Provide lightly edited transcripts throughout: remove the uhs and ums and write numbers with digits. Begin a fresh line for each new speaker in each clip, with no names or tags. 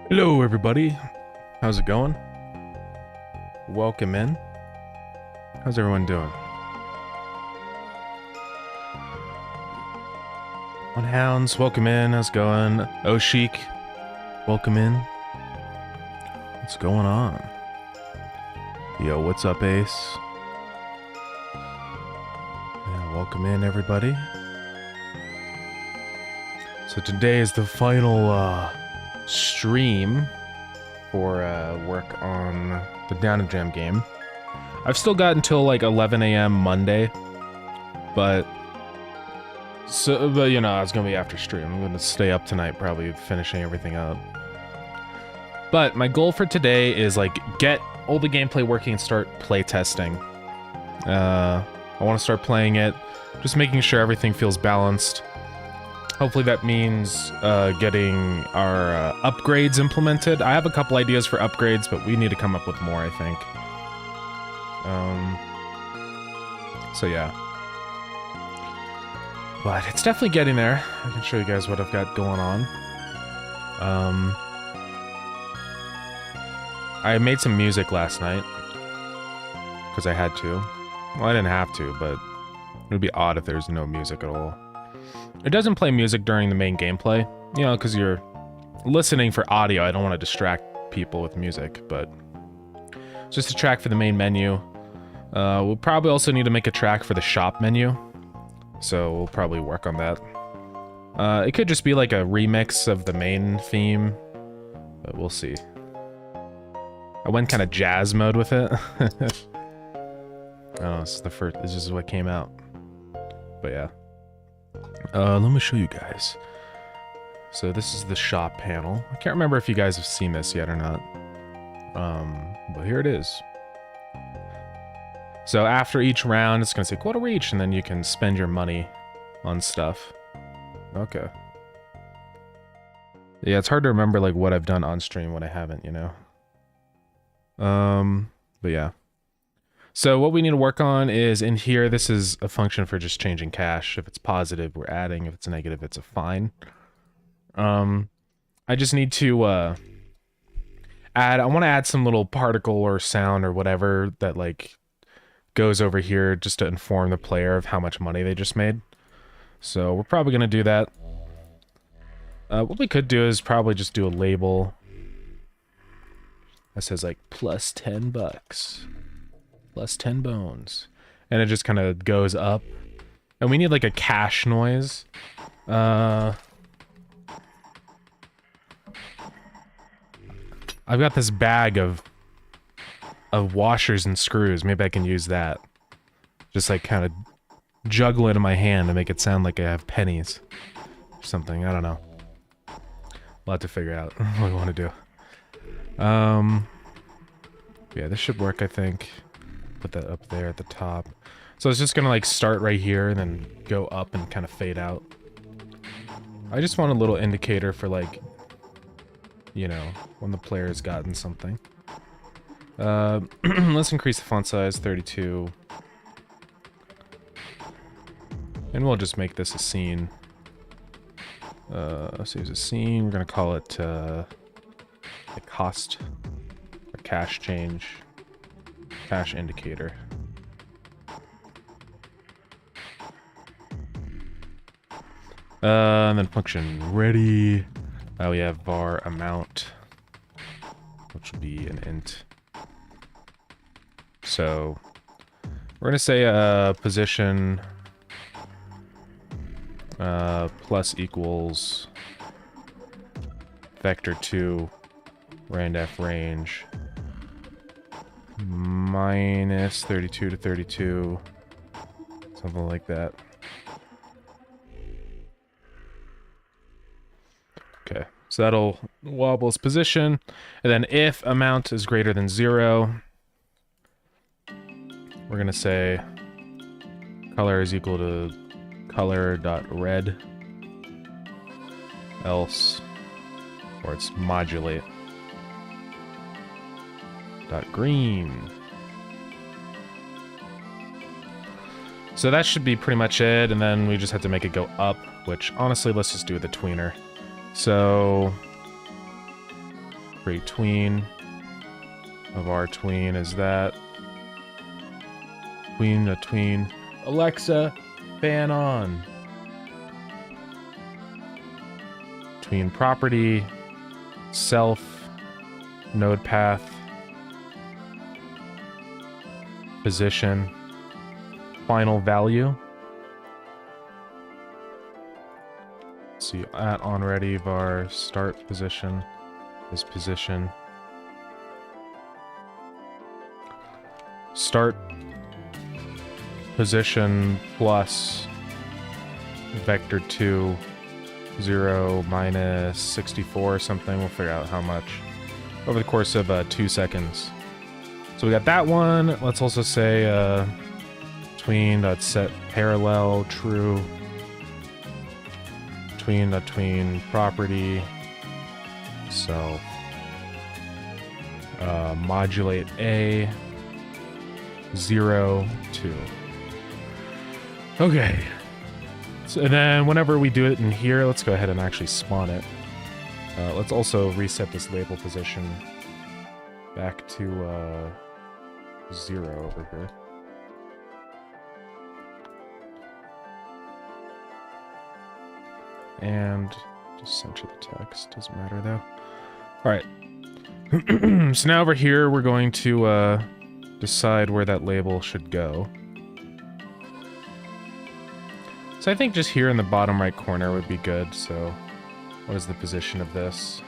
Hello everybody, how's it going? Welcome in. How's everyone doing? On Hounds, welcome in, how's it going? Oshik, welcome in. What's going on? Yo, what's up Ace? Yeah, welcome in everybody. So today is the final stream for work on the Down2Jam game. I've still got until like 11 a.m. Monday, but you know, it's gonna be after stream. I'm gonna stay up tonight, probably finishing everything up. But my goal for today is like get all the gameplay working and start play testing. I want to start playing it, just making sure everything feels balanced. Hopefully that means getting our upgrades implemented. I have a couple ideas for upgrades, but we need to come up with more, I think. So yeah. But it's definitely getting there. I can show you guys what I've got going on. I made some music last night. Because I had to. Well, I didn't have to, but it would be odd if there's no music at all. It doesn't play music during the main gameplay, you know, because you're listening for audio. I don't want to distract people with music, but it's just a track for the main menu. We'll probably also need to make a track for the shop menu, so we'll probably work on that. It could just be like a remix of the main theme, but we'll see. I went kind of jazz mode with it. Oh, this is what came out. But yeah. Let me show you guys. So this is the shop panel. I can't remember if you guys have seen this yet or not. But here it is. So after each round, it's gonna say quota reach, and then you can spend your money on stuff. Okay. Yeah, it's hard to remember like what I've done on stream, what I haven't, you know. But yeah. So what we need to work on is in here, this is a function for just changing cash. If it's positive, we're adding. If it's negative, it's a fine. I just need to I want to add some little particle or sound or whatever that like goes over here just to inform the player of how much money they just made. So we're probably going to do that. What we could do is probably just do a label that says like plus 10 bucks. Plus 10 bones. And it just kind of goes up. And we need like a cash noise. I've got this bag of washers and screws. Maybe I can use that. Just like kind of juggle it in my hand to make it sound like I have pennies. Or something. I don't know. We'll have to figure out what we want to do. Yeah, this should work, I think. Put that up there at the top. So it's just gonna like start right here and then go up and kind of fade out. I just want a little indicator for like, you know, when the player has gotten something. Let's increase the font size 32. And we'll just make this a scene. So here's a scene. We're gonna call it the cost or cash change. Cash indicator. And then function ready. We have var amount, which will be an int. So we're gonna say position plus equals vector2 randf range minus 32 to 32, something like that. Okay, so that'll wobble its position, and then if amount is greater than 0, we're gonna say color is equal to color.red, else, or it's modulate. Green. So that should be pretty much it, and then we just have to make it go up, which honestly, let's just do the tweener. So Create tween of our tween is that. Tween, a tween. Alexa, fan on. Tween property, self, node path, position, final value. See at on ready var start position is position. Start position plus vector 2 0 minus 64 or something. We'll figure out how much over the course of 2 seconds. So we got that one. Let's also say tween.set parallel true. Tween property self modulate a 0 2. Okay. So then whenever we do it in here, let's go ahead and actually spawn it. Let's also reset this label position back to 0 over here. And just center the text, doesn't matter though. Alright. So now over here we're going to decide where that label should go. So I think just here in the bottom right corner would be good. So what is the position of this?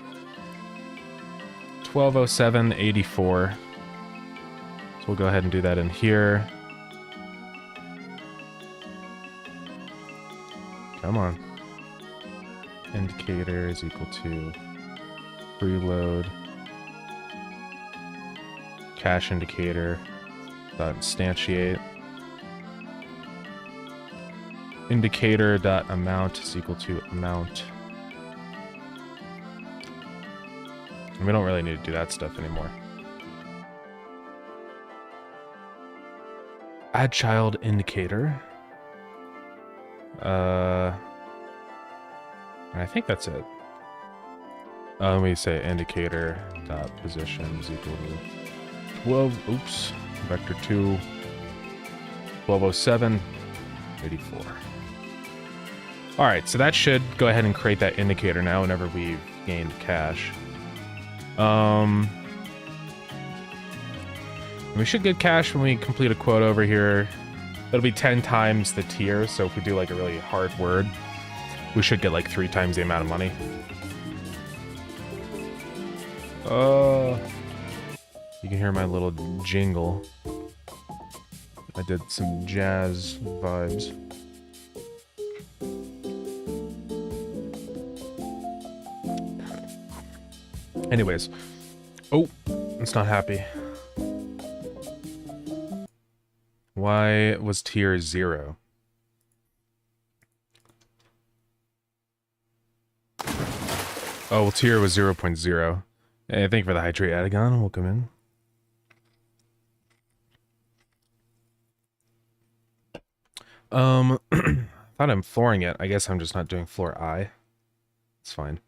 1207.84. So we'll go ahead and do that in here. Come on. Indicator is equal to preload cache indicator dot instantiate indicator dot amount is equal to amount. And we don't really need to do that stuff anymore. Add child indicator. I think that's it. Let me say indicator dot position is equal to 12. Oops. Vector 2. 1207.84. All right, so that should go ahead and create that indicator now whenever we've gained cache. We should get cache when we complete a quote over here. It'll be 10 times the tier, so if we do like a really hard word, we should get like 3 times the amount of money. You can hear my little jingle. I did some jazz vibes. Anyways. Oh, it's not happy. Why was tier 0? Oh, well, tier was 0.0. Hey, thank you for the hydrate, Adagon. Welcome in. Thought I'm flooring it. I guess I'm just not doing floor I. It's fine.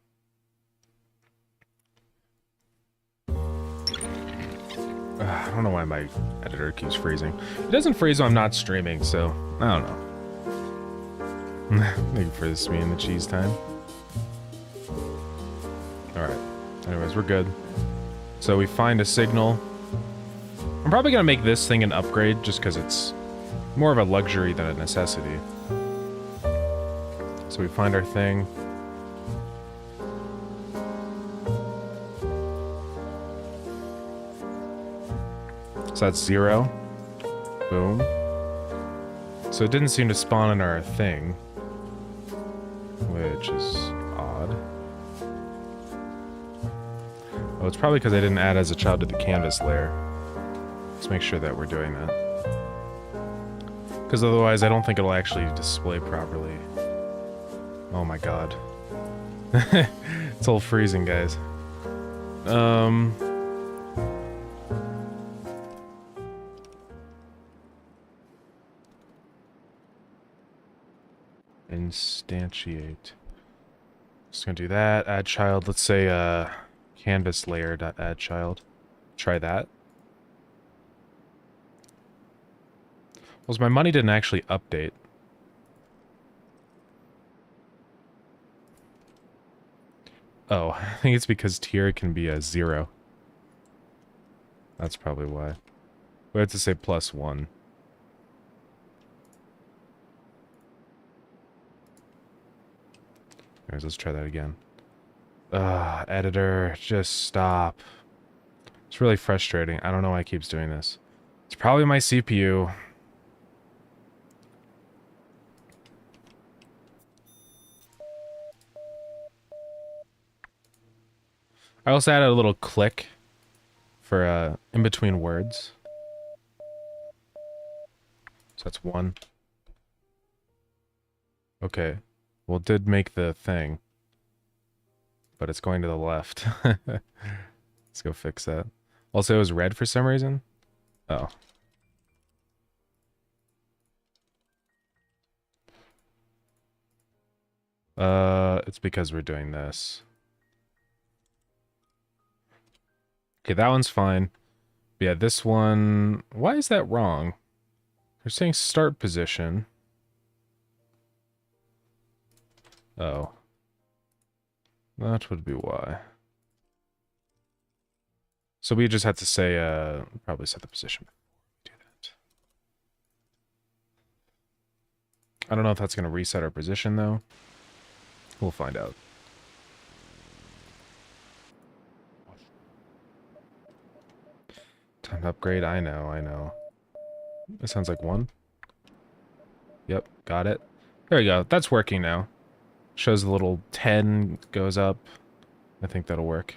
I don't know why my editor keeps freezing. It doesn't freeze when I'm not streaming, so I don't know. Thank you for this me and the cheese time. Alright. Anyways, we're good. So we find a signal. I'm probably gonna make this thing an upgrade just because it's more of a luxury than a necessity. So we find our thing. So that's 0. Boom. So it didn't seem to spawn in our thing, which is odd. Oh, it's probably because I didn't add as a child to the canvas layer. Let's make sure that we're doing that. Because otherwise I don't think it'll actually display properly. Oh my god. It's all freezing, guys. Instantiate. Just gonna do that. Add child. Let's say Canvas layer.add child. Try that. Well, my money didn't actually update. Oh, I think it's because tier can be a 0. That's probably why. We have to say +1. Anyways, let's try that again. Editor, just stop. It's really frustrating. I don't know why it keeps doing this. It's probably my CPU. I also added a little click for in between words. So that's 1. Okay. Well, it did make the thing. But it's going to the left. Let's go fix that. Also, it was red for some reason. Oh. It's because we're doing this. Okay, that one's fine. But yeah, this one... Why is that wrong? They're saying start position. Oh. That would be why. So we just had to say, probably set the position before we do that. I don't know if that's going to reset our position, though. We'll find out. Time to upgrade, I know. It sounds like 1. Yep, got it. There we go, that's working now. Shows the little 10 goes up. I think that'll work.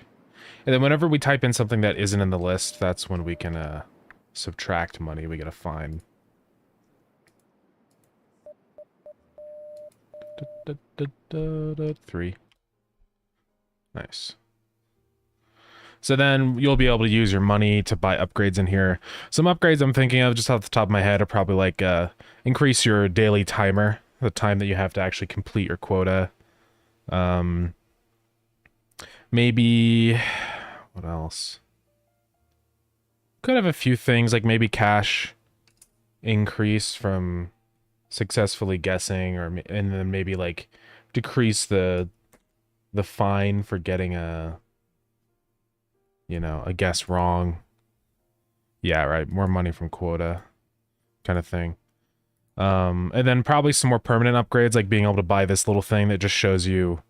And then whenever we type in something that isn't in the list, that's when we can subtract money. We get a fine. 3. Nice. So then you'll be able to use your money to buy upgrades in here. Some upgrades I'm thinking of just off the top of my head are probably like increase your daily timer, the time that you have to actually complete your quota. Maybe what else? Could have a few things like maybe cash increase from successfully guessing, or and then maybe like decrease the fine for getting a guess wrong. Yeah, right. More money from quota kind of thing. And then probably some more permanent upgrades, like being able to buy this little thing that just shows you,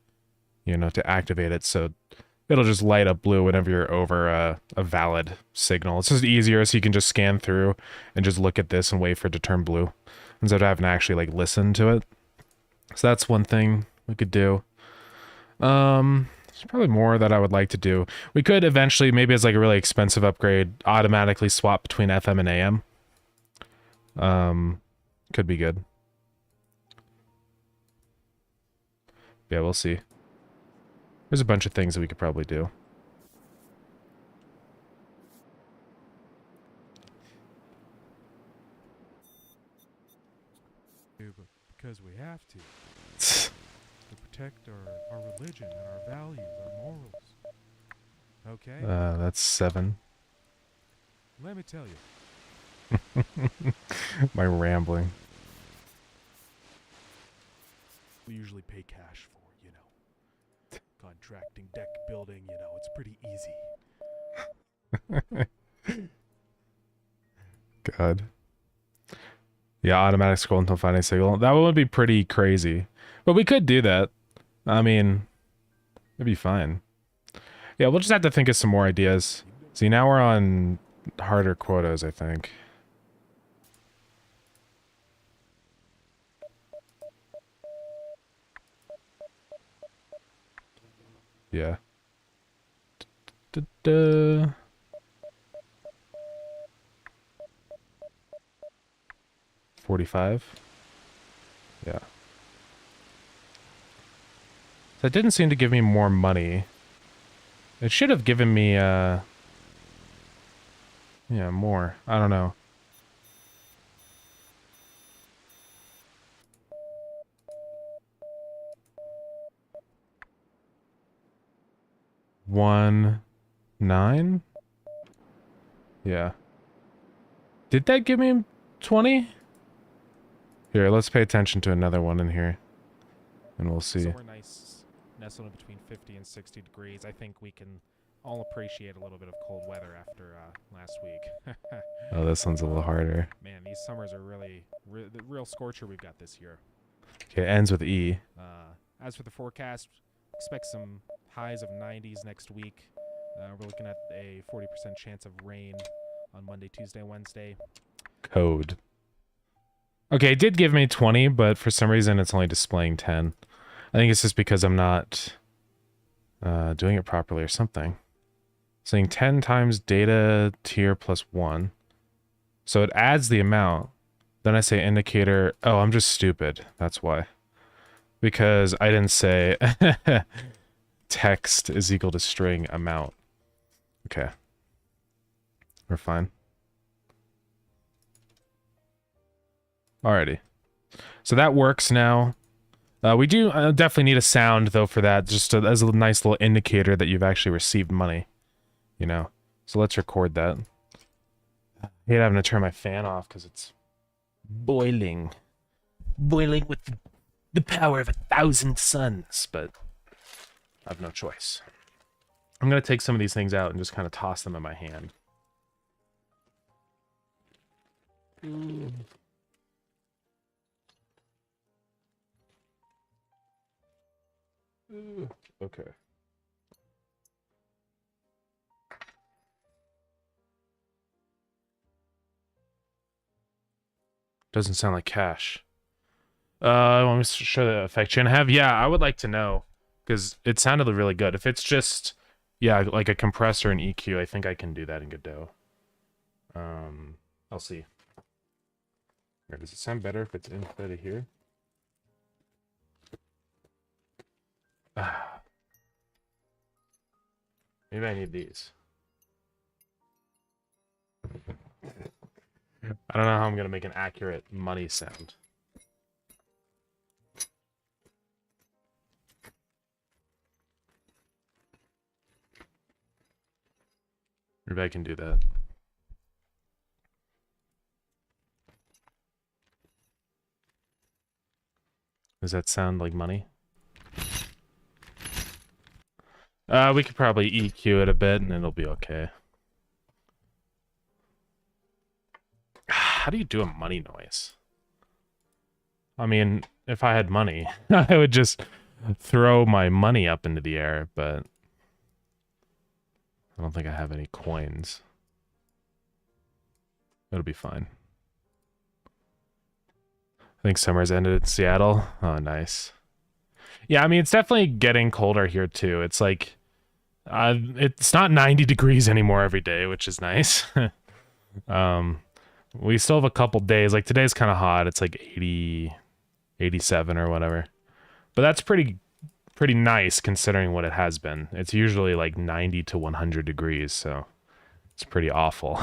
to activate it. So it'll just light up blue whenever you're over a valid signal. It's just easier, so you can just scan through and just look at this and wait for it to turn blue instead of having to actually like listen to it. So that's one thing we could do. There's probably more that I would like to do. We could eventually, maybe as like a really expensive upgrade, automatically swap between FM and AM. Could be good. Yeah, we'll see. There's a bunch of things that we could probably do.
Because we have to protect our religion and our values, our morals. Okay?
That's 7.
Let me tell you.
My rambling.
We usually pay cash for, contracting, deck building, it's pretty easy.
God. Yeah, automatic scroll until finding signal. That would be pretty crazy. But we could do that. I mean, it'd be fine. Yeah, we'll just have to think of some more ideas. See, now we're on harder quotas, I think. Yeah. 45. Yeah. That didn't seem to give me more money. It should have given me, yeah, more. I don't know. 1.9? Yeah. Did that give me 20? Here, let's pay attention to another one in here. And we'll see.
Somewhere nice, nestled in between 50 and 60 degrees. I think we can all appreciate a little bit of cold weather after last week.
Oh, this one's a little harder.
Man, these summers are really the real scorcher we've got this year.
Okay, it ends with E.
As for the forecast, expect some highs of 90s next week. We're looking at a 40% chance of rain on Monday, Tuesday, Wednesday.
Code. Okay, it did give me 20, but for some reason it's only displaying 10. I think it's just because I'm not doing it properly or something. Saying 10 times data tier plus 1. So it adds the amount. Then I say indicator. Oh, I'm just stupid. That's why. Because I didn't say text is equal to string amount. Okay. We're fine. Alrighty. So that works now. We do definitely need a sound, though, for that. Just as a nice little indicator that you've actually received money. You know? So let's record that. I hate having to turn my fan off because it's boiling. Boiling with the power of 1,000 suns, but I have no choice. I'm going to take some of these things out and just kind of toss them in my hand. Okay. Doesn't sound like cash. Want me to show the effect you have? Yeah, I would like to know. Because it sounded really good. If it's just, yeah, like a compressor and EQ, I think I can do that in Godot. I'll see. Or does it sound better if it's instead of here? Maybe I need these. I don't know how I'm gonna make an accurate money sound. Maybe I can do that. Does that sound like money? We could probably EQ it a bit and it'll be okay. How do you do a money noise? I mean, if I had money, I would just throw my money up into the air, but I don't think I have any coins. It'll be fine. I think summer's ended in Seattle. Oh, nice. Yeah, I mean, it's definitely getting colder here, too. It's like, it's not 90 degrees anymore every day, which is nice. We still have a couple days. Like, today's kind of hot. It's like 80, 87 or whatever. But that's pretty nice considering what it has been. It's usually like 90 to 100 degrees, so it's pretty awful.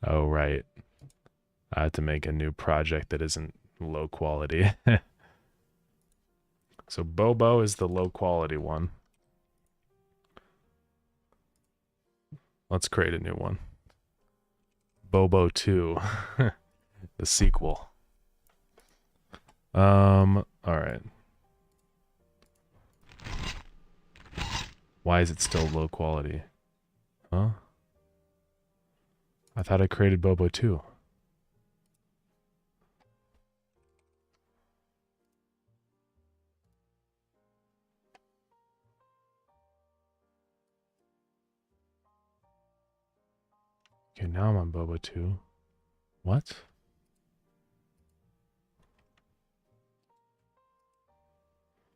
Oh, right. I have to make a new project that isn't low quality. So Bobo is the low quality one. Let's create a new one. Bobo 2. The sequel. Alright. Why is it still low quality? Huh? I thought I created Bobo 2. Okay, now I'm on Bobo 2. What?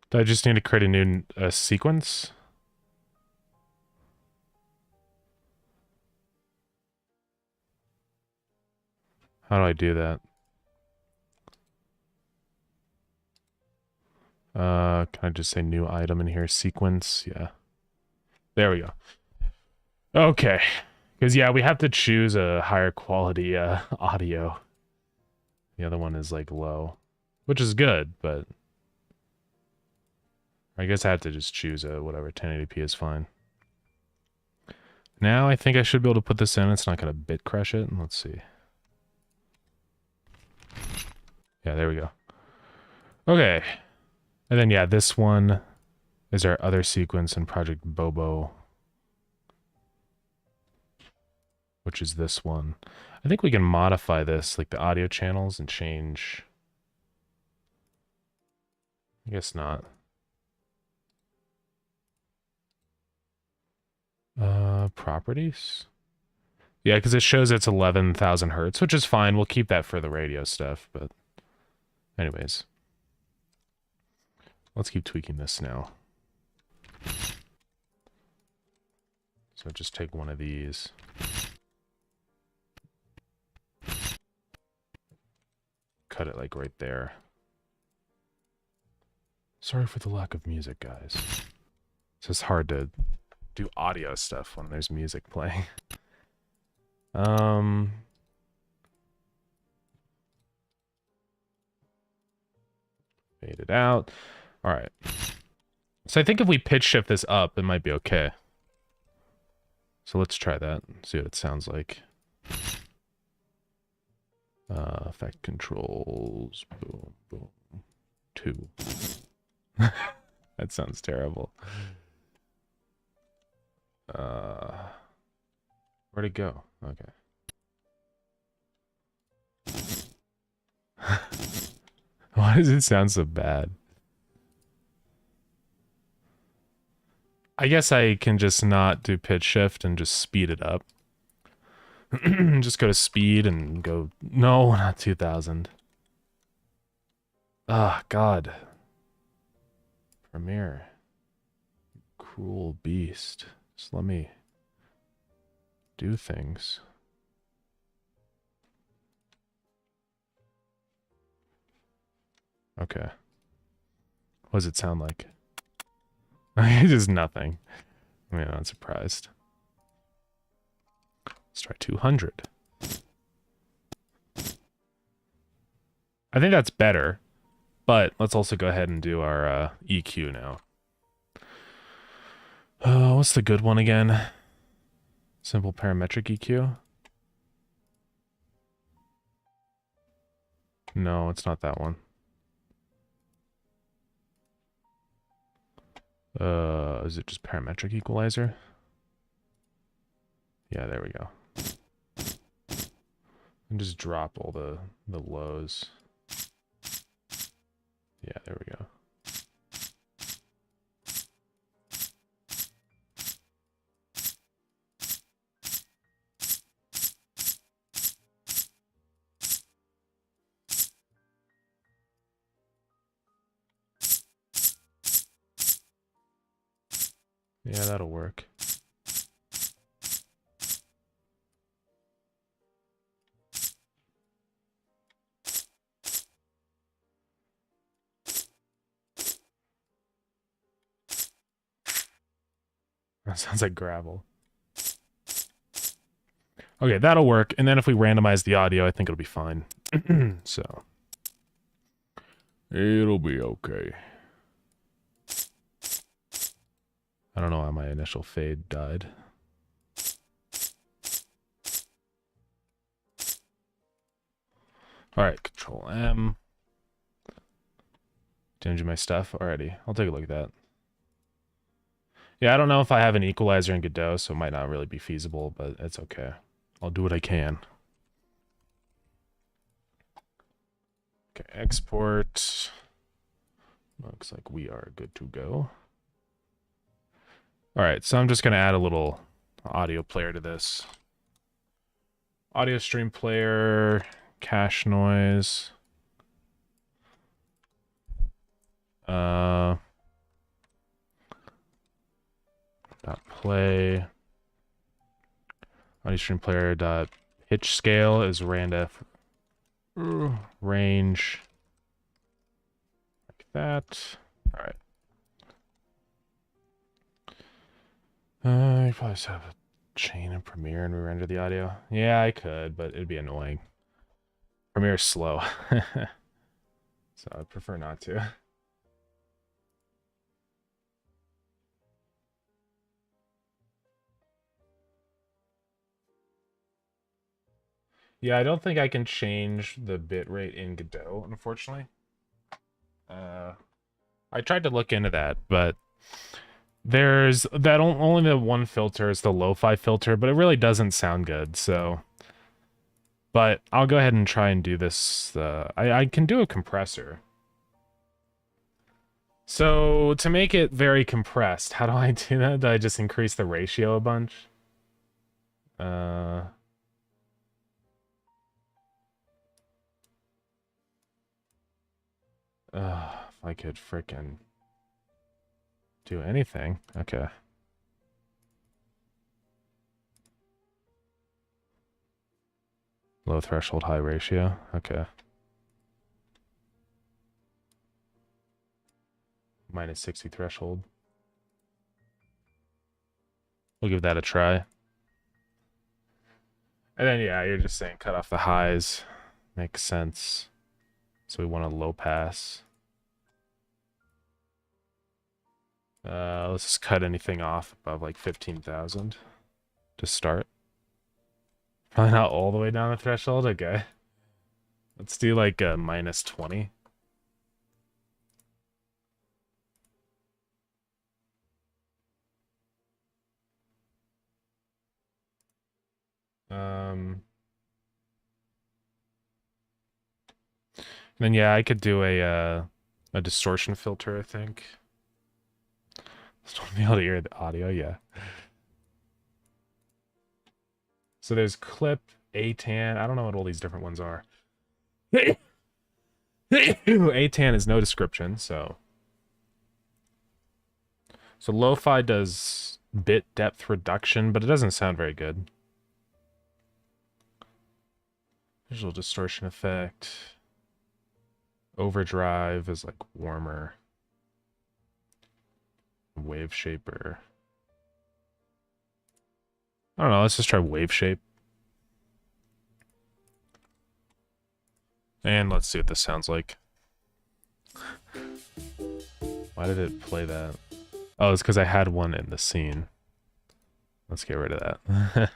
Do I just need to create a new sequence? How do I do that? Can I just say new item in here? Sequence? Yeah. There we go. Okay. Because, yeah, we have to choose a higher quality audio. The other one is, like, low. Which is good, but I guess I have to just choose a whatever 1080p is fine. Now I think I should be able to put this in. It's not going to bit crush it. Let's see. Yeah, there we go. Okay. And then, yeah, this one is our other sequence in Project Bobo, which is this one. I think we can modify this, like the audio channels, and change... I guess not. Properties? Yeah, because it shows it's 11,000 hertz, which is fine. We'll keep that for the radio stuff, but anyways. Let's keep tweaking this now. So just take one of these. Cut it like right there. Sorry for the lack of music, guys. It's just hard to do audio stuff when there's music playing. Fade it out. All right. So I think if we pitch shift this up, it might be okay. So let's try that and see what it sounds like. Effect controls. Boom, boom. 2. That sounds terrible. Where'd it go? Okay. Why does it sound so bad? I guess I can just not do pitch shift and just speed it up. Just go to speed and go... No, not 2000. Ah, God. Premiere. Cruel beast. Just let me do things. Okay. What does it sound like? It's just nothing. I mean, I'm not surprised. Let's try 200. I think that's better, but let's also go ahead and do our EQ now. What's the good one again? Simple parametric EQ? No, it's not that one. Is it just parametric equalizer? Yeah, there we go. And just drop all the lows. Yeah, there we go. Yeah, that'll work. That sounds like gravel. Okay, that'll work. And then if we randomize the audio, I think it'll be fine. So. It'll be okay. I don't know why my initial fade died. Alright, Control M. Changing my stuff already. I'll take a look at that. Yeah, I don't know if I have an equalizer in Godot, so it might not really be feasible, but it's okay. I'll do what I can. Okay, export. Looks like we are good to go. Alright, so I'm just going to add a little audio player to this. Audio stream player, cache noise. Dot play. Audio stream player dot pitch scale is randf range like that. All right. You probably just have a chain in Premiere and re-render the audio. Yeah, I could, but it'd be annoying. Premiere's slow, so I prefer not to. Yeah, I don't think I can change the bitrate in Godot, unfortunately. I tried to look into that, but there's that only the one filter is the lo-fi filter, but it really doesn't sound good, so. But I'll go ahead and try and do this. I can do a compressor. So to make it very compressed, how do I do that? Do I just increase the ratio a bunch? If I could frickin' do anything. Okay. Low threshold, high ratio. Okay. Minus 60 threshold. We'll give that a try. And then, yeah, you're just saying cut off the highs. Makes sense. So we want a low pass. Let's just cut anything off above like 15,000 to start. Probably not all the way down the threshold. Okay. Let's do like a minus 20. Then yeah, I could do a distortion filter, I think. Still be able to hear the audio, yeah. So there's clip, ATAN. I don't know what all these different ones are. ATAN is no description, so. So lo-fi does bit depth reduction, but it doesn't sound very good. Visual distortion effect. Overdrive is like warmer. Wave shaper. I don't know, let's just try wave shape. And let's see what this sounds like. Why did it play that? Oh, it's because I had one in the scene. Let's get rid of that.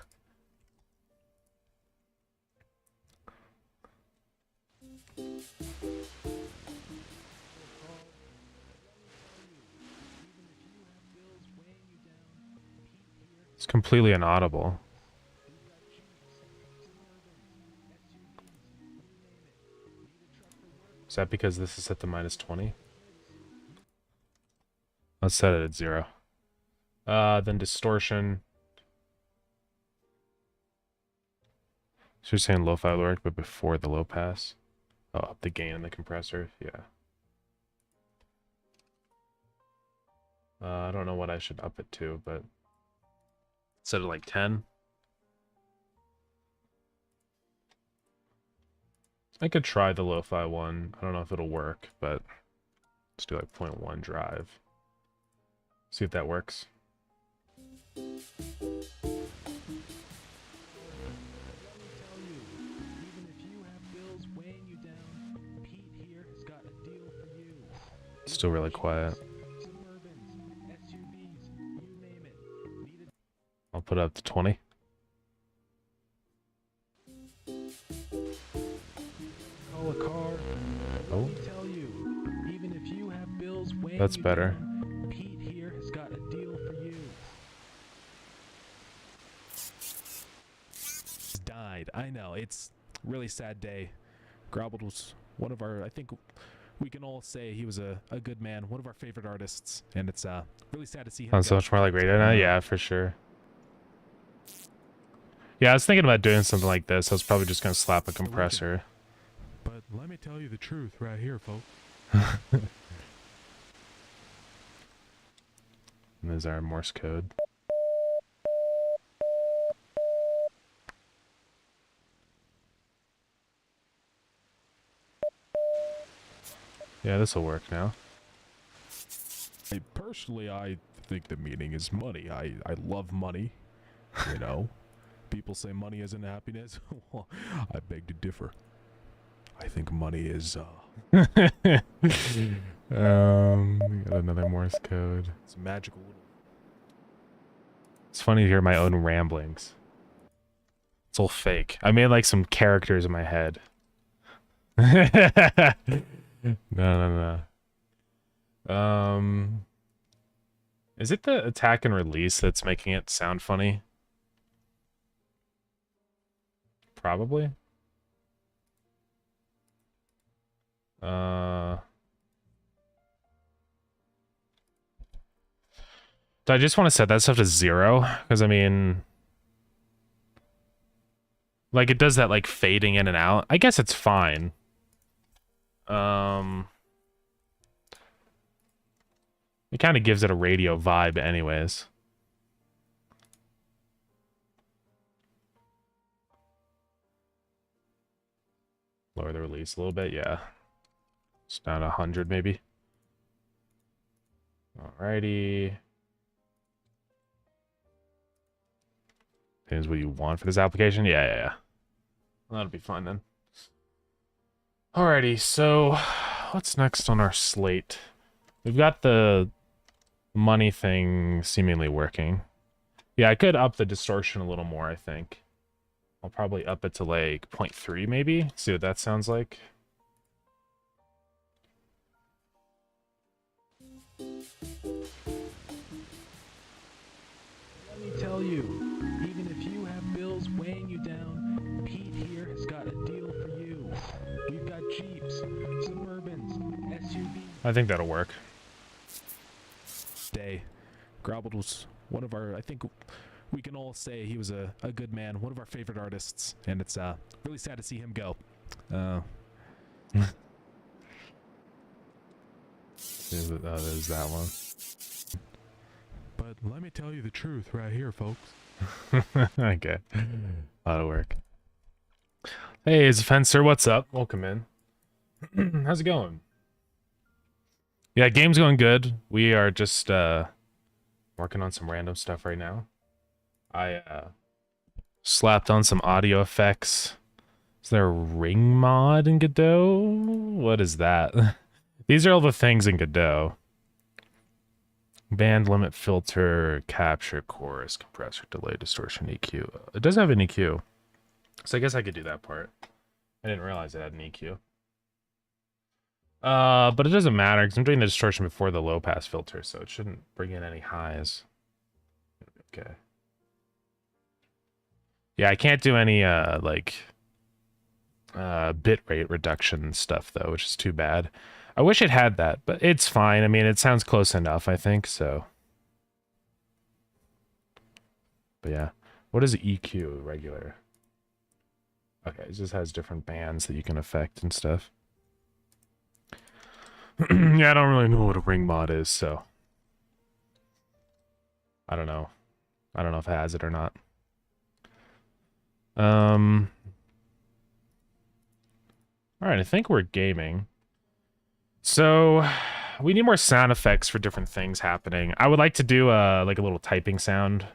It's completely inaudible. Is that because this is set to minus 20? Let's set it at 0. Then distortion. So you're saying lo-fi will work, but before the low pass? Oh, up the gain in the compressor, yeah. I don't know what I should up it to, but set it like 10. I could try the lo-fi one. I don't know if it'll work, but let's do like 0.1 drive. See if that works. Still really quiet. I'll put it up to 20. Oh. That's better. Pete here has got a deal for you.
Died. I know. It's a really sad day. Grobbled was one of our, I think we can all say he was a good man, one of our favorite artists, and it's really sad to see him
Sounds so much more like radio now? Yeah, for sure. Yeah, I was thinking about doing something like this. I was probably just going to slap a compressor.
But let me tell you the truth right here, folks.
And there's our Morse code. Yeah, this will work now.
Personally, I think the meaning is money. I love money, you know. People say money isn't happiness. Well, I beg to differ. I think money is,
We got another Morse code.
It's magical.
It's funny to hear my own ramblings. It's all fake. I made like some characters in my head. No. Is it the attack and release that's making it sound funny? Probably. Do I just want to set that stuff to 0? Because, I mean... Like, it does that, like, fading in and out. I guess it's fine. It kind of gives it a radio vibe anyways. Lower the release a little bit, yeah. It's down to 100 maybe. Alrighty. Is what you want for this application? Yeah. Well, that'll be fine then. Alrighty, so what's next on our slate? We've got the money thing seemingly working. Yeah, I could up the distortion a little more, I think. I'll probably up it to like 0.3 maybe. See what that sounds like.
Let me tell you, even if you have bills weighing you down, Pete here has got a deal for you. We've got Jeeps, Suburbans, SUVs.
I think that'll work.
Day. Grobbled was one of our, I think we can all say he was a good man, one of our favorite artists, and it's really sad to see him go.
There's that one.
But let me tell you the truth right here, folks.
Okay. That'll work. Hey, it's Fencer. What's up? Welcome in. How's it going? Yeah, game's going good. We are just working on some random stuff right now. I slapped on some audio effects. Is there a ring mod in Godot? What is that? These are all the things in Godot. Band limit filter, capture, chorus, compressor, delay, distortion, EQ. It does have an EQ. So I guess I could do that part. I didn't realize it had an EQ. But it doesn't matter because I'm doing the distortion before the low pass filter, so it shouldn't bring in any highs. Okay. Yeah, I can't do any bit rate reduction stuff though, which is too bad. I wish it had that, but it's fine. I mean, it sounds close enough, I think, so. But yeah. What is EQ regular? Okay, it just has different bands that you can affect and stuff. Yeah, I don't really know what a ring mod is, so. I don't know. I don't know if it has it or not. Alright, I think we're gaming. So, we need more sound effects for different things happening. I would like to do like a little typing sound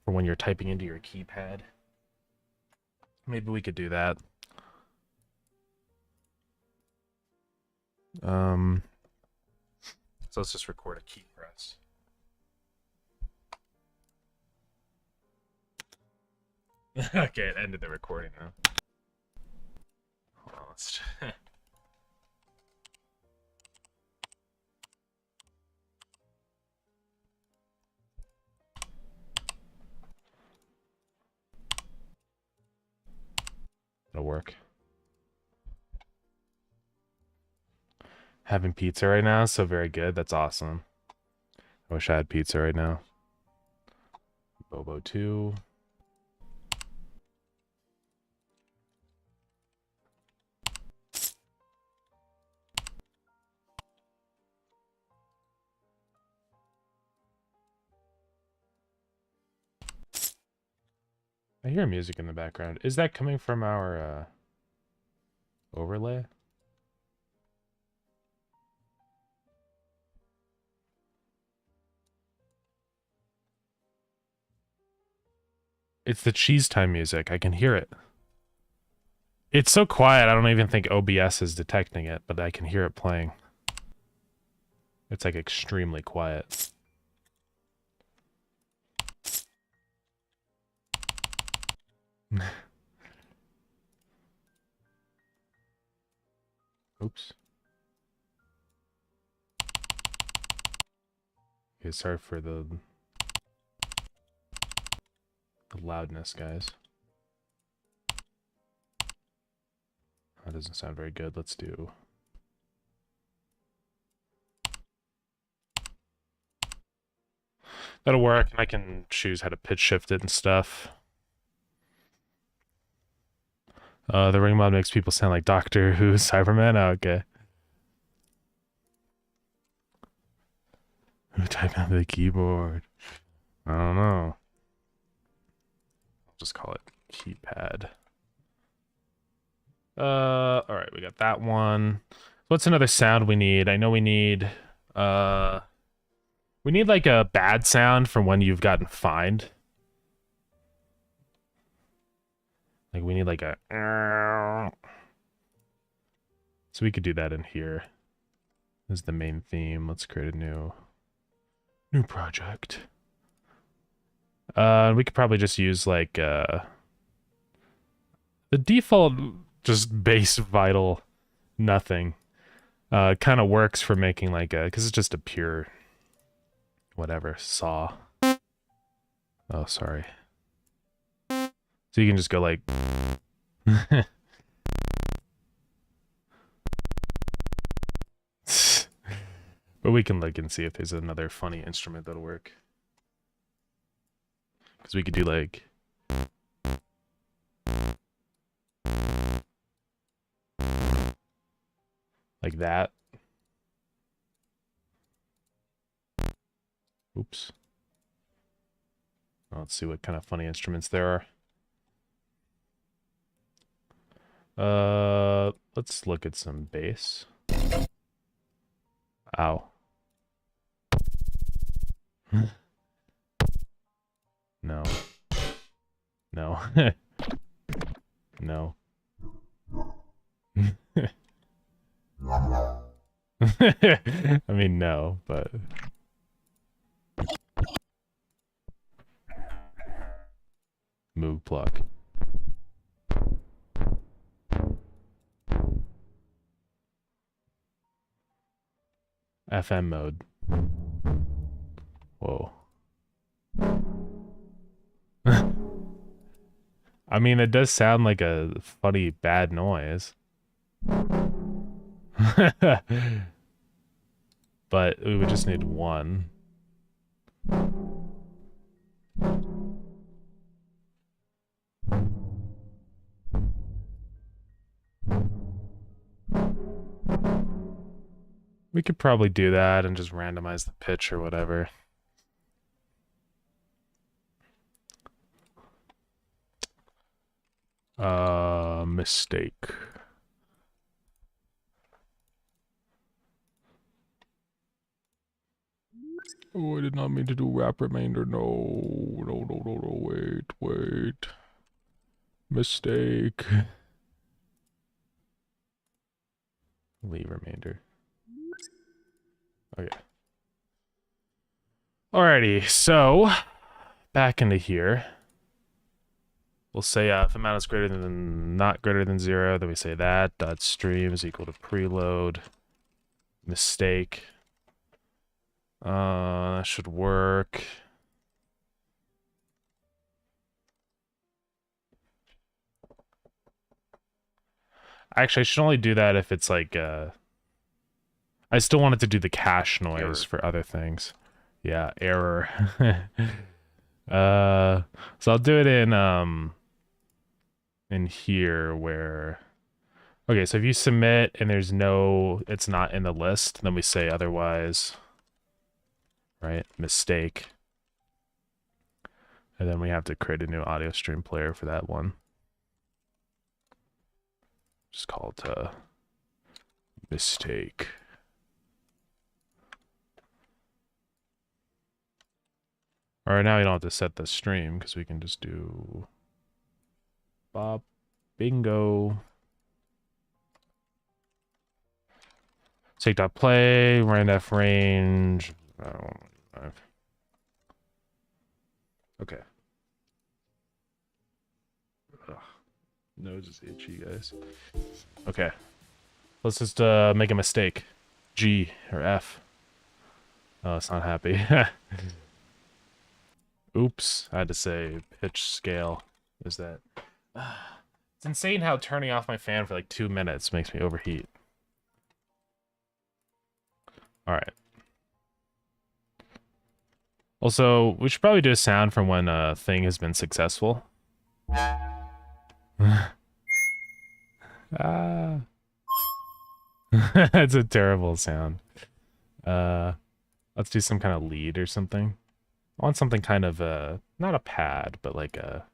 for when you're typing into your keypad. Maybe we could do that. So let's just record a key press. Okay, it ended the recording now. Hold on, let's it'll work. Having pizza right now, so very good. That's awesome. I wish I had pizza right now. Bobo 2. I hear music in the background. Is that coming from our overlay? It's the cheese time music. I can hear it. It's so quiet, I don't even think OBS is detecting it, but I can hear it playing. It's like extremely quiet. Oops. Okay, sorry for the loudness, guys. That doesn't sound very good. Let's do... That'll work, and I can choose how to pitch shift it and stuff. The ring mod makes people sound like Doctor Who, Cyberman. Oh, okay. Who typed on the keyboard? I don't know. I'll just call it keypad. Alright, we got that one. What's another sound we need? I know we need like a bad sound from when you've gotten fined. Like we need like a... So we could do that in here. This is the main theme. Let's create a new project. We could probably just use like the default just bass vital nothing. Kind of works for making like a, because it's just a pure whatever saw. Oh, sorry. So you can just go like but we can look and see if there's another funny instrument that'll work. Because we could do like... like that. Oops. Let's see what kind of funny instruments there are. Let's look at some bass. Ow. No. No. No. I mean, no, but... Moog pluck. FM mode. Whoa. I mean, it does sound like a funny bad noise. But we would just need one. We could probably do that and just randomize the pitch or whatever. Mistake. Oh, I did not mean to do wrap remainder. No, wait. Mistake. Leave remainder. Okay. Alrighty, so back into here. We'll say if amount is greater than not greater than 0, then we say that dot stream is equal to preload mistake. That should work. Actually, I should only do that if it's like I still wanted to do the cache noise for other things. Yeah, error. So I'll do it in here where... Okay, so if you submit and there's no... It's not in the list, then we say otherwise. Right? Mistake. And then we have to create a new audio stream player for that one. Just call it mistake. Alright, now you don't have to set the stream because we can just do Bob bingo. Take.play, randf range. Okay. Ugh. Nose is itchy, guys. Okay. Let's just make a mistake. G or F. Oh, it's not happy. Oops, I had to say pitch scale. Is that? It's insane how turning off my fan for like 2 minutes makes me overheat. All right. Also, we should probably do a sound from when a thing has been successful. Ah. It's a terrible sound. Let's do some kind of lead or something. I want something kind of not a pad, but like a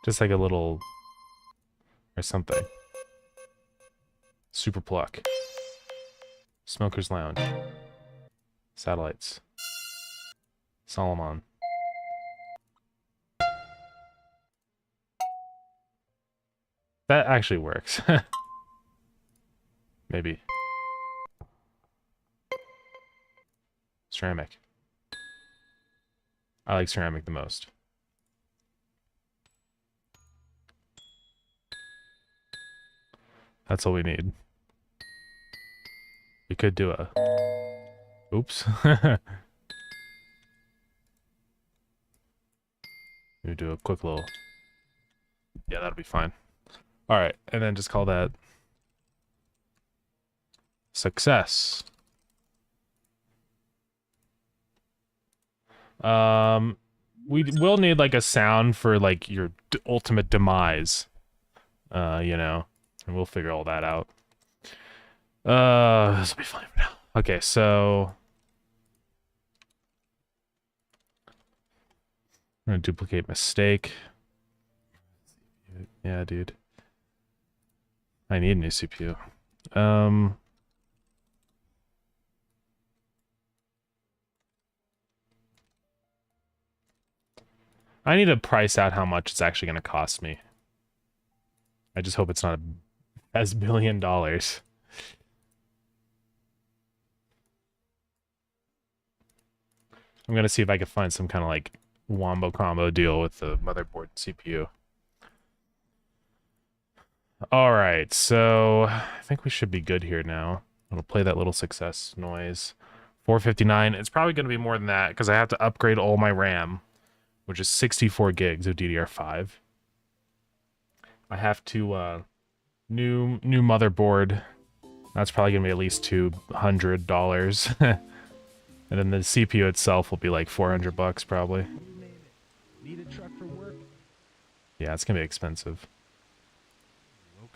just like a little or something. Super pluck. Smoker's Lounge. Satellites. Solomon. That actually works. Maybe. Ceramic. I like ceramic the most. That's all we need. We could do a... Oops. We do a quick little... Yeah, that'll be fine. Alright, and then just call that... Success. We will need like a sound for like your ultimate demise. You know, and we'll figure all that out. This will be fine for now. Okay, so I'm gonna duplicate mistake. Yeah, dude. I need a new CPU. I need to price out how much it's actually going to cost me. I just hope it's not as $1 billion. I'm going to see if I can find some kind of like wombo combo deal with the motherboard CPU. All right, so I think we should be good here now. I'll play that little success noise. 459. It's probably going to be more than that because I have to upgrade all my RAM, which is 64 gigs of DDR5. I have to new motherboard. That's probably gonna be at least $200. And then the CPU itself will be like $400 probably.
Need a truck for work?
Yeah, it's gonna be expensive.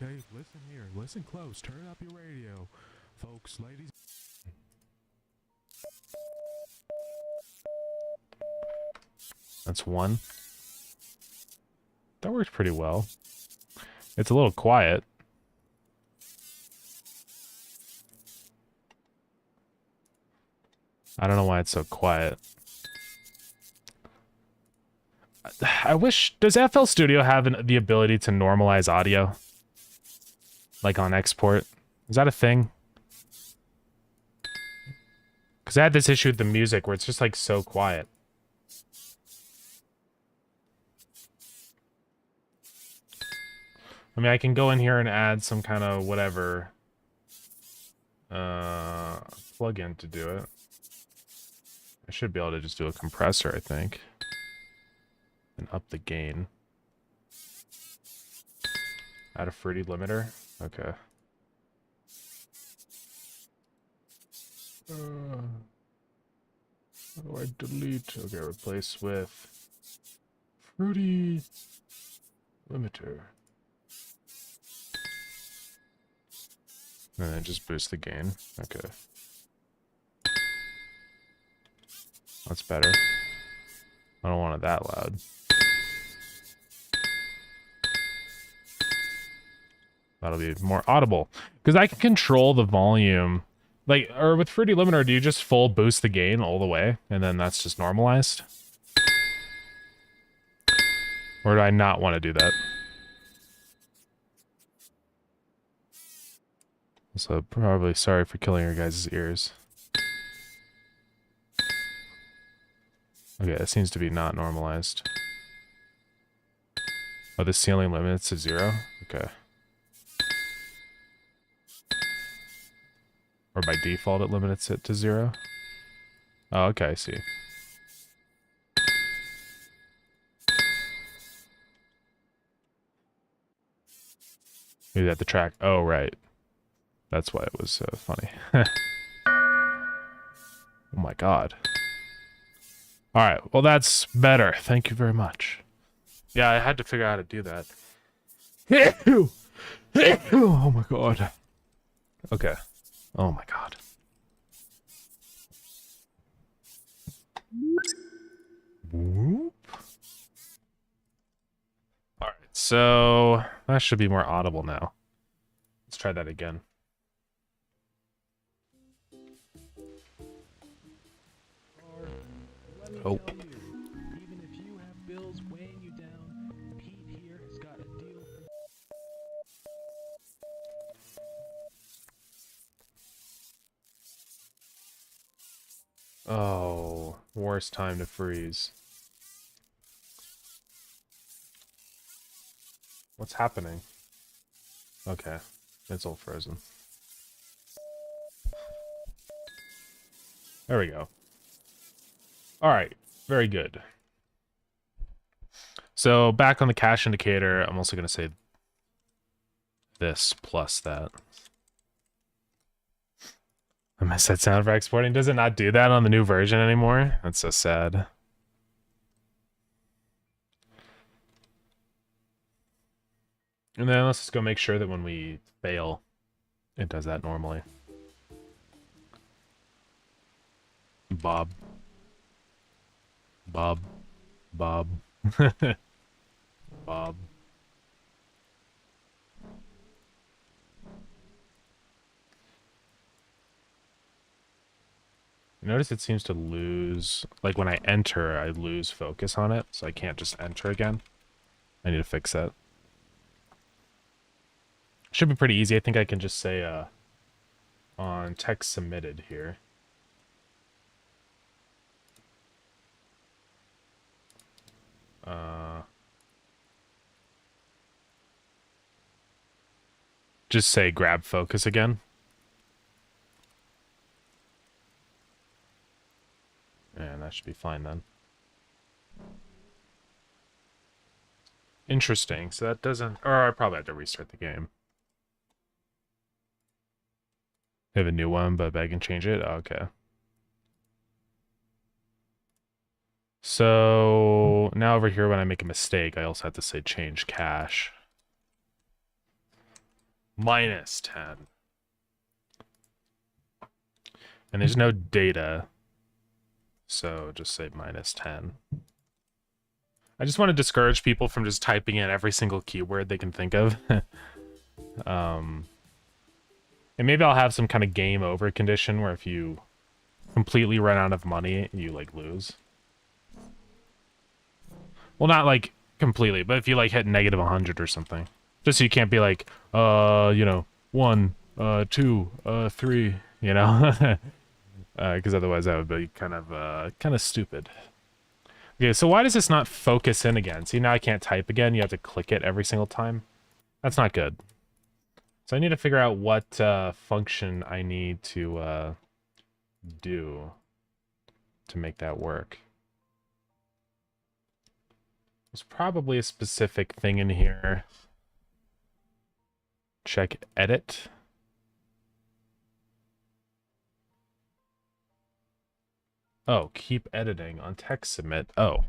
Okay, listen here. Listen close. Turn up your radio. Folks, ladies.
That's one. That works pretty well. It's a little quiet. I don't know why it's so quiet. I wish... Does FL Studio have the ability to normalize audio? Like on export? Is that a thing? Because I had this issue with the music where it's just like so quiet. I mean, I can go in here and add some kind of whatever plugin to do it. I should be able to just do a compressor, I think. And up the gain. Add a fruity limiter? Okay. How do I delete? Okay, replace with fruity limiter. And then just boost the gain. Okay. That's better. I don't want it that loud. That'll be more audible. Because I can control the volume. Like, or with Fruity Limiter, do you just full boost the gain all the way? And then that's just normalized? Or do I not want to do that? So probably sorry for killing your guys' ears. Okay, that seems to be not normalized. Oh, the ceiling limits to 0? Okay. Or by default it limits it to 0? Oh, okay, I see. Maybe at the track. Oh, right. That's why it was funny. Oh my god. Alright, well that's better. Thank you very much. Yeah, I had to figure out how to do that. Oh my god. Okay. Oh my god. Whoop. Alright, so that should be more audible now. Let's try that again. Oh.
Even if you have bills weighing you down, Pete here has got a deal for...
Oh, worst time to freeze. What's happening? Okay, it's all frozen. There we go. Alright, very good. So back on the cache indicator, I'm also going to say this plus that. I miss that sound for exporting. Does it not do that on the new version anymore? That's so sad. And then let's just go make sure that when we fail, it does that normally. Bob. Bob. Bob. Bob. Notice it seems to lose, like when I enter, I lose focus on it, so I can't just enter again. I need to fix that. Should be pretty easy. I think I can just say on text submitted here. Just say grab focus again. And that should be fine then. Interesting. So that doesn't... Or I probably have to restart the game. I have a new one, but I can change it? Okay. So now over here, when I make a mistake, I also have to say change cache. -10. And there's no data. So just say -10. I just want to discourage people from just typing in every single keyword they can think of. And maybe I'll have some kind of game over condition where if you completely run out of money, you like lose. Well, not like completely, but if you like hit -100 or something. Just so you can't be like, you know, 1, 2, 3, you know? Because otherwise that would be kind of stupid. Okay, so why does this not focus in again? See, now I can't type again. You have to click it every single time. That's not good. So I need to figure out what function I need to do to make that work. There's probably a specific thing in here. Check edit. Oh, keep editing on text submit. Oh.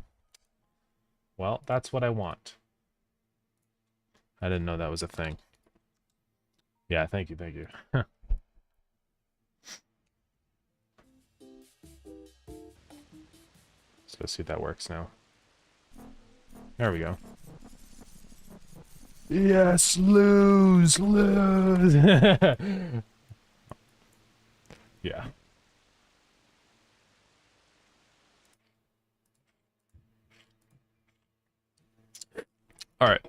Well, that's what I want. I didn't know that was a thing. Yeah, thank you, thank you. So let's see if that works now. There we go. Yes, lose, lose. Yeah. All right.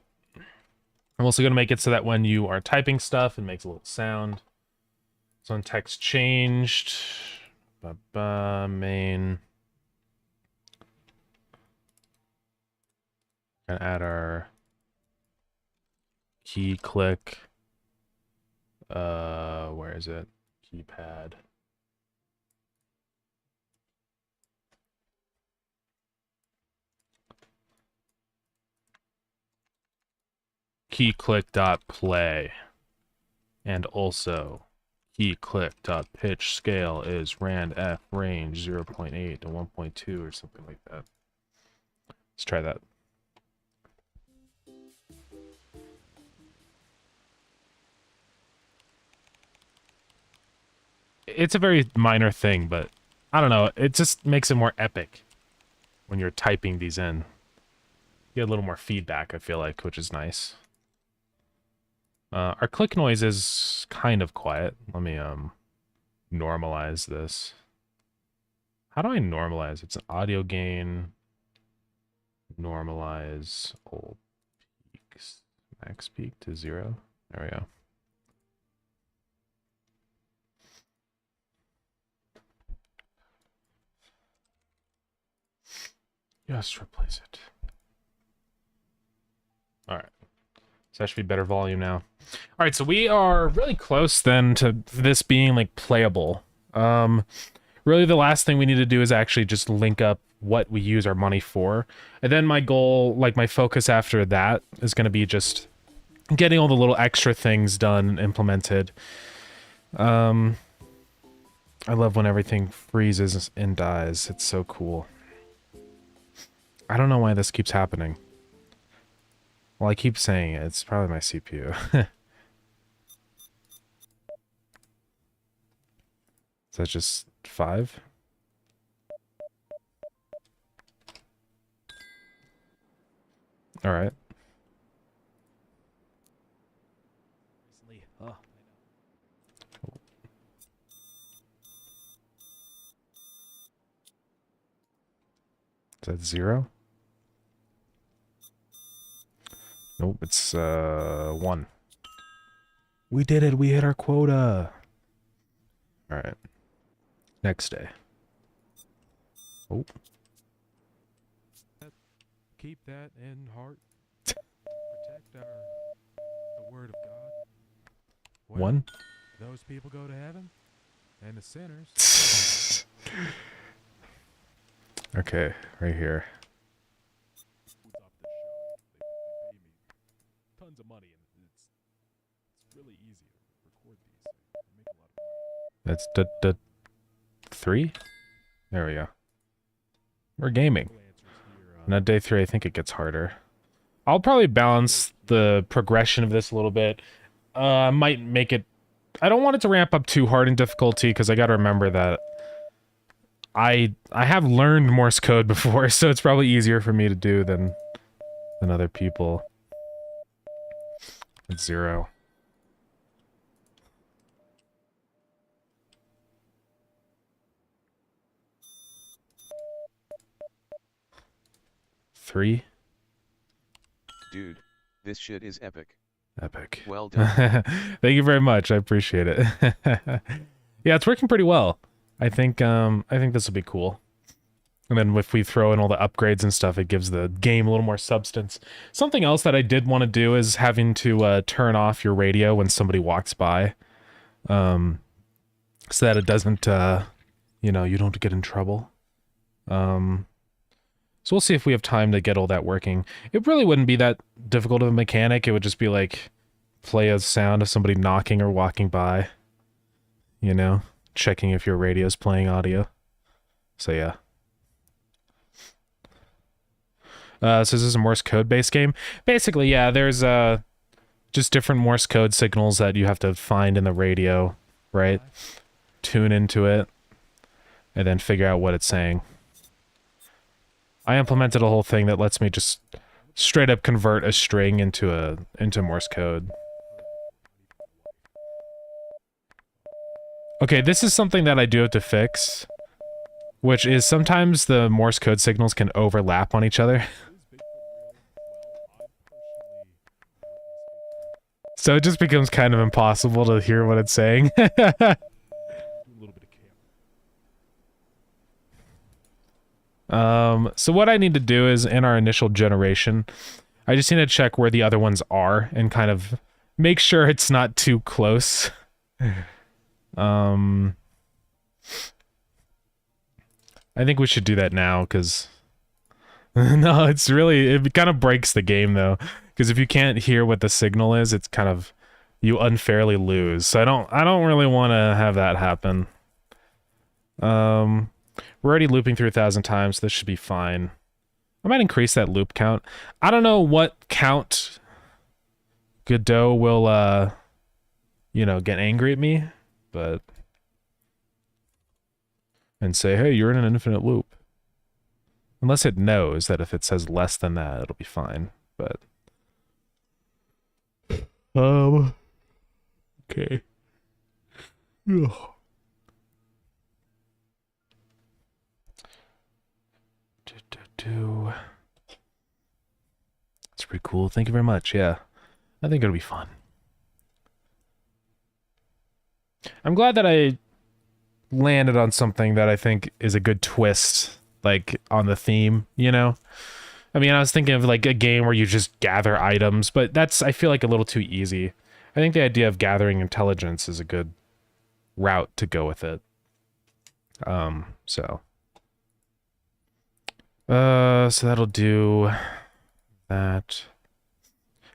I'm also going to make it so that when you are typing stuff, it makes a little sound. So on text changed. Main. Gonna add our key click. Where is it? Keypad. Key click dot play. And also key click dot pitch scale is rand f range 0.8 to 1.2 or something like that. Let's try that. It's a very minor thing, but I don't know. It just makes it more epic when you're typing these in. You get a little more feedback, I feel like, which is nice. Our click noise is kind of quiet. Let me normalize this. How do I normalize? It's an audio gain. Normalize all peaks. Max peak to 0. There we go. Just replace it. All right. So that should be better volume now. All right, so we are really close then to this being like playable. Really the last thing we need to do is actually just link up what we use our money for. And then my goal, like my focus after that is going to be just getting all the little extra things done and implemented. I love when everything freezes and dies. It's so cool. I don't know why this keeps happening. Well, I keep saying it. It's probably my CPU. Is that just 5? All right. Is that 0? Nope, it's 1. We did it. We hit our quota. All right. Next day. Oh.
Keep that in heart. Protect the word of God. Well,
1.
Those people go to heaven, and the sinners.
Okay, right here.
Tons of money, and it's really easy to record these. Make a lot of money.
That's 3. There we go. We're gaming. And at day 3, I think it gets harder. I'll probably balance the progression of this a little bit. I might make it... I don't want it to ramp up too hard in difficulty, because I gotta remember that I have learned Morse code before, so it's probably easier for me to do than other people. It's 0. Three.
Dude, this shit is epic.
Epic.
Well done.
Thank you very much. I appreciate it. Yeah, it's working pretty well. I think this will be cool. And then if we throw in all the upgrades and stuff, it gives the game a little more substance. Something else that I did want to do is having to turn off your radio when somebody walks by. So that it doesn't, you know, you don't get in trouble. So we'll see if we have time to get all that working. It really wouldn't be that difficult of a mechanic. It would just be like play a sound of somebody knocking or walking by. You know, checking if your radio's playing audio. So yeah. So this is a Morse code based game. Basically, yeah, there's just different Morse code signals that you have to find in the radio, right? Tune into it, and then figure out what it's saying. I implemented a whole thing that lets me just straight up convert a string into Morse code. Okay, this is something that I do have to fix, which is sometimes the Morse code signals can overlap on each other. So it just becomes kind of impossible to hear what it's saying. So what I need to do is in our initial generation, I just need to check where the other ones are and kind of make sure it's not too close. I think we should do that now because no, it's really, it kind of breaks the game though, because if you can't hear what the signal is, it's kind of, you unfairly lose. So I don't really want to have that happen. We're already looping through 1,000 times. So this should be fine. I might increase that loop count. I don't know what count Godot will, you know, get angry at me, but and say, hey, you're in an infinite loop. Unless it knows that if it says less than that, it'll be fine. But okay. Ugh. It's pretty cool. Thank you very much. Yeah, I think it'll be fun. I'm glad that I landed on something that I think is a good twist, like on the theme, you know? I mean, I was thinking of like a game where you just gather items, but that's, I feel like, a little too easy. I think the idea of gathering intelligence is a good route to go with it. So that'll do that.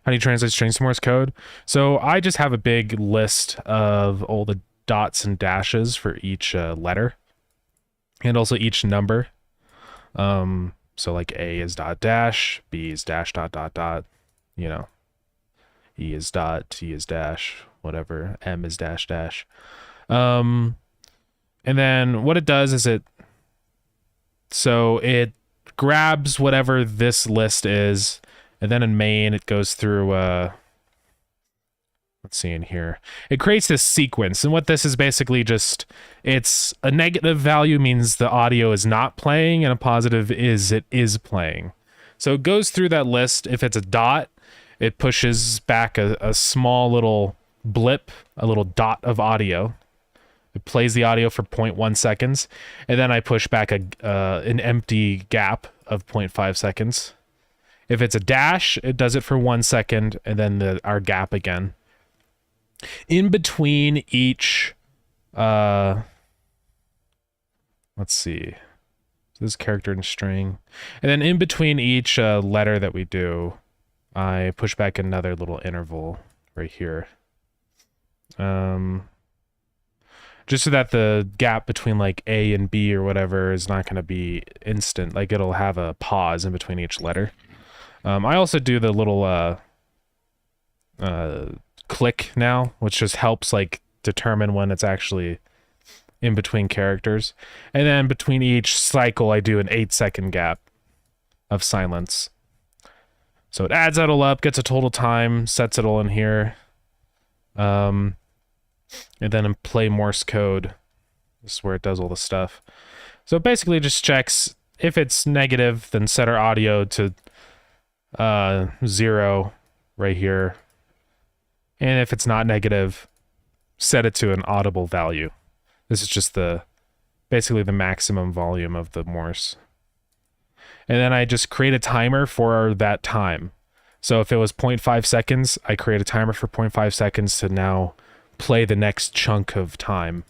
How do you translate strings to Morse code? So I just have a big list of all the dots and dashes for each letter and also each number. So like A is dot dash, B is dash dot dot dot, you know, E is dot, T is dash, whatever, M is dash dash. And then what it does is it grabs whatever this list is, and then in main it goes through let's see in here. It creates this sequence, and what this is basically just, it's a negative value means the audio is not playing, and a positive is it is playing. So it goes through that list. If it's a dot, it pushes back a small little blip, a little dot of audio. It plays the audio for 0.1 seconds, and then I push back an empty gap of 0.5 seconds. If it's a dash, it does it for 1 second, and then our gap again. In between each, let's see, this character and string, and then in between each letter that we do, I push back another little interval right here. Just so that the gap between like A and B or whatever is not going to be instant. Like it'll have a pause in between each letter. I also do the little click now, which just helps like determine when it's actually in between characters. And then between each cycle, I do an 8-second gap of silence. So it adds that all up, gets a total time, sets it all in here. And then in play Morse code, this is where it does all the stuff. So it basically just checks if it's negative, then set our audio to 0 right here. And if it's not negative, set it to an audible value. This is just basically the maximum volume of the Morse. And then I just create a timer for that time. So if it was 0.5 seconds, I create a timer for 0.5 seconds to now play the next chunk of time,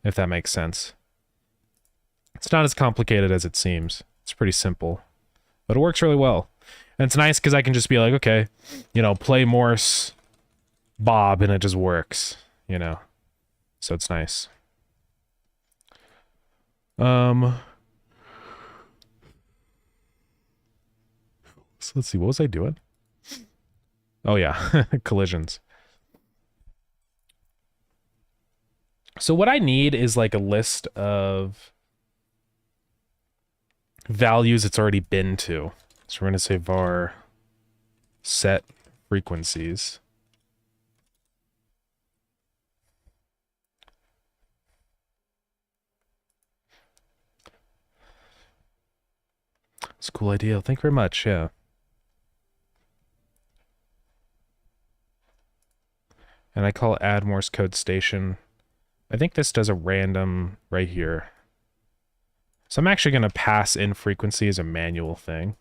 if that makes sense. It's not as complicated as it seems. It's pretty simple, but it works really well. And it's nice because I can just be like, okay, you know, play Morse Bob, and it just works, you know. So it's nice. So let's see, what was I doing? Oh yeah, collisions. So what I need is like a list of values it's already been to. So we're going to say var set frequencies. It's a cool idea. Thank you very much. Yeah. And I call add Morse code station. I think this does a random right here. So I'm actually going to pass in frequency as a manual thing.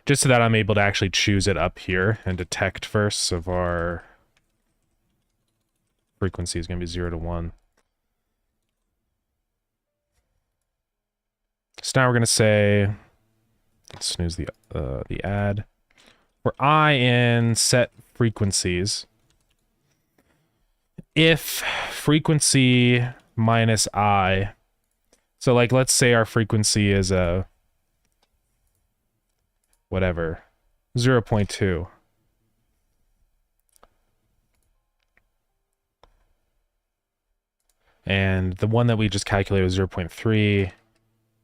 Just so that I'm able to actually choose it up here and detect first of our frequency is going to be 0 to 1. So now we're going to say, let's snooze the add. For I in set frequencies, if frequency minus I, so like let's say our frequency is a whatever, 0.2. And the one that we just calculated was 0.3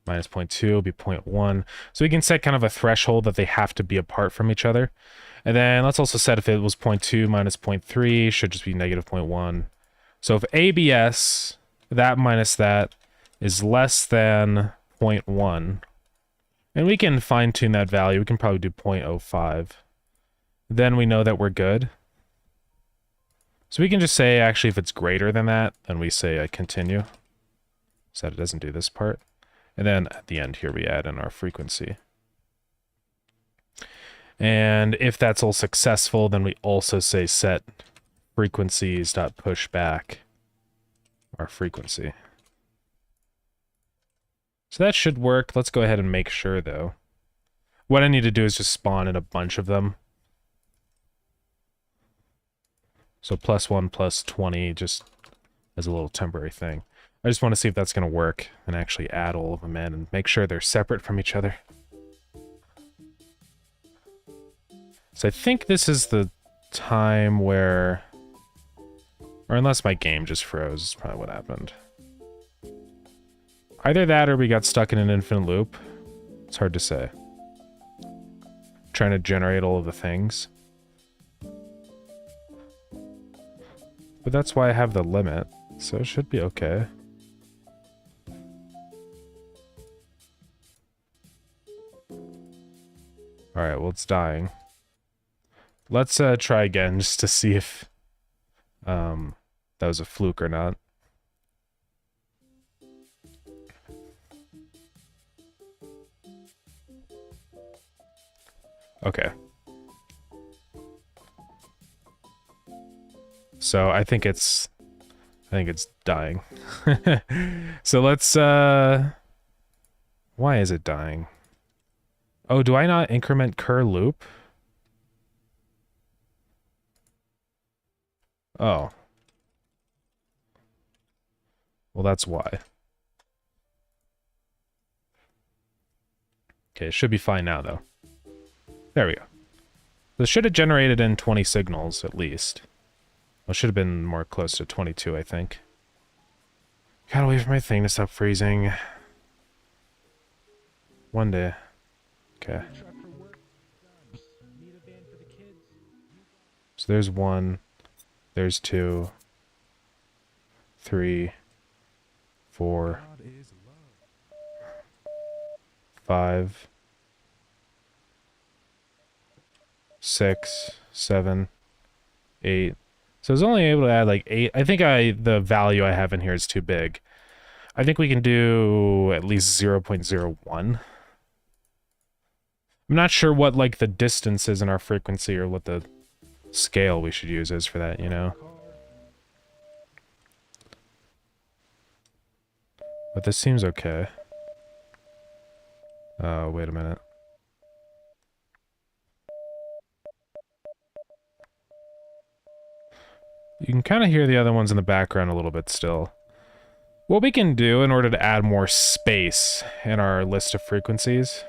minus 0.2 will be 0.1. So we can set kind of a threshold that they have to be apart from each other. And then let's also set if it was 0.2 minus 0.3 should just be negative 0.1. So if ABS, that minus that, is less than 0.1, and we can fine tune that value, we can probably do 0.05. Then we know that we're good. So we can just say, actually, if it's greater than that, then we say continue, so that it doesn't do this part. And then at the end here, we add in our frequency. And if that's all successful, then we also say set frequencies dot push back our frequency. So that should work. Let's go ahead and make sure, though. What I need to do is just spawn in a bunch of them. So +1 plus 20 just as a little temporary thing. I just want to see if that's going to work and actually add all of them in and make sure they're separate from each other. So I think this is the time where, or unless my game just froze, is probably what happened. Either that or we got stuck in an infinite loop. It's hard to say. Trying to generate all of the things. But that's why I have the limit, so it should be okay. Alright, well it's dying. Let's try again just to see if that was a fluke or not. Okay. So I think it's dying. So let's why is it dying? Oh, do I not increment cur loop? Oh. Well, that's why. Okay, it should be fine now, though. There we go. This should have generated in 20 signals, at least. Well, it should have been more close to 22, I think. Gotta wait for my thing to stop freezing. One day. Okay. So there's 1. There's 2. 3. 4. 5. 6. 7. 8. So I was only able to add like 8. I think the value I have in here is too big. I think we can do at least 0.01. I'm not sure what like the distance is in our frequency or what the scale we should use is for that, you know? But this seems okay. Wait a minute. You can kind of hear the other ones in the background a little bit still. What we can do in order to add more space in our list of frequencies...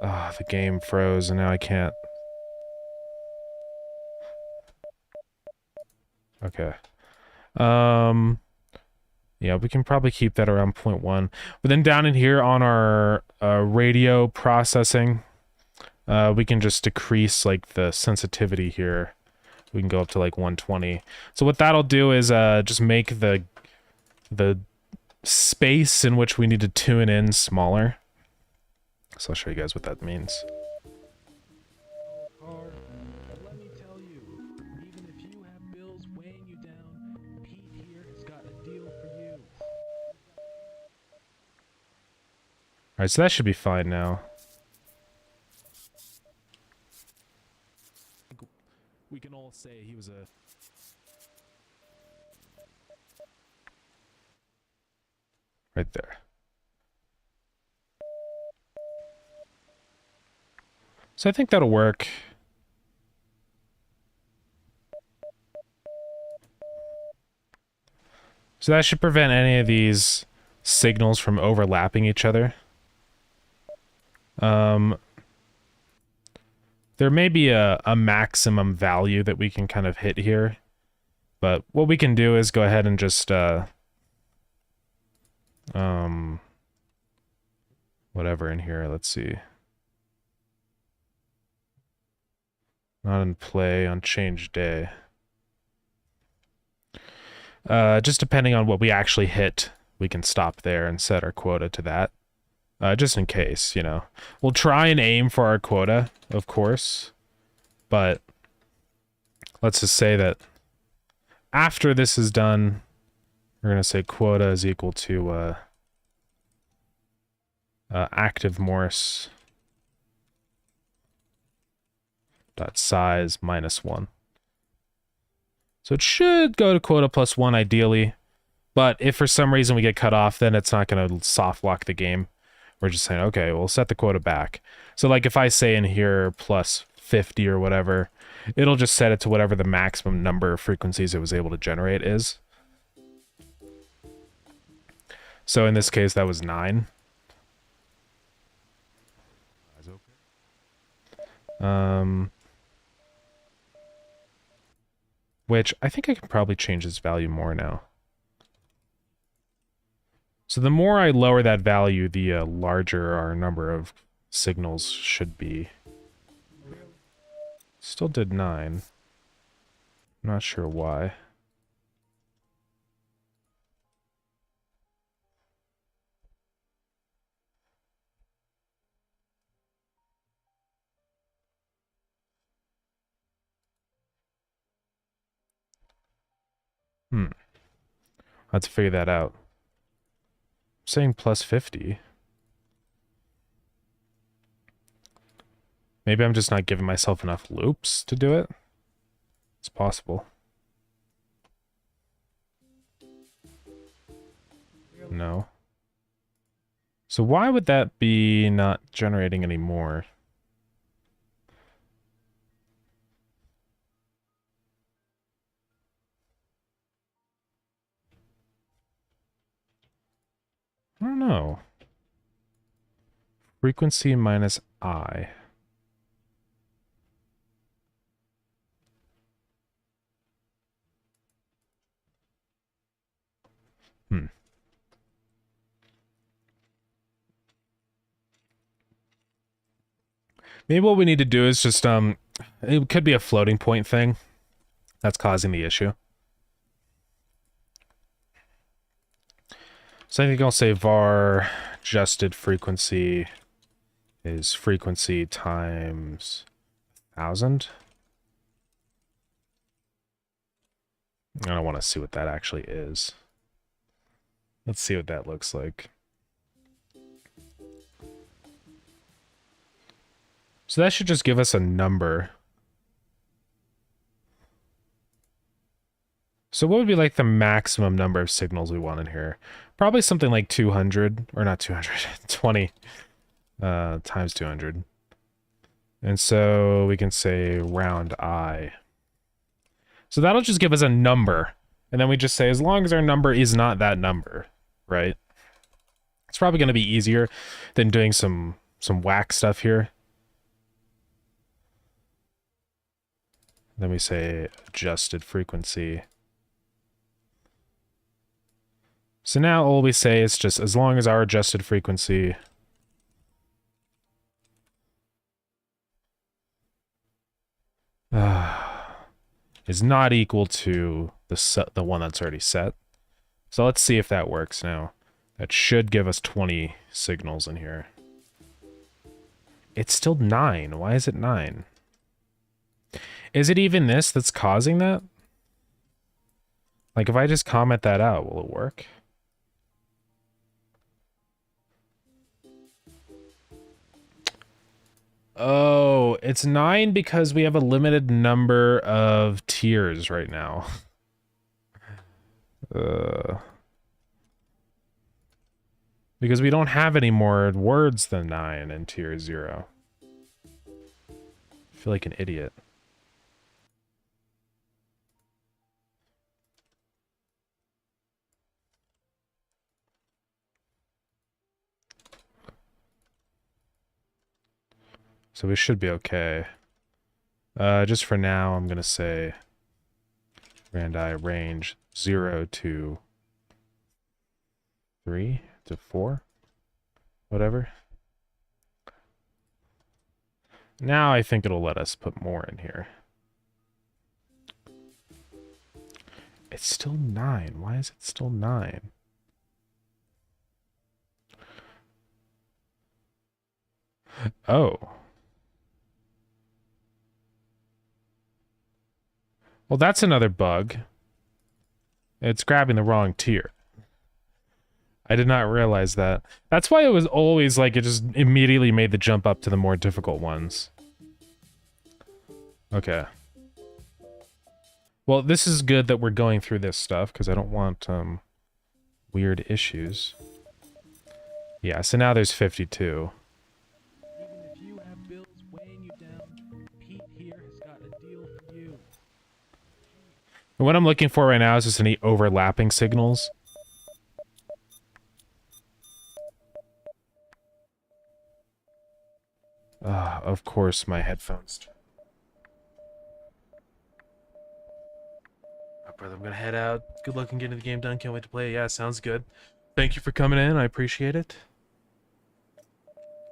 Ah, the game froze and now I can't... Okay. Yeah, we can probably keep that around 0.1. But then down in here on our radio processing, we can just decrease like the sensitivity here. We can go up to like 120. So what that'll do is just make the space in which we need to tune in smaller. So I'll show you guys what that means.
Let me tell you, even if you have bills weighing you down, Pete here has got a deal for you.
Alright, so that should be fine now.
We can all say he was a...
Right there. So I think that'll work. So that should prevent any of these signals from overlapping each other. There may be a maximum value that we can kind of hit here, but what we can do is go ahead and just whatever in here, let's see. Not in play, on change day. Just depending on what we actually hit, we can stop there and set our quota to that. Just in case, you know. We'll try and aim for our quota, of course. But let's just say that after this is done, we're going to say quota is equal to active Morse dot size -1. So it should go to quota +1 ideally, but if for some reason we get cut off, then it's not going to soft lock the game. We're just saying, okay, we'll set the quota back. So like if I say in here +50 or whatever, it'll just set it to whatever the maximum number of frequencies it was able to generate is. So in this case, that was 9. Which I think I can probably change its value more now. So the more I lower that value, the larger our number of signals should be. Still did 9. Not sure why. I'll have to figure that out. I'm saying +50. Maybe I'm just not giving myself enough loops to do it. It's possible. No. So why would that be not generating any more? I don't know. Frequency minus I. Maybe what we need to do is just, it could be a floating point thing that's causing the issue. So I think I'll say var adjusted frequency is frequency times 1000. I don't want to see what that actually is. Let's see what that looks like. So that should just give us a number. So what would be like the maximum number of signals we want in here? Probably something like 200, or not 200, 20 times 200. And so we can say round I. So that'll just give us a number. And then we just say, as long as our number is not that number, right? It's probably going to be easier than doing some whack stuff here. Then we say adjusted frequency. So now all we say is just as long as our adjusted frequency is not equal to the one that's already set. So let's see if that works now. That should give us 20 signals in here. It's still 9. Why is it 9? Is it even this that's causing that? Like, if I just comment that out, will it work? Oh, it's 9 because we have a limited number of tiers right now. Because we don't have any more words than 9 in tier 0. I feel like an idiot. So we should be okay. Just for now, I'm gonna say randi range 0 to 3 to 4, whatever. Now I think it'll let us put more in here. It's still 9. Why is it still 9? Oh. Well, that's another bug. It's grabbing the wrong tier. I did not realize that. That's why it was always like it just immediately made the jump up to the more difficult ones. Okay. Well, this is good that we're going through this stuff, because I don't want, weird issues. Yeah, so now there's 52.
Even if you have bills weighing you down, Pete here has got a deal for you.
And what I'm looking for right now is just any overlapping signals. Of course, my headphones. Brother, I'm gonna head out. Good luck in getting the game done. Can't wait to play it. Yeah, sounds good. Thank you for coming in. I appreciate it.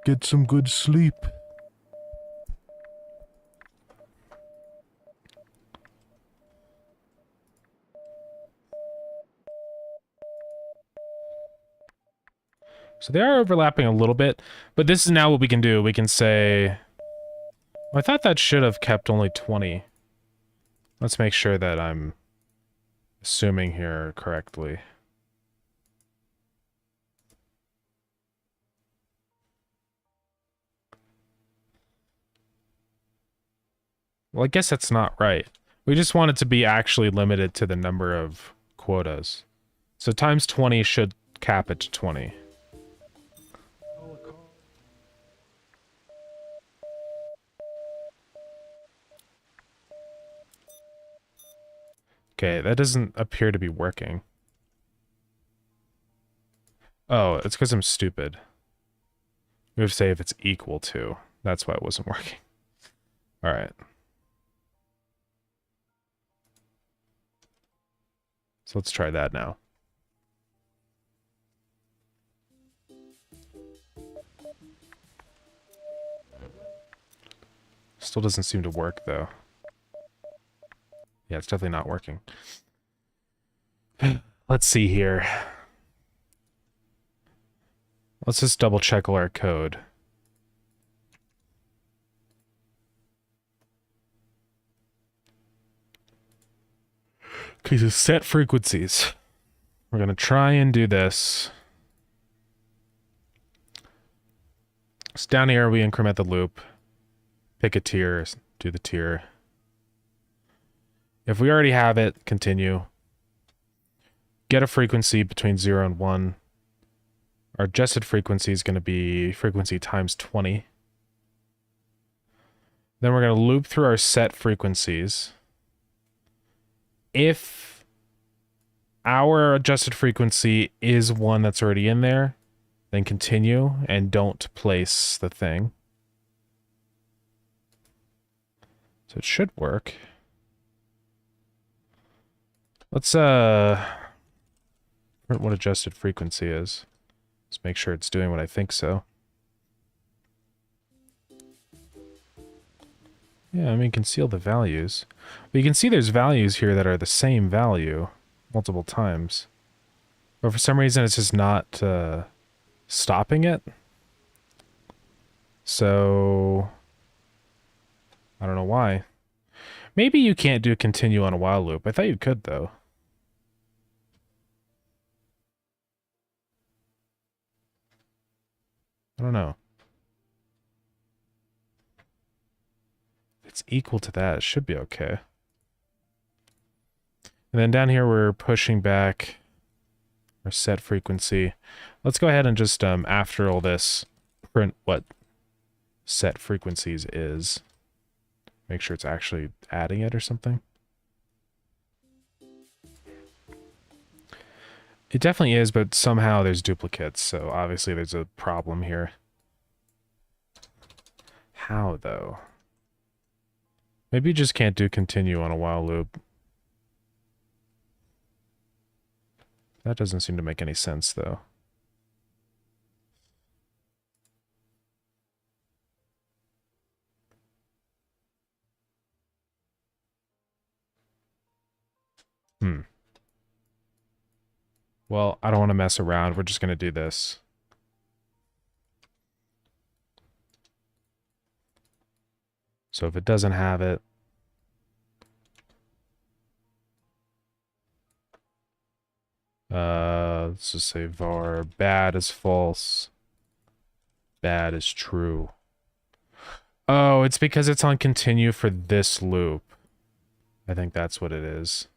Get some good sleep.
So they are overlapping a little bit, but this is now what we can do. We can say... Well, I thought that should have kept only 20. Let's make sure that I'm assuming here correctly. Well, I guess that's not right. We just want it to be actually limited to the number of quotas. So times 20 should cap it to 20. Okay, that doesn't appear to be working. Oh, it's because I'm stupid. We have to say if it's equal to. That's why it wasn't working. Alright. So let's try that now. Still doesn't seem to work, though. Yeah, it's definitely not working. Let's see here. Let's just double check our code. Okay, so set frequencies. We're gonna try and do this. So down here, we increment the loop. Pick a tier, do the tier. If we already have it, continue. Get a frequency between 0 and 1. Our adjusted frequency is going to be frequency times 20. Then we're going to loop through our set frequencies. If our adjusted frequency is one that's already in there, then continue and don't place the thing. So it should work. Let's print what adjusted frequency is. Let's make sure it's doing what I think so. Yeah, I mean, conceal the values. But you can see there's values here that are the same value multiple times. But for some reason, it's just not stopping it. So, I don't know why. Maybe you can't do continue on a while loop. I thought you could, though. I don't know. it's equal to that, it should be okay. And then down here, we're pushing back our set frequency. Let's go ahead and just, after all this, print what set frequencies is. Make sure it's actually adding it or something. It definitely is, but somehow there's duplicates, so obviously there's a problem here. How, though? Maybe you just can't do continue on a while loop. That doesn't seem to make any sense, though. Well, I don't want to mess around. We're just going to do this. So if it doesn't have it, let's just say var bad is false, bad is true. Oh, it's because it's on continue for this loop. I think that's what it is.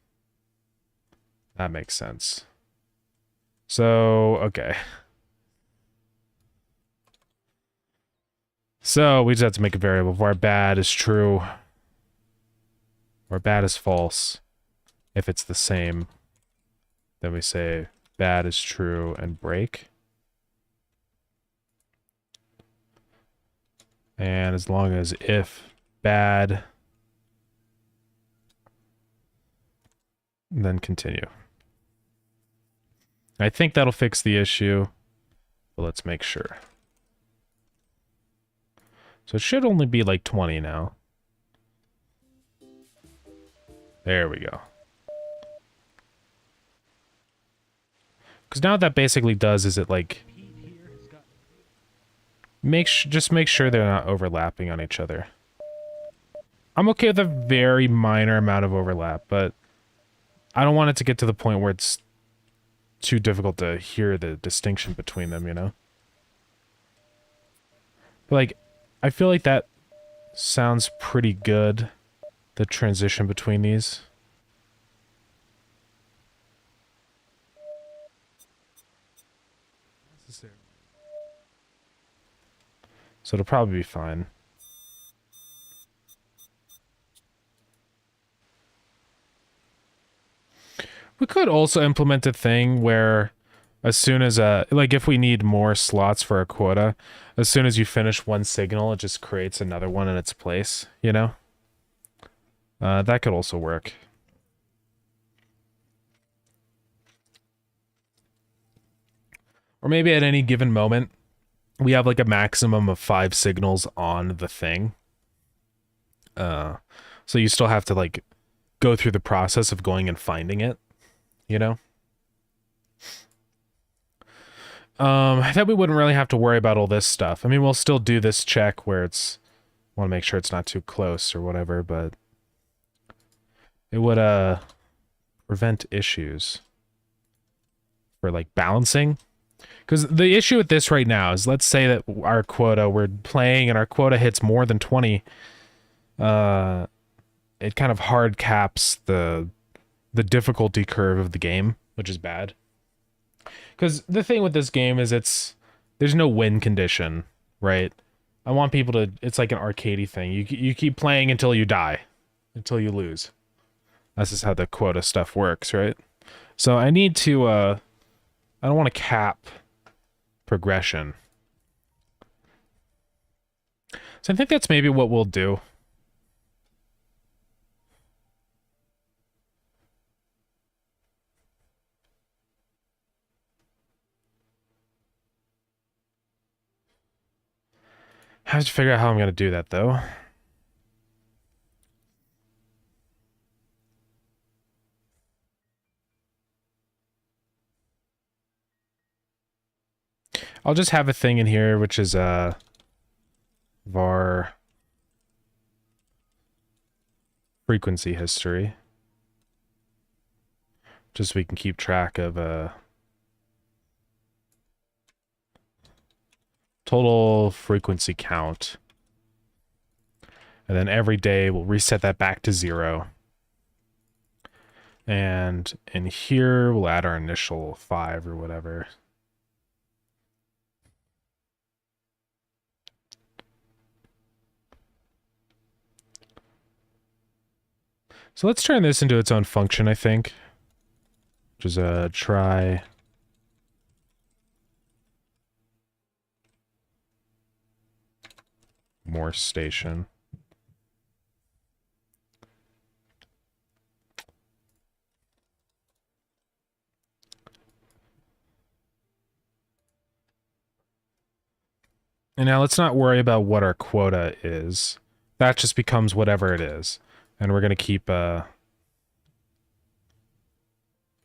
That makes sense. So, okay. So, we just have to make a variable var bad is true. Or bad is false. If it's the same, then we say bad is true and break. And as long as if bad, then continue. I think that'll fix the issue, but let's make sure. So it should only be like 20 now. There we go. Because now what that basically does is it like just make sure they're not overlapping on each other. I'm okay with a very minor amount of overlap, but I don't want it to get to the point where it's too difficult to hear the distinction between them, you know? But like, I feel like that sounds pretty good, the transition between these. So it'll probably be fine. We could also implement a thing where as soon as, like if we need more slots for a quota, as soon as you finish one signal, it just creates another one in its place, you know? That could also work. Or maybe at any given moment, we have like a maximum of 5 signals on the thing. So you still have to like go through the process of going and finding it, you know? That we wouldn't really have to worry about all this stuff. I mean, we'll still do this check where it's, want to make sure it's not too close or whatever, but it would, prevent issues for like balancing. Because the issue with this right now is, let's say that our quota, we're playing and our quota hits more than 20. It kind of hard caps the difficulty curve of the game, which is bad. Because the thing with this game is there's no win condition, right? I want people to, it's like an arcadey thing. You keep playing until you die, until you lose. That's just how the quota stuff works, right? So I need to, I don't want to cap progression. So I think that's maybe what we'll do. I have to figure out how I'm going to do that, though. I'll just have a thing in here, which is var frequency history. Just so we can keep track of total frequency count. And then every day we'll reset that back to 0. And in here, we'll add our initial 5 or whatever. So let's turn this into its own function, I think. Which is a try more station. And now let's not worry about what our quota is. That just becomes whatever it is. And we're going to keep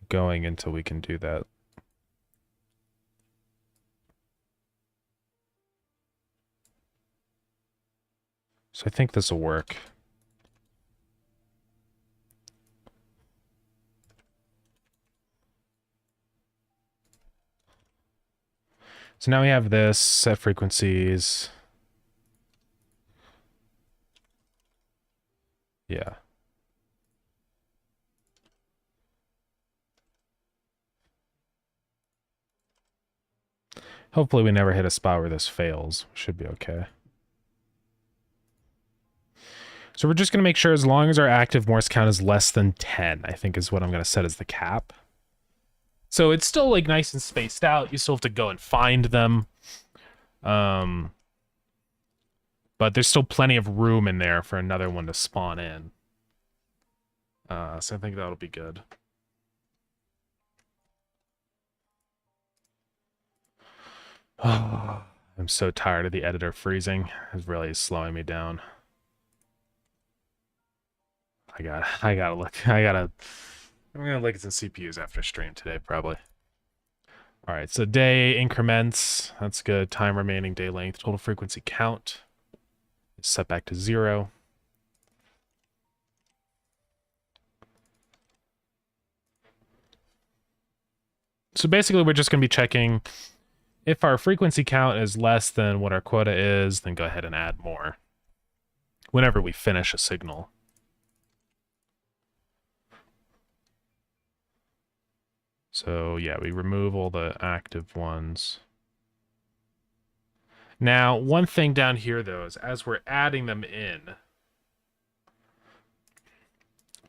going until we can do that. So I think this will work. So now we have this, set frequencies. Yeah. Hopefully we never hit a spot where this fails. Should be okay. So we're just going to make sure as long as our active Morse count is less than 10, I think is what I'm going to set as the cap. So it's still like nice and spaced out. You still have to go and find them. But there's still plenty of room in there for another one to spawn in. So I think that'll be good. Oh, I'm so tired of the editor freezing. It's really slowing me down. I'm gonna look at some CPUs after stream today, probably. All right, so day increments, that's good. Time remaining, day length, total frequency count is set back to 0. So basically, we're just going to be checking if our frequency count is less than what our quota is, then go ahead and add more whenever we finish a signal. So yeah, we remove all the active ones. Now, one thing down here, though, is as we're adding them in,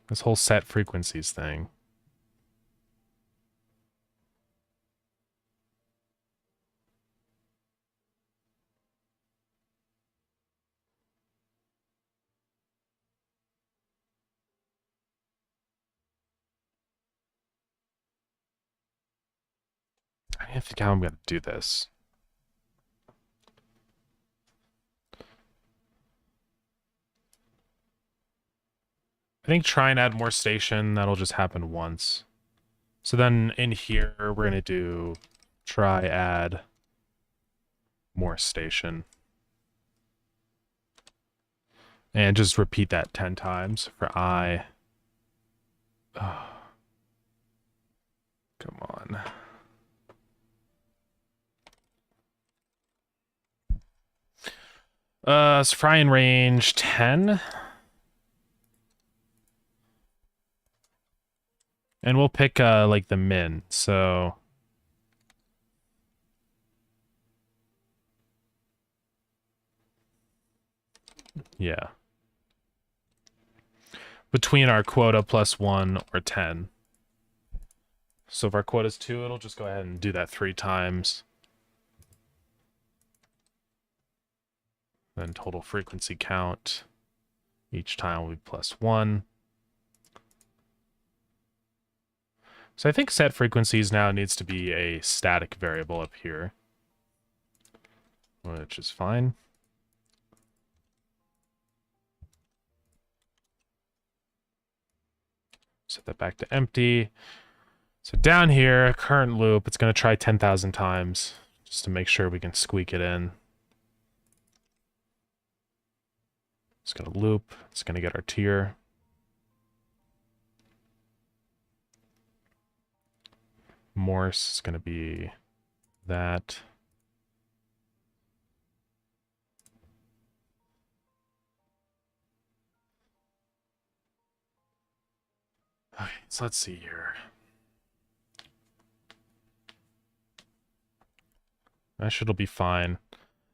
this whole set frequencies thing, I think how I'm going to do this. I think try and add more station, that'll just happen once. So then in here, we're going to do try add more station. And just repeat that 10 times for I. Oh. Come on. So fry in range 10. And we'll pick like the min, so yeah. Between our quota plus 1 or 10. So if our quota is 2, it'll just go ahead and do that 3 times. Then total frequency count each time will be plus 1. So I think set frequencies now needs to be a static variable up here, which is fine. Set that back to empty. So down here, current loop, it's going to try 10,000 times just to make sure we can squeak it in. It's going to loop. It's going to get our tier. Morse is going to be that. Okay, so let's see here. That should be fine.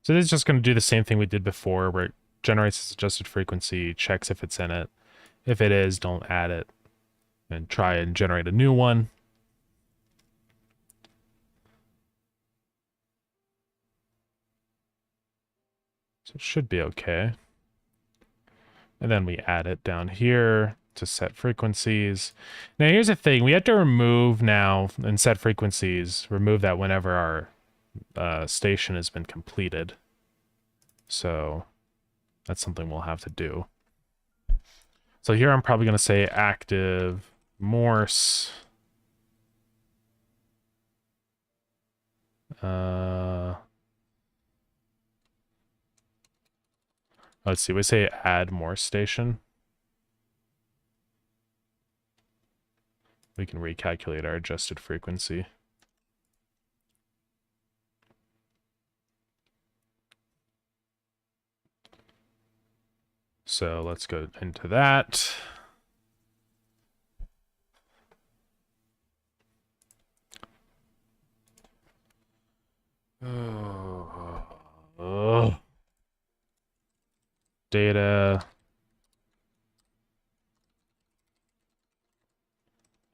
So this is just going to do the same thing we did before, where it generates its adjusted frequency, checks if it's in it. If it is, don't add it, and try and generate a new one. So it should be okay. And then we add it down here to set frequencies. Now here's the thing, we have to remove now and set frequencies, remove that whenever our station has been completed. So that's something we'll have to do. So here I'm probably going to say active Morse. Let's see, we say add Morse station. We can recalculate our adjusted frequency. So let's go into that. Data.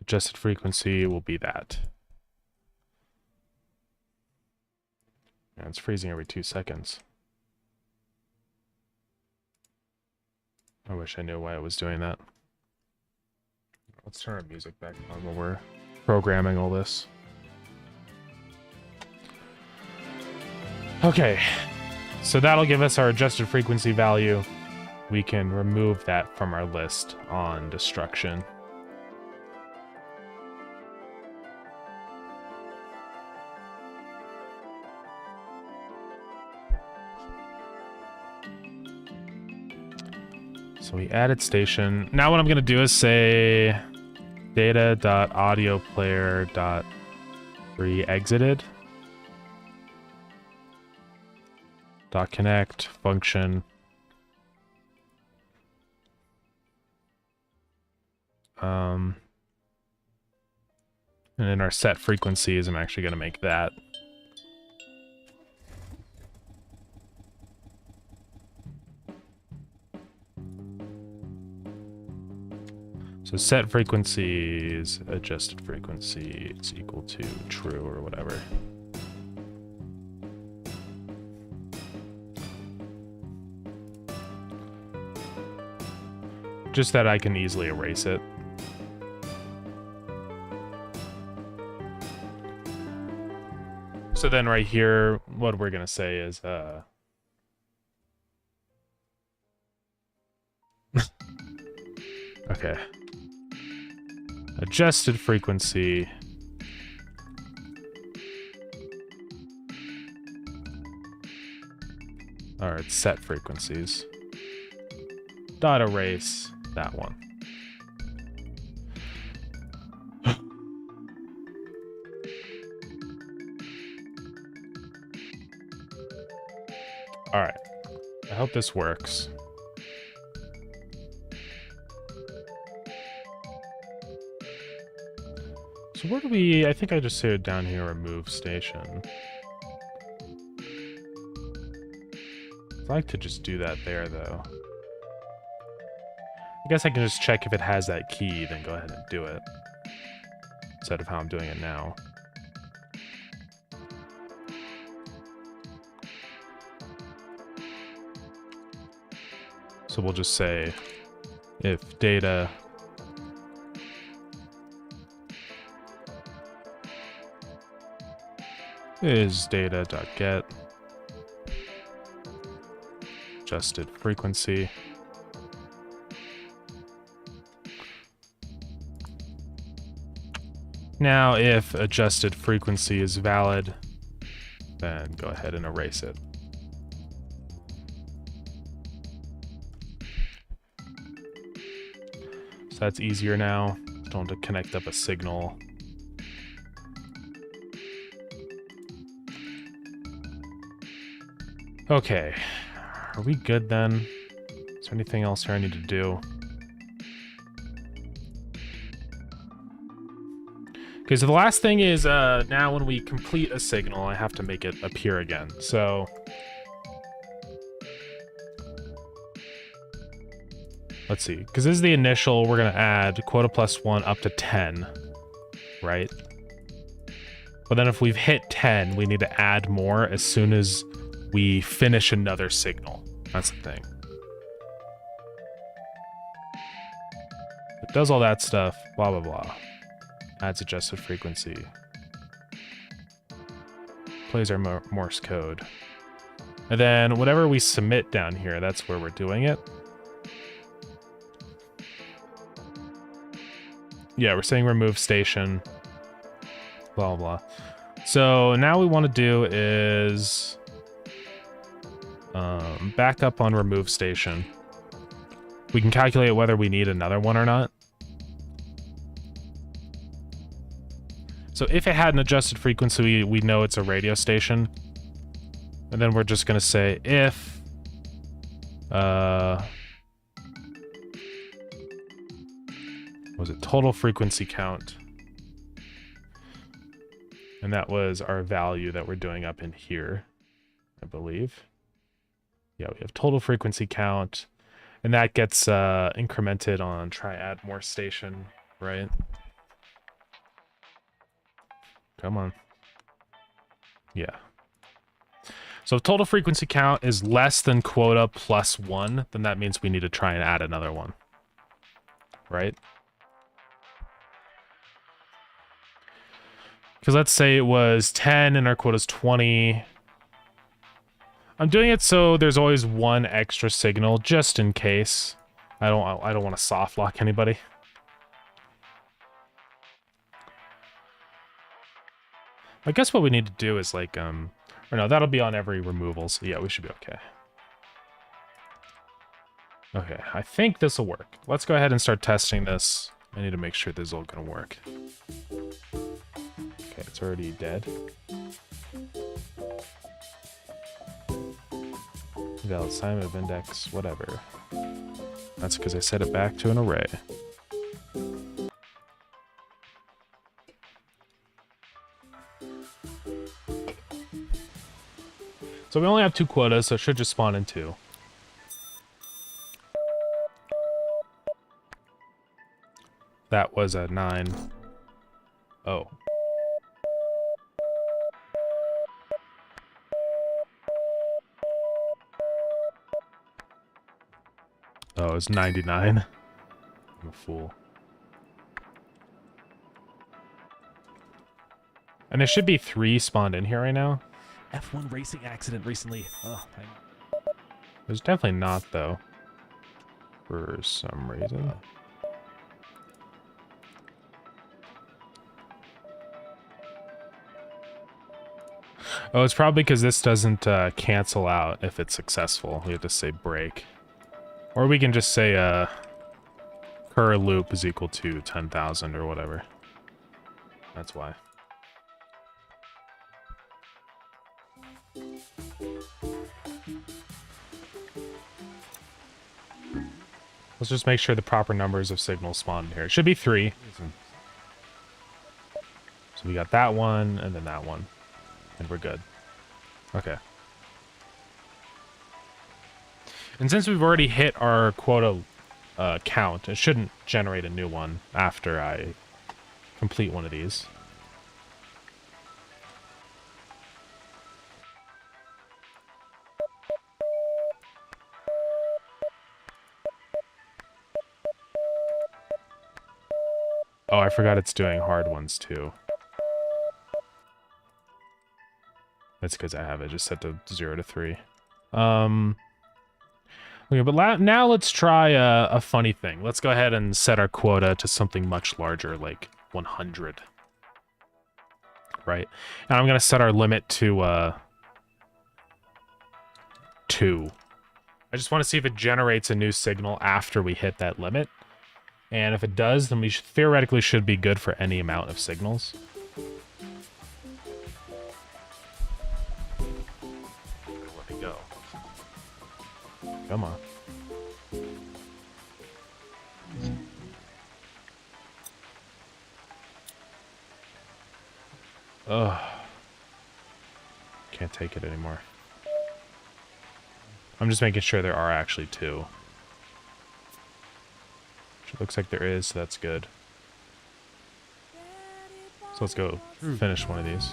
Adjusted frequency will be that. Yeah, it's freezing every 2 seconds. I wish I knew why it was doing that. Let's turn our music back on when we're programming all this. Okay, so that'll give us our adjusted frequency value. We can remove that from our list on destruction. So we added station. Now what I'm going to do is say data.audioplayer.reexited. .connect function. And in our set frequencies, I'm actually going to make that. So set frequencies, adjusted frequency is equal to true or whatever. Just that I can easily erase it. So then right here, what we're gonna say is, okay. Adjusted frequency. Or it's set frequencies. Dot erase that one. All right. I hope this works. So where do we... I think I just said down here, remove station. I'd like to just do that there, though. I guess I can just check if it has that key, then go ahead and do it. Instead of how I'm doing it now. So we'll just say if data is data.get adjusted frequency. Now, if adjusted frequency is valid, then go ahead and erase it. So that's easier now. Don't have to connect up a signal. Okay, are we good then? Is there anything else here I need to do? Okay, so the last thing is now when we complete a signal, I have to make it appear again. So let's see, because this is the initial, we're gonna add quota +1 up to 10, right? But then if we've hit 10, we need to add more as soon as we finish another signal. That's the thing. It does all that stuff, blah, blah, blah. Adds adjusted frequency. Plays our Morse code. And then whatever we submit down here, that's where we're doing it. Yeah, we're saying remove station. Blah, blah. So now we want to do is back up on remove station. We can calculate whether we need another one or not. So if it had an adjusted frequency, we know it's a radio station. And then we're just going to say if what was it, total frequency count. And that was our value that we're doing up in here, I believe. Yeah, we have total frequency count. And that gets incremented on try add more station, right? Come on. Yeah. So if total frequency count is less than quota +1, then that means we need to try and add another one. Right? Because let's say it was 10 and our quota's 20. I'm doing it so there's always one extra signal, just in case. I don't want to soft lock anybody. I guess what we need to do is like, or no, that'll be on every removal, so yeah, we should be okay. Okay, I think this will work. Let's go ahead and start testing this. I need to make sure this is all gonna work. Okay, it's already dead. Valid assignment of index, whatever. That's because I set it back to an array. So we only have 2 quotas, so it should just spawn in 2. That was a 9. Oh. Oh, it's 99. I'm a fool. And there should be 3 spawned in here right now.
F1 racing accident recently. Oh,
There's definitely not, though. For some reason. Oh, it's probably because this doesn't cancel out if it's successful. We have to say break. Or we can just say cur loop is equal to 10,000 or whatever. That's why. Let's just make sure the proper numbers of signals spawn in here. It should be 3. So we got that one and then that one. And we're good. Okay. And since we've already hit our quota count, it shouldn't generate a new one after I complete one of these. Oh, I forgot it's doing hard ones too. That's because I have it just set to 0 to 3. Okay, but now let's try a funny thing. Let's go ahead and set our quota to something much larger, like 100. Right? And I'm going to set our limit to 2. I just want to see if it generates a new signal after we hit that limit. And if it does, then we theoretically should be good for any amount of signals. Let me go. Come on. Ugh. Can't take it anymore. I'm just making sure there are actually 2. Which it looks like there is, so that's good. So let's go finish one of these.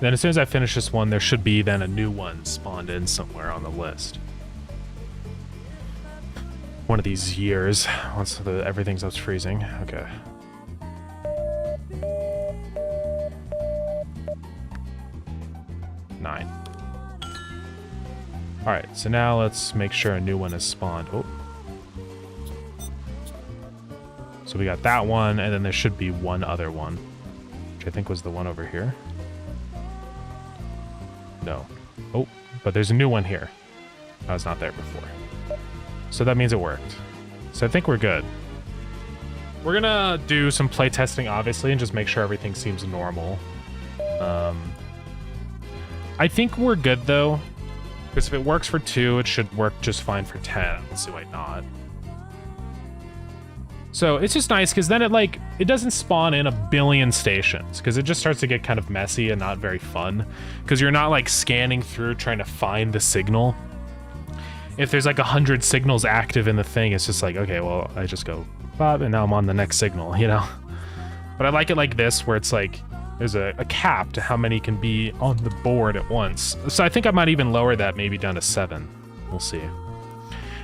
Then as soon as I finish this one, there should be then a new one spawned in somewhere on the list. One of these years, once everything stops freezing. Okay. Nine. Alright, so now let's make sure a new one is spawned. Oh. So we got that one, and then there should be one other one, which I think was the one over here. No. Oh, but there's a new one here. I was not there before. So that means it worked. So I think we're good. We're gonna do some playtesting, obviously, and just make sure everything seems normal. I think we're good, though. Because if it works for 2, it should work just fine for 10. Let's see why not. So it's just nice, because then it doesn't spawn in a billion stations, because it just starts to get kind of messy and not very fun. Because you're not, like, scanning through trying to find the signal. If there's, like, 100 signals active in the thing, it's just like, okay, well, I just go, bop, and now I'm on the next signal, you know? But I like it like this, where it's like, there's a cap to how many can be on the board at once. So I think I might even lower that maybe down to 7. We'll see.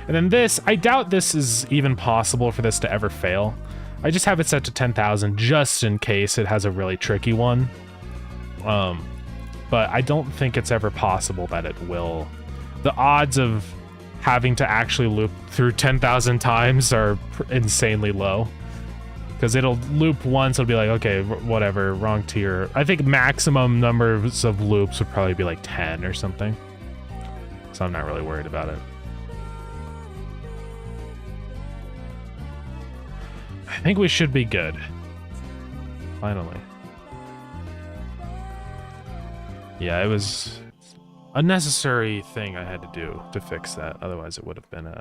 And then this, I doubt this is even possible for this to ever fail. I just have it set to 10,000 just in case it has a really tricky one. But I don't think it's ever possible that it will. The odds of having to actually loop through 10,000 times are insanely low. Because it'll loop once, it'll be like, okay, whatever, wrong tier. I think maximum numbers of loops would probably be like 10 or something. So I'm not really worried about it. I think we should be good. Finally. Yeah, it was a necessary thing I had to do to fix that. Otherwise, it would have been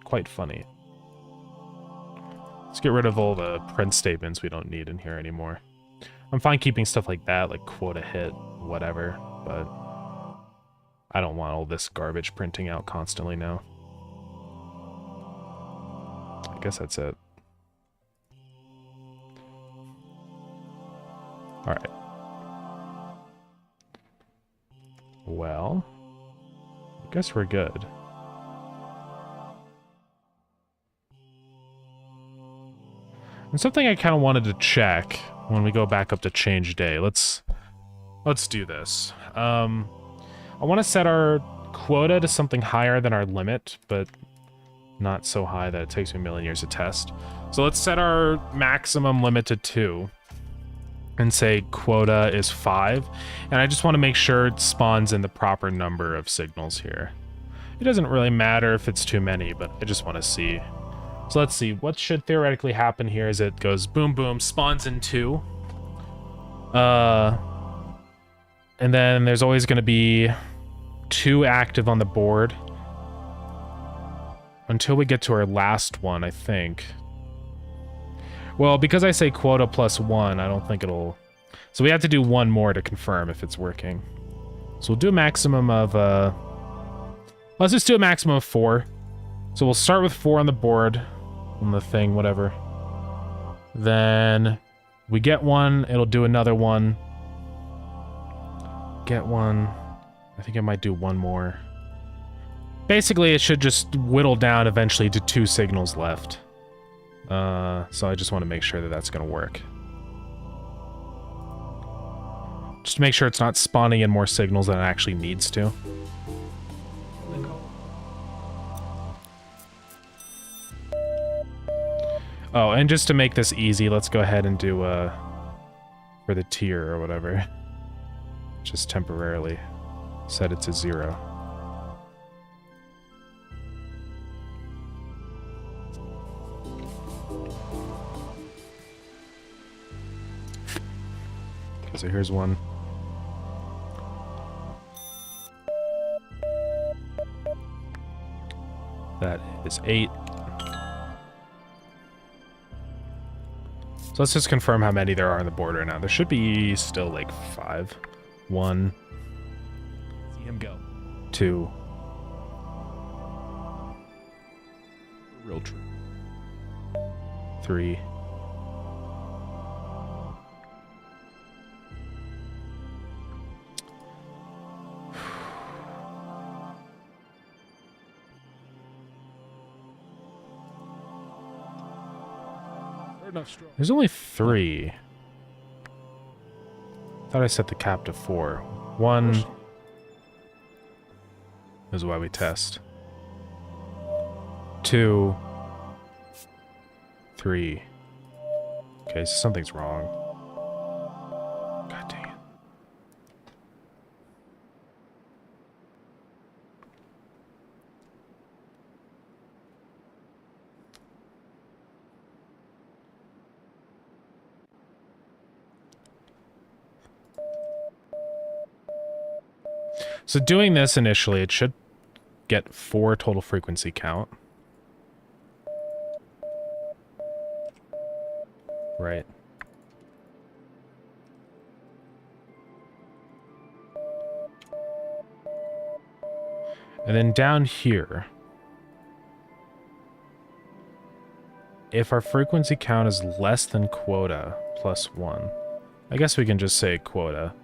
quite funny. Let's get rid of all the print statements we don't need in here anymore. I'm fine keeping stuff like that, like quota hit, whatever, but I don't want all this garbage printing out constantly now. I guess that's it. Alright. Well, I guess we're good. And something I kind of wanted to check when we go back up to change day. Let's do this. I want to set our quota to something higher than our limit, but not so high that it takes me a million years to test. So let's set our maximum limit to 2 and say quota is 5. And I just want to make sure it spawns in the proper number of signals here. It doesn't really matter if it's too many, but I just want to see. So let's see, what should theoretically happen here is it goes boom, boom, spawns in 2. And then there's always going to be 2 active on the board. Until we get to our last one, I think. Well, because I say quota plus 1, I don't think it'll... So we have to do 1 more to confirm if it's working. So we'll do a maximum of... Let's just do a maximum of 4. So we'll start with 4 on the board. On the thing, whatever. Then we get 1, it'll do another one. Get 1. I think I might do 1 more. Basically, it should just whittle down eventually to 2 signals left. So I just want to make sure that that's going to work. Just to make sure it's not spawning in more signals than it actually needs to. Oh, and just to make this easy, let's go ahead and do, for the tier or whatever. Just temporarily set it to 0. Okay, so here's one. That is 8. So let's just confirm how many there are on the board right now. There should be still like 5. 1,
See him go.
2,
Real true.
3.
Enough straw.
There's only 3. Thought I set the cap to 4. 1 is why we test. 2, 3. Okay, so something's wrong. God dang it. So doing this initially, it should get 4 total frequency count. Right. And then down here, if our frequency count is less than quota plus 1, I guess we can just say quota.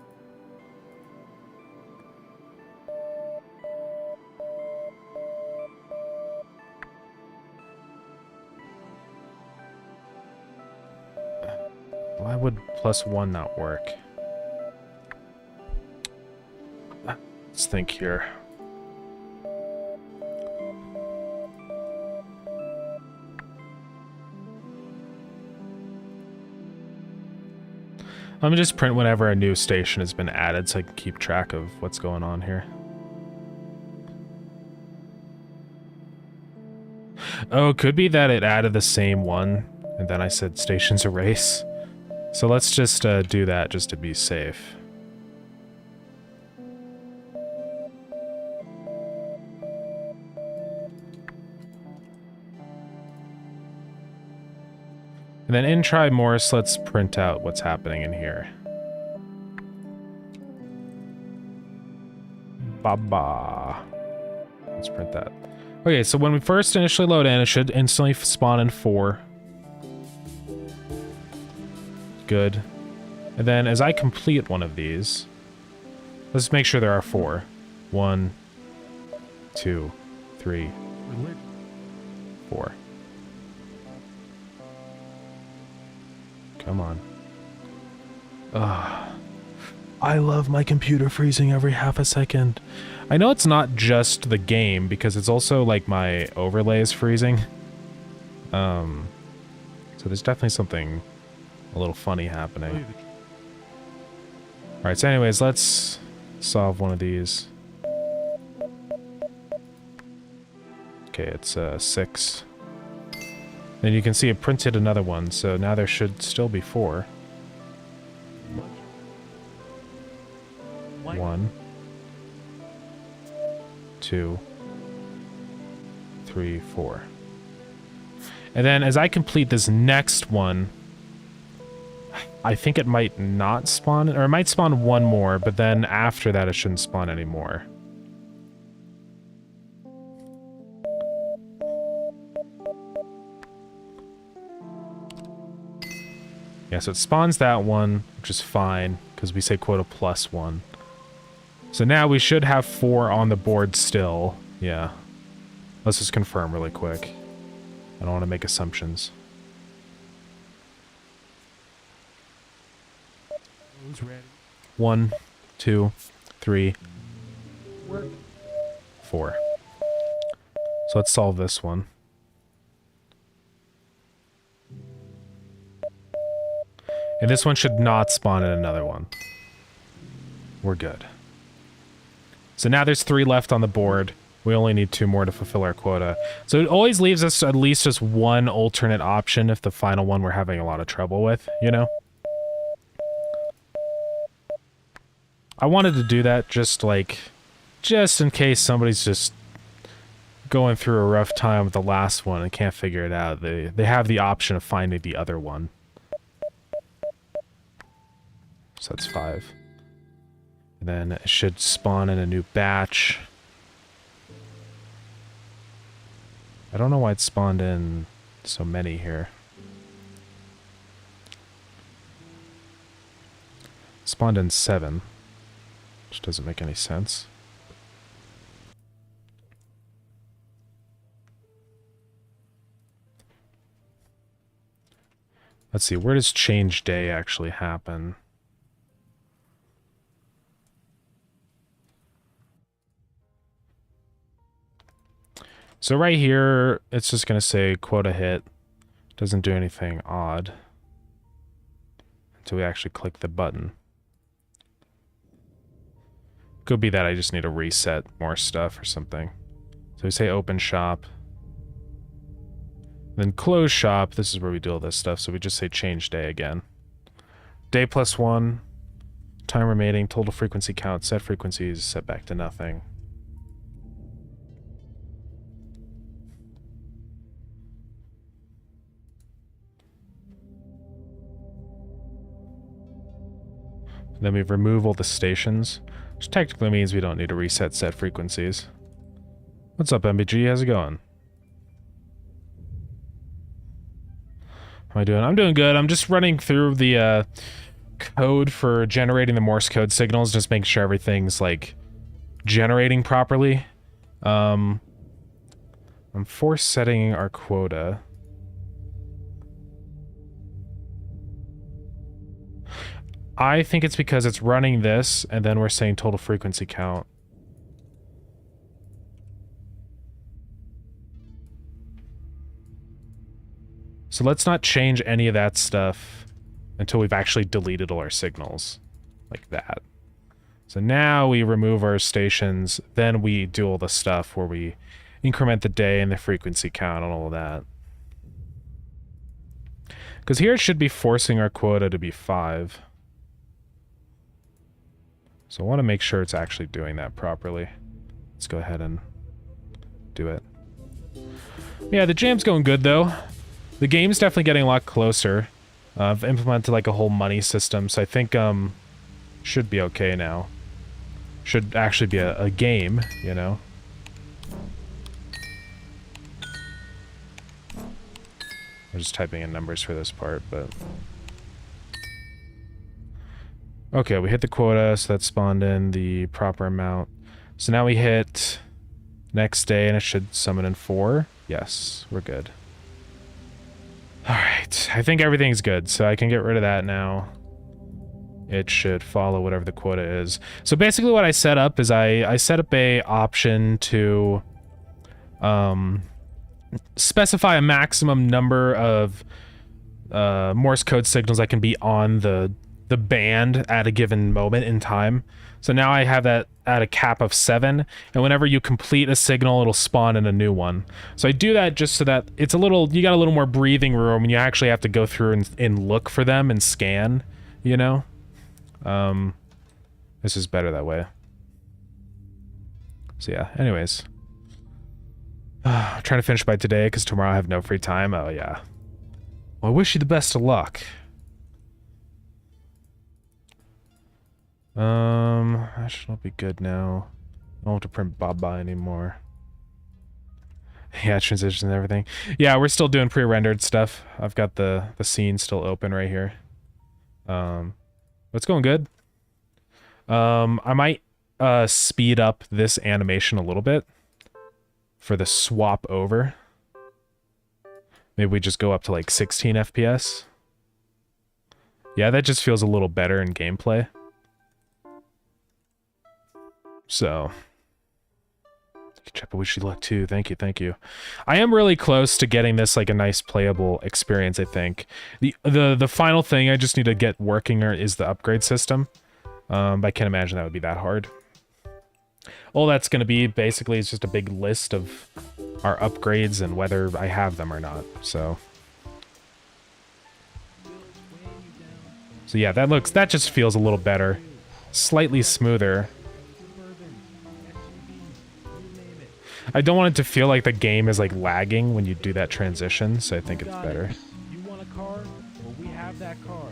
Why would plus 1 not work? Let's think here. Let me just print whenever a new station has been added so I can keep track of what's going on here. Oh, it could be that it added the same one, and then I said stations erase. So let's just do that just to be safe. And then in try Morse, let's print out what's happening in here. Baba. Let's print that. Okay, so when we first initially load in, it should instantly spawn in 4. Good. And then as I complete one of these, let's make sure there are 4. 1, 2, 3, 4. Come on. I love my computer freezing every half a second. I know it's not just the game, because it's also like my overlays freezing. So there's definitely something a little funny happening. Alright, so anyways, let's solve one of these. Okay, it's 6. Then you can see it printed another one, so now there should still be 4. 1, 2, 3, 4. And then as I complete this next one, I think it might not spawn, or it might spawn one more, but then after that it shouldn't spawn anymore. Yeah, so it spawns that one, which is fine, because we say quota plus 1. So now we should have 4 on the board still. Yeah. Let's just confirm really quick. I don't want to make assumptions.
Who's ready?
1, 2, 3, 4. So let's solve this one. And this one should not spawn in another one. We're good. So now there's 3 left on the board. We only need 2 more to fulfill our quota. So it always leaves us at least just one alternate option if the final one we're having a lot of trouble with, you know? I wanted to do that just in case somebody's just going through a rough time with the last one and can't figure it out. They have the option of finding the other one. So that's 5. And then it should spawn in a new batch. I don't know why it spawned in so many here. Spawned in 7, which doesn't make any sense. Let's see, where does change day actually happen? So right here, it's just going to say quota hit. Doesn't do anything odd until we actually click the button. Could be that I just need to reset more stuff or something. So we say open shop. Then close shop, this is where we do all this stuff, so we just say change day again. Day +1, time remaining, total frequency count, set frequencies, set back to nothing. Then we remove all the stations, which technically means we don't need to reset set frequencies. What's up, MBG? How's it going? How am I doing? I'm doing good. I'm just running through the code for generating the Morse code signals, just making sure everything's like generating properly. I'm force setting our quota. I think it's because it's running this, and then we're saying total frequency count. So let's not change any of that stuff until we've actually deleted all our signals. Like that. So now we remove our stations, then we do all the stuff where we increment the day and the frequency count and all of that. Because here it should be forcing our quota to be 5. So I want to make sure it's actually doing that properly. Let's go ahead and do it. Yeah, the jam's going good though. The game's definitely getting a lot closer. I've implemented like a whole money system, so I think should be okay now. Should actually be a game, you know. I'm just typing in numbers for this part, but okay, we hit the quota, so that spawned in the proper amount. So now we hit next day, and it should summon in 4. Yes, we're good. Alright, I think everything's good, so I can get rid of that now. It should follow whatever the quota is. So basically what I set up is I set up a option to specify a maximum number of Morse code signals that can be on the band at a given moment in time. So now I have that at a cap of 7, and whenever you complete a signal, it'll spawn in a new one. So I do that just so that it's a little, you got a little more breathing room, and you actually have to go through and look for them and scan, you know? This is better that way. So yeah, anyways. Trying to finish by today, because tomorrow I have no free time. Oh yeah. Well, I wish you the best of luck. That should all be good now. I don't have to print Baba anymore. Yeah, transitions and everything. Yeah, we're still doing pre-rendered stuff. I've got the scene still open right here. It's going good. I might speed up this animation a little bit for the swap over. Maybe we just go up to like 16 FPS. Yeah, that just feels a little better in gameplay. So, Chepa, wish you luck too. Thank you, thank you. I am really close to getting this like a nice playable experience, I think. The final thing I just need to get working is the upgrade system. But I can't imagine that would be that hard. All that's going to be basically is just a big list of our upgrades and whether I have them or not. So yeah, that just feels a little better. Slightly smoother. I don't want it to feel like the game is like lagging when you do that transition, so I think it's better.
You want a car? Well, we have that car.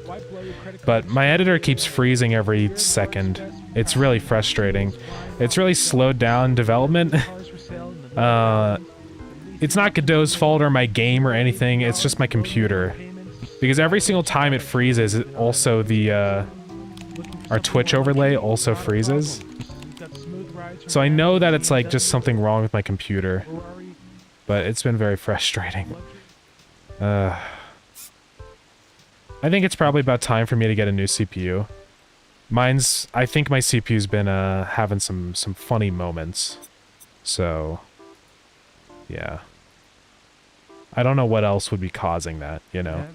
Why
But my editor keeps freezing every second. It's really frustrating. It's really slowed down development. It's not Godot's fault or my game or anything, it's just my computer. Because every single time it freezes, it also our Twitch overlay also freezes. So I know that it's like just something wrong with my computer. But it's been very frustrating. I think it's probably about time for me to get a new CPU. I think my CPU's been having some funny moments. So, yeah. I don't know what else would be causing that, you know?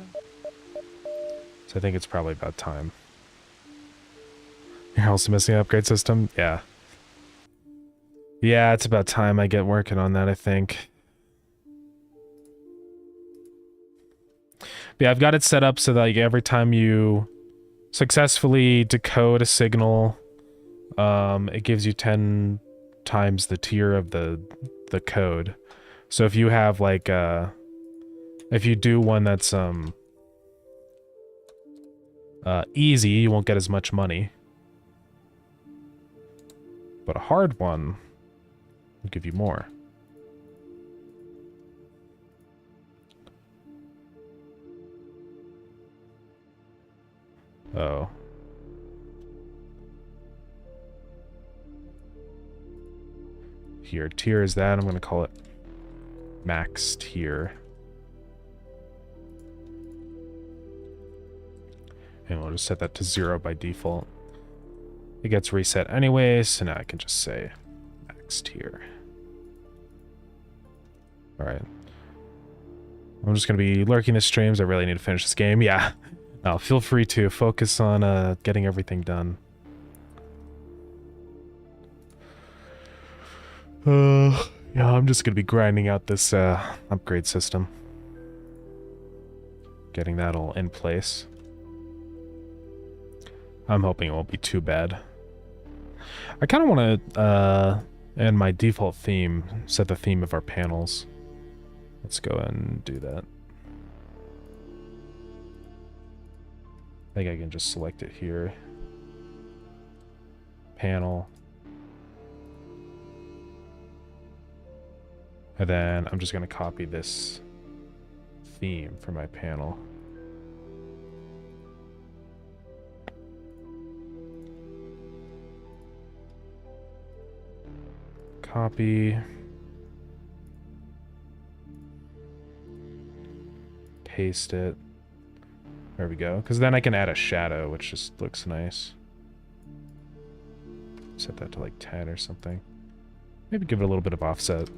So I think it's probably about time. You're also missing an upgrade system? Yeah. Yeah, it's about time I get working on that, I think. But yeah, I've got it set up so that like, every time you successfully decode a signal, it gives you 10 times the tier of the code. So if you have like if you do one that's easy, you won't get as much money. But a hard one will give you more. Oh. Here, tier is that. I'm going to call it max tier. And we'll just set that to 0 by default. It gets reset anyway, so now I can just say max tier. Alright. I'm just going to be lurking the streams. I really need to finish this game. Yeah. No, feel free to focus on getting everything done. Yeah, I'm just going to be grinding out this upgrade system. Getting that all in place. I'm hoping it won't be too bad. I kind of want to, in my default theme, set the theme of our panels. Let's go and do that. I think I can just select it here. Panel. And then I'm just going to copy this theme for my panel. Copy. Paste it. There we go. Because then I can add a shadow, which just looks nice. Set that to like 10 or something. Maybe give it a little bit of offset.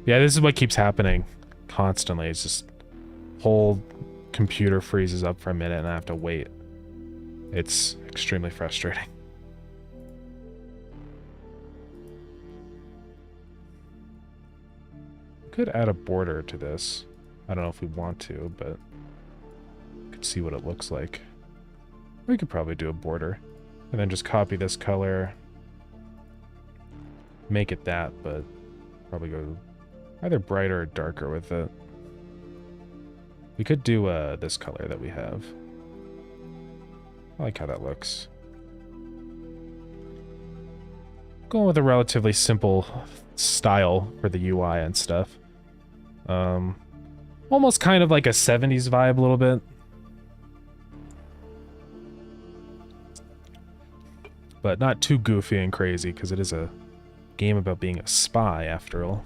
Yeah, this is what keeps happening constantly. It's just whole computer freezes up for a minute and I have to wait. It's extremely frustrating. Could add a border to this. I don't know if we want to, but could see what it looks like. We could probably do a border and then just copy this color, make it that, but probably go either brighter or darker with it. We could do this color that we have. I like how that looks. Going with a relatively simple style for the UI and stuff. Almost kind of like a 70s vibe a little bit. But not too goofy and crazy, because it is a game about being a spy, after all.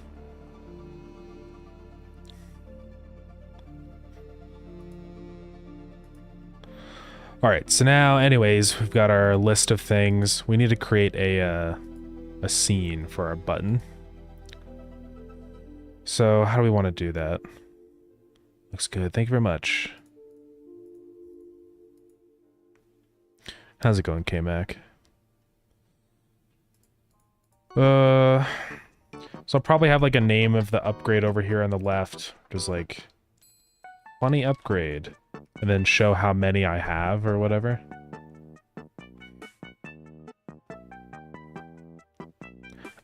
Alright, so now, anyways, we've got our list of things. We need to create a scene for our button. So, how do we want to do that? Looks good. Thank you very much. How's it going, K-Mac? So I'll probably have like a name of the upgrade over here on the left. Just like, funny upgrade. And then show how many I have or whatever.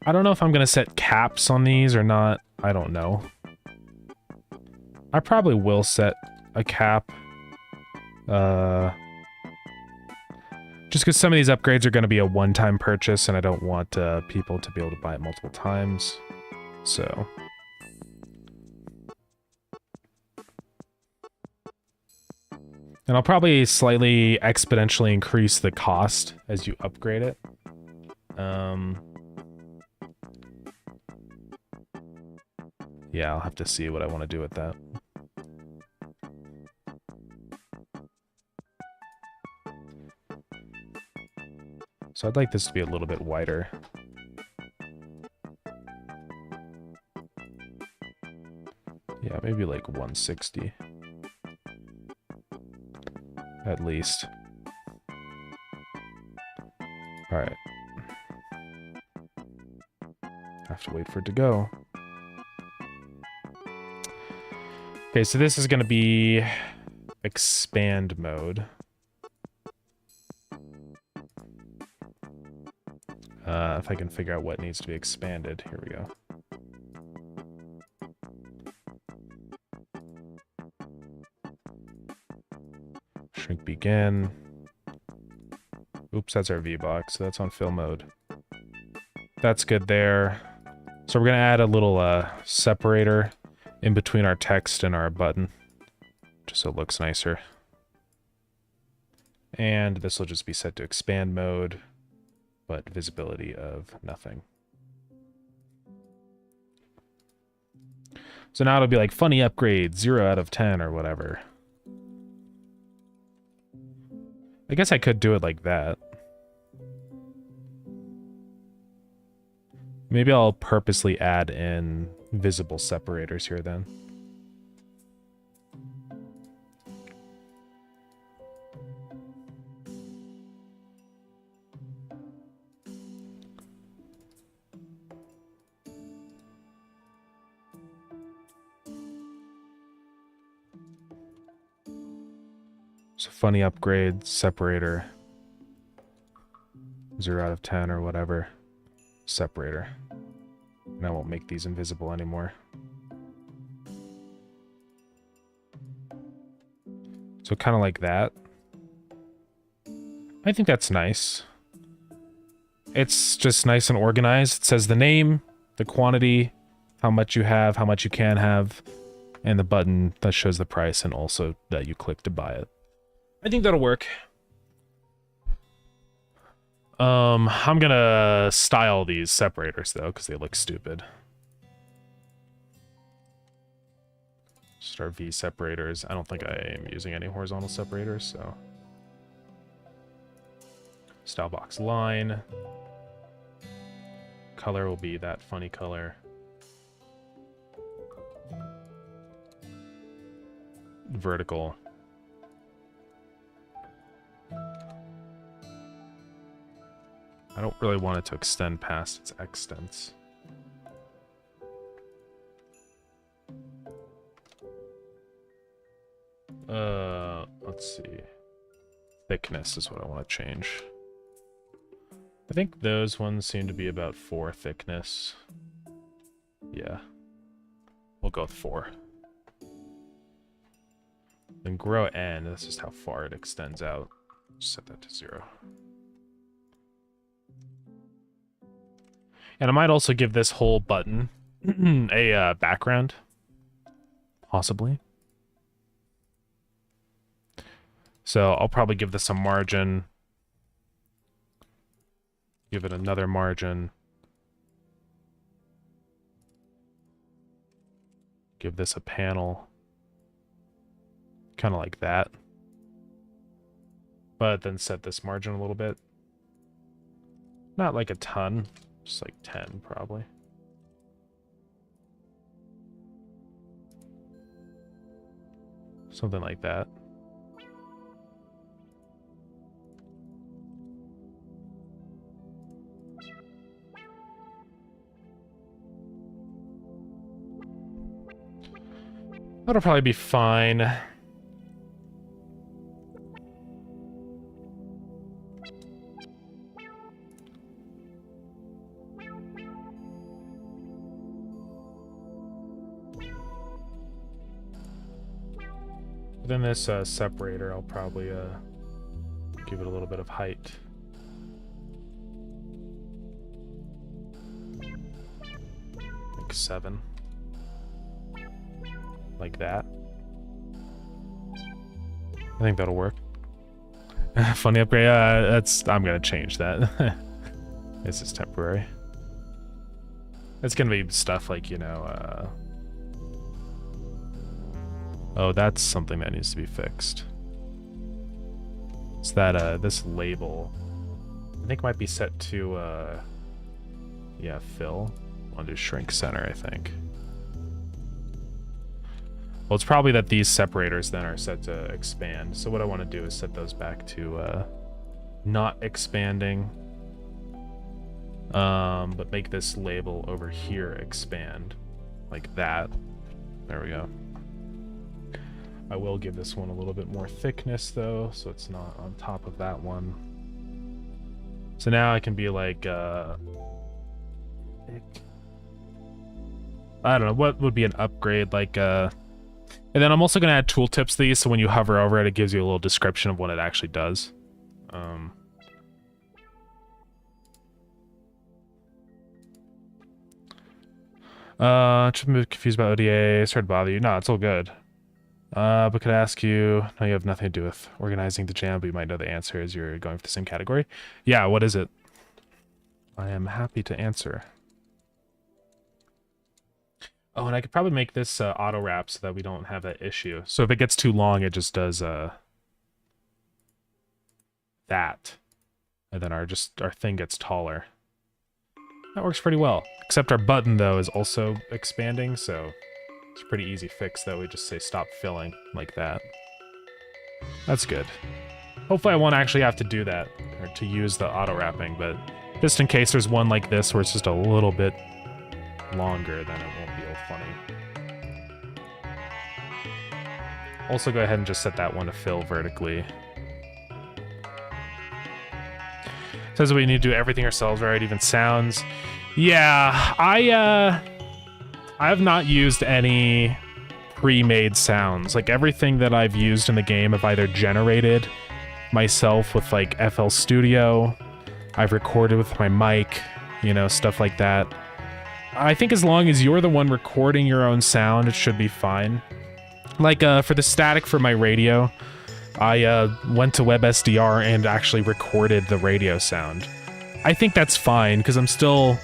I don't know if I'm going to set caps on these or not. I don't know. I probably will set a cap. Just because some of these upgrades are going to be a one-time purchase, and I don't want people to be able to buy it multiple times. So... And I'll probably slightly exponentially increase the cost as you upgrade it. Yeah, I'll have to see what I want to do with that. So I'd like this to be a little bit wider. Yeah, maybe like 160. At least. Alright. Have to wait for it to go. Okay, so this is going to be expand mode. If I can figure out what needs to be expanded. Here we go. Shrink begin. Oops, that's our V-Box, so that's on fill mode. That's good there. So we're going to add a little separator in between our text and our button, just so it looks nicer. And this will just be set to expand mode, but visibility of nothing. So now it'll be like funny upgrade, 0 out of 10 or whatever. I guess I could do it like that. Maybe I'll purposely add in visible separators here then. So funny upgrade, separator, 0 out of 10 or whatever, separator. And I won't make these invisible anymore. So kind of like that. I think that's nice. It's just nice and organized. It says the name, the quantity, how much you have, how much you can have, and the button that shows the price and also that you click to buy it. I think that'll work. I'm gonna style these separators though, because they look stupid. Start V separators. I don't think I am using any horizontal separators, so. Style box line. Color will be that funny color. Vertical. I don't really want it to extend past its extents. Let's see. Thickness is what I want to change. I think those ones seem to be about 4 thickness. Yeah. We'll go with 4. Then grow N, that's just how far it extends out. Set that to 0. And I might also give this whole button a background. Possibly. So I'll probably give this a margin. Give it another margin. Give this a panel. Kind of like that. But then set this margin a little bit. Not like a ton. Just like 10, probably. Something like that. That'll probably be fine. Then this separator, I'll probably give it a little bit of height. Like 7. Like that. I think that'll work. Funny upgrade. I'm gonna change that. This is temporary. It's gonna be stuff like, you know, oh, that's something that needs to be fixed. It's that this label, I think, might be set to yeah, fill. I'll do shrink center, I think. Well, it's probably that these separators then are set to expand. So what I want to do is set those back to not expanding, but make this label over here expand, like that. There we go. I will give this one a little bit more thickness though, so it's not on top of that one. So now I can be like, I don't know, what would be an upgrade, like, and then I'm also going to add tooltips to these, so when you hover over it, it gives you a little description of what it actually does. Just a bit confused about ODA. Sorry to bother you. No, it's all good. But could I ask you, no, you have nothing to do with organizing the jam, but you might know the answer as you're going for the same category. Yeah, what is it? I am happy to answer. Oh, and I could probably make this auto wrap so that we don't have that issue. So if it gets too long, it just does that. And then our thing gets taller. That works pretty well. Except our button, though, is also expanding, so it's a pretty easy fix, though. We just say stop filling, like that. That's good. Hopefully I won't actually have to do that, or to use the auto-wrapping, but just in case there's one like this where it's just a little bit longer, then it won't be all funny. Also go ahead and just set that one to fill vertically. It says we need to do everything ourselves, right? Even sounds. Yeah, I have not used any pre-made sounds. Like, everything that I've used in the game I've either generated myself with, like, FL Studio, I've recorded with my mic, you know, stuff like that. I think as long as you're the one recording your own sound, it should be fine. Like, for the static for my radio, I went to WebSDR and actually recorded the radio sound. I think that's fine, because I'm still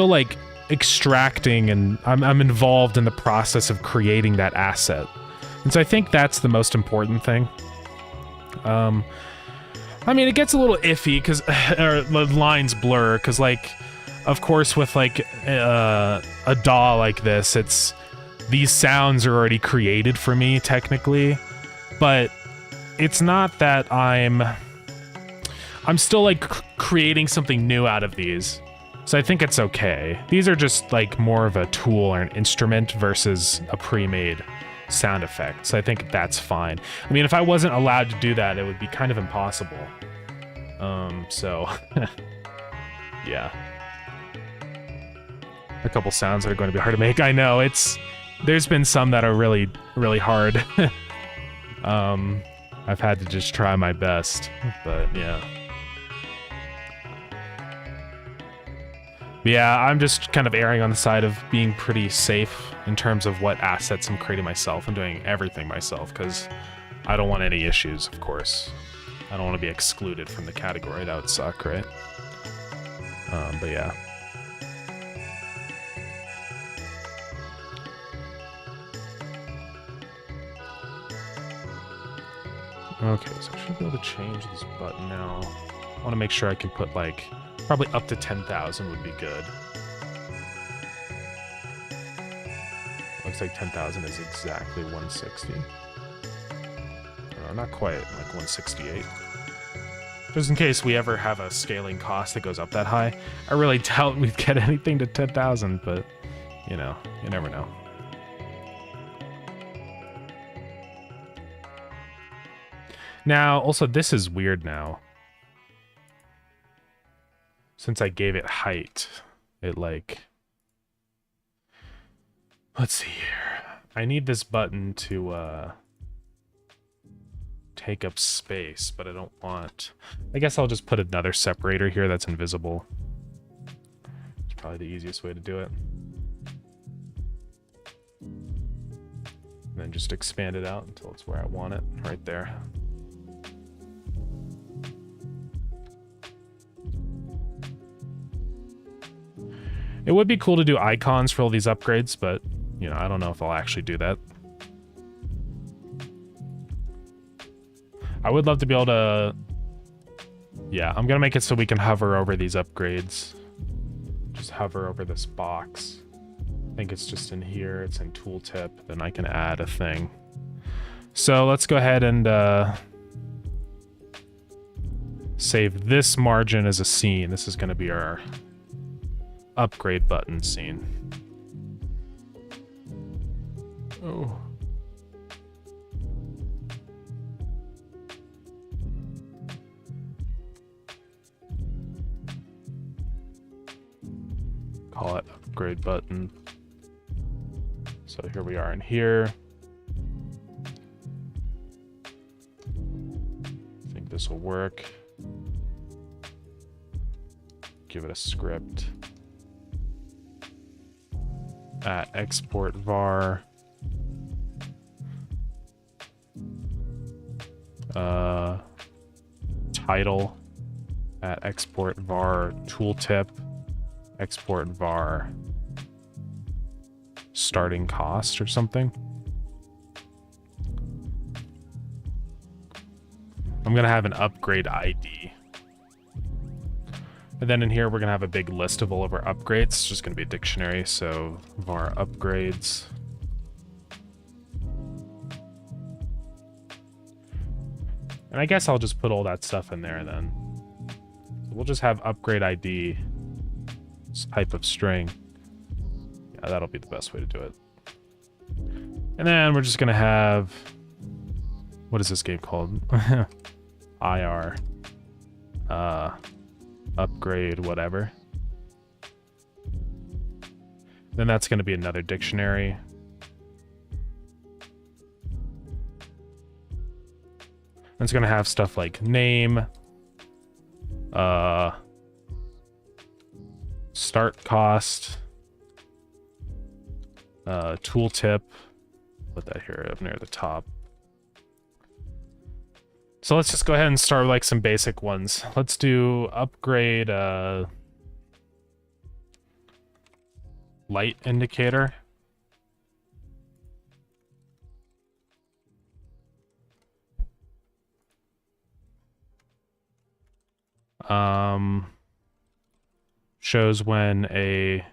like extracting, and I'm involved in the process of creating that asset. And so I think that's the most important thing. I mean, it gets a little iffy because the lines blur, because, like, of course, with like a DAW like this, these sounds are already created for me technically, but it's not that I'm still like creating something new out of these. So I think it's okay. These are just like more of a tool or an instrument versus a pre-made sound effect. So I think that's fine. I mean, if I wasn't allowed to do that, it would be kind of impossible. So yeah. A couple sounds that are going to be hard to make. I know, there's been some that are really, really hard. I've had to just try my best, but yeah. But yeah, I'm just kind of erring on the side of being pretty safe in terms of what assets I'm creating myself. I'm doing everything myself because I don't want any issues, of course. I don't want to be excluded from the category. That would suck, right? But yeah. Okay, so I should be able to change this button now. I want to make sure I can put, like, probably up to 10,000 would be good. Looks like 10,000 is exactly 160. Not quite, like 168. Just in case we ever have a scaling cost that goes up that high. I really doubt we'd get anything to 10,000, but, you know, you never know. Now, also, this is weird now. Since I gave it height, it, like... Let's see here. I need this button to, take up space, but I don't want... I guess I'll just put another separator here that's invisible. It's probably the easiest way to do it. And then just expand it out until it's where I want it, right there. It would be cool to do icons for all these upgrades, but, you know, I don't know if I'll actually do that. I would love to be able to... Yeah, I'm gonna make it so we can hover over these upgrades. Just hover over this box. I think it's just in here, it's in tooltip, then I can add a thing. So let's go ahead and save this margin as a scene. This is gonna be our upgrade button scene. Oh. Call it upgrade button. So here we are in here. I think this will work. Give it a script. At export var title at export var tooltip export var starting cost or something. I'm gonna have an upgrade ID. And then in here, we're going to have a big list of all of our upgrades. It's just going to be a dictionary, so var upgrades. And I guess I'll just put all that stuff in there then. So we'll just have upgrade ID, type of string. Yeah, that'll be the best way to do it. And then we're just going to have... What is this game called? IR. Upgrade whatever. Then that's going to be another dictionary. And it's going to have stuff like name, start cost, tooltip. Put that here up near the top. So let's just go ahead and start with like some basic ones. Let's do upgrade light indicator. Shows when a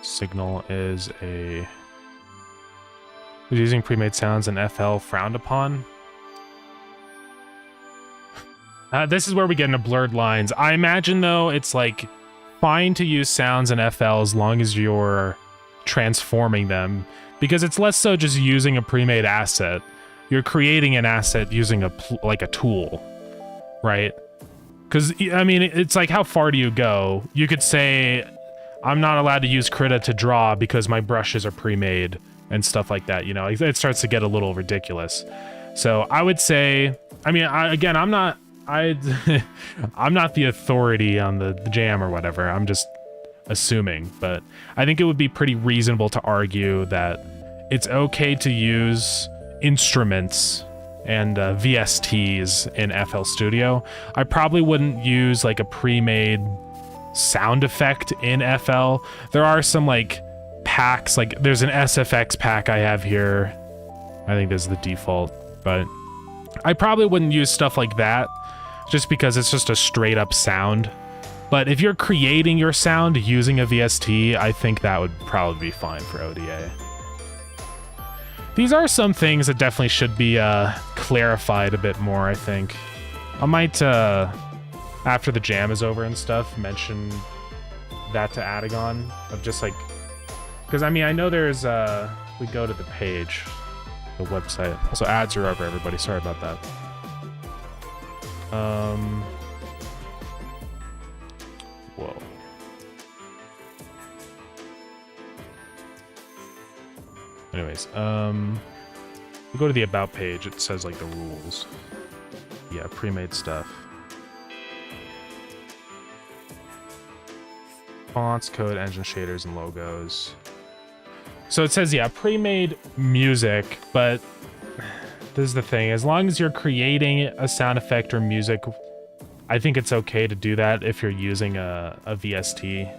signal is using pre-made sounds in FL frowned upon. This is where we get into blurred lines. I imagine, though, it's like fine to use sounds in FL as long as you're transforming them, because it's less so just using a pre-made asset. You're creating an asset using a tool, right? Because, I mean, it's like, how far do you go? You could say, I'm not allowed to use Krita to draw because my brushes are pre-made and stuff like that, you know? It starts to get a little ridiculous. So I would say, I mean, I'm not the authority on the jam or whatever. I'm just assuming, but I think it would be pretty reasonable to argue that it's okay to use instruments and VSTs in FL Studio. I probably wouldn't use like a pre-made sound effect in FL. There are some like packs, like there's an SFX pack I have here. I think this is the default, but I probably wouldn't use stuff like that just because it's just a straight up sound. But if you're creating your sound using a VST, I think that would probably be fine for ODA. These are some things that definitely should be clarified a bit more, I think. I might, after the jam is over and stuff, mention that to Adagon, of just like, because I mean, I know there's, we go to the page, the website. Also, ads are over, everybody. Sorry about that. Whoa. Anyways, Anyways, you go to the about page, it says like the rules. Yeah, pre-made stuff. Fonts, code, engine shaders, and logos. So it says, yeah, pre-made music, but this is the thing. As long as you're creating a sound effect or music, I think it's okay to do that if you're using a VST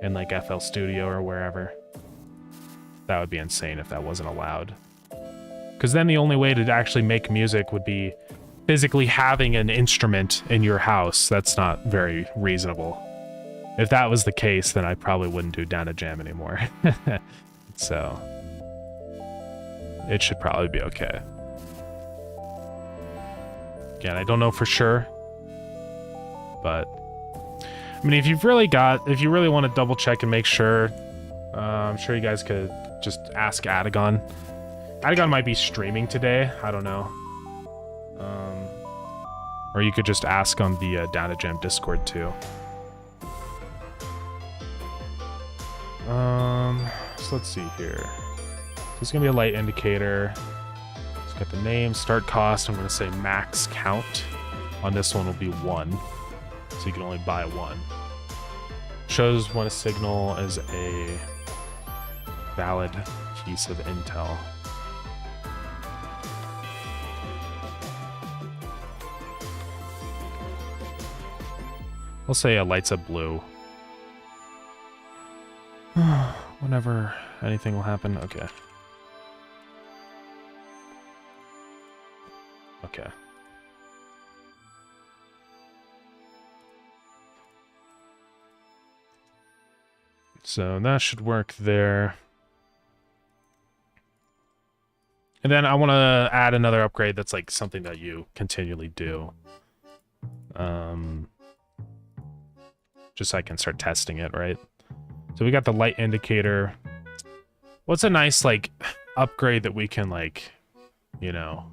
in like FL Studio or wherever. That would be insane if that wasn't allowed. Because then the only way to actually make music would be physically having an instrument in your house. That's not very reasonable. If that was the case, then I probably wouldn't do Down2Jam anymore. So it should probably be okay. Again, I don't know for sure, but I mean, if you really want to double check and make sure, I'm sure you guys could just ask Adagon. Adagon might be streaming today. I don't know. Or you could just ask on the Down2Jam Discord too. So let's see here. There's gonna be a light indicator. It's got the name, start cost. I'm gonna say max count. On this one will be 1, so you can only buy 1. Shows when a signal is a valid piece of intel. We'll say it lights up blue. Whenever anything will happen. Okay. Okay. So that should work there. And then I want to add another upgrade that's like something that you continually do. Just so I can start testing it, right? So we got the light indicator. What's a nice like upgrade that we can like, you know,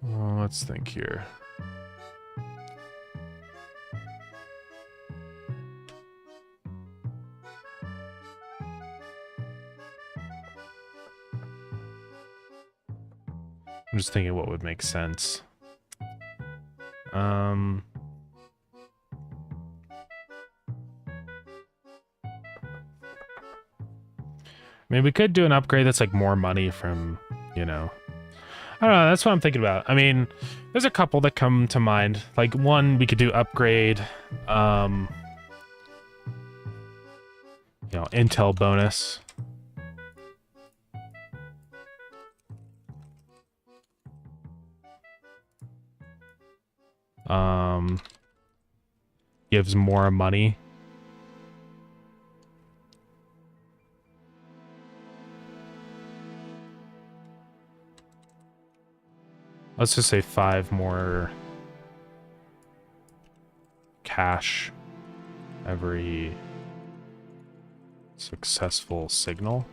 well, let's think here. I'm just thinking what would make sense. I mean, we could do an upgrade that's like more money from, you know, I don't know. That's what I'm thinking about. I mean, there's a couple that come to mind. Like one, we could do upgrade, you know, Intel bonus. Gives more money. Let's just say 5 more cash every successful signal.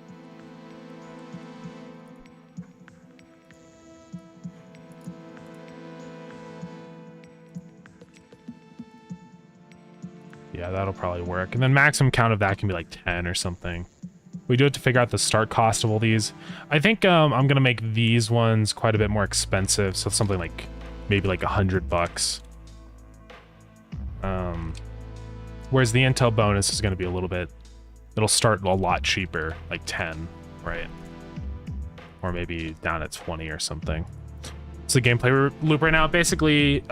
Yeah, that'll probably work. And then maximum count of that can be like 10 or something. We do have to figure out the start cost of all these. I think I'm gonna make these ones quite a bit more expensive, so something like maybe like $100. Whereas the Intel bonus is gonna be a little bit. It'll start a lot cheaper, like 10, right? Or maybe down at 20 or something. It's a gameplay loop right now. Basically,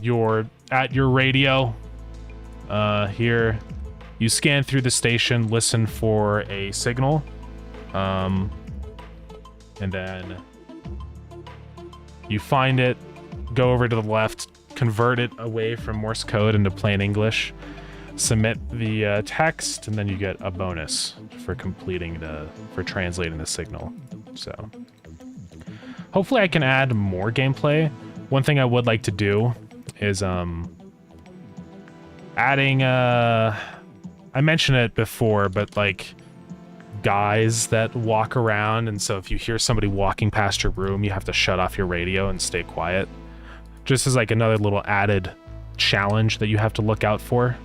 you're at your radio. Here, you scan through the station, listen for a signal, and then you find it, go over to the left, convert it away from Morse code into plain English, submit the text, and then you get a bonus for for translating the signal. So hopefully I can add more gameplay. One thing I would like to do is adding I mentioned it before, but like guys that walk around, and so if you hear somebody walking past your room, you have to shut off your radio and stay quiet. Just as like another little added challenge that you have to look out for.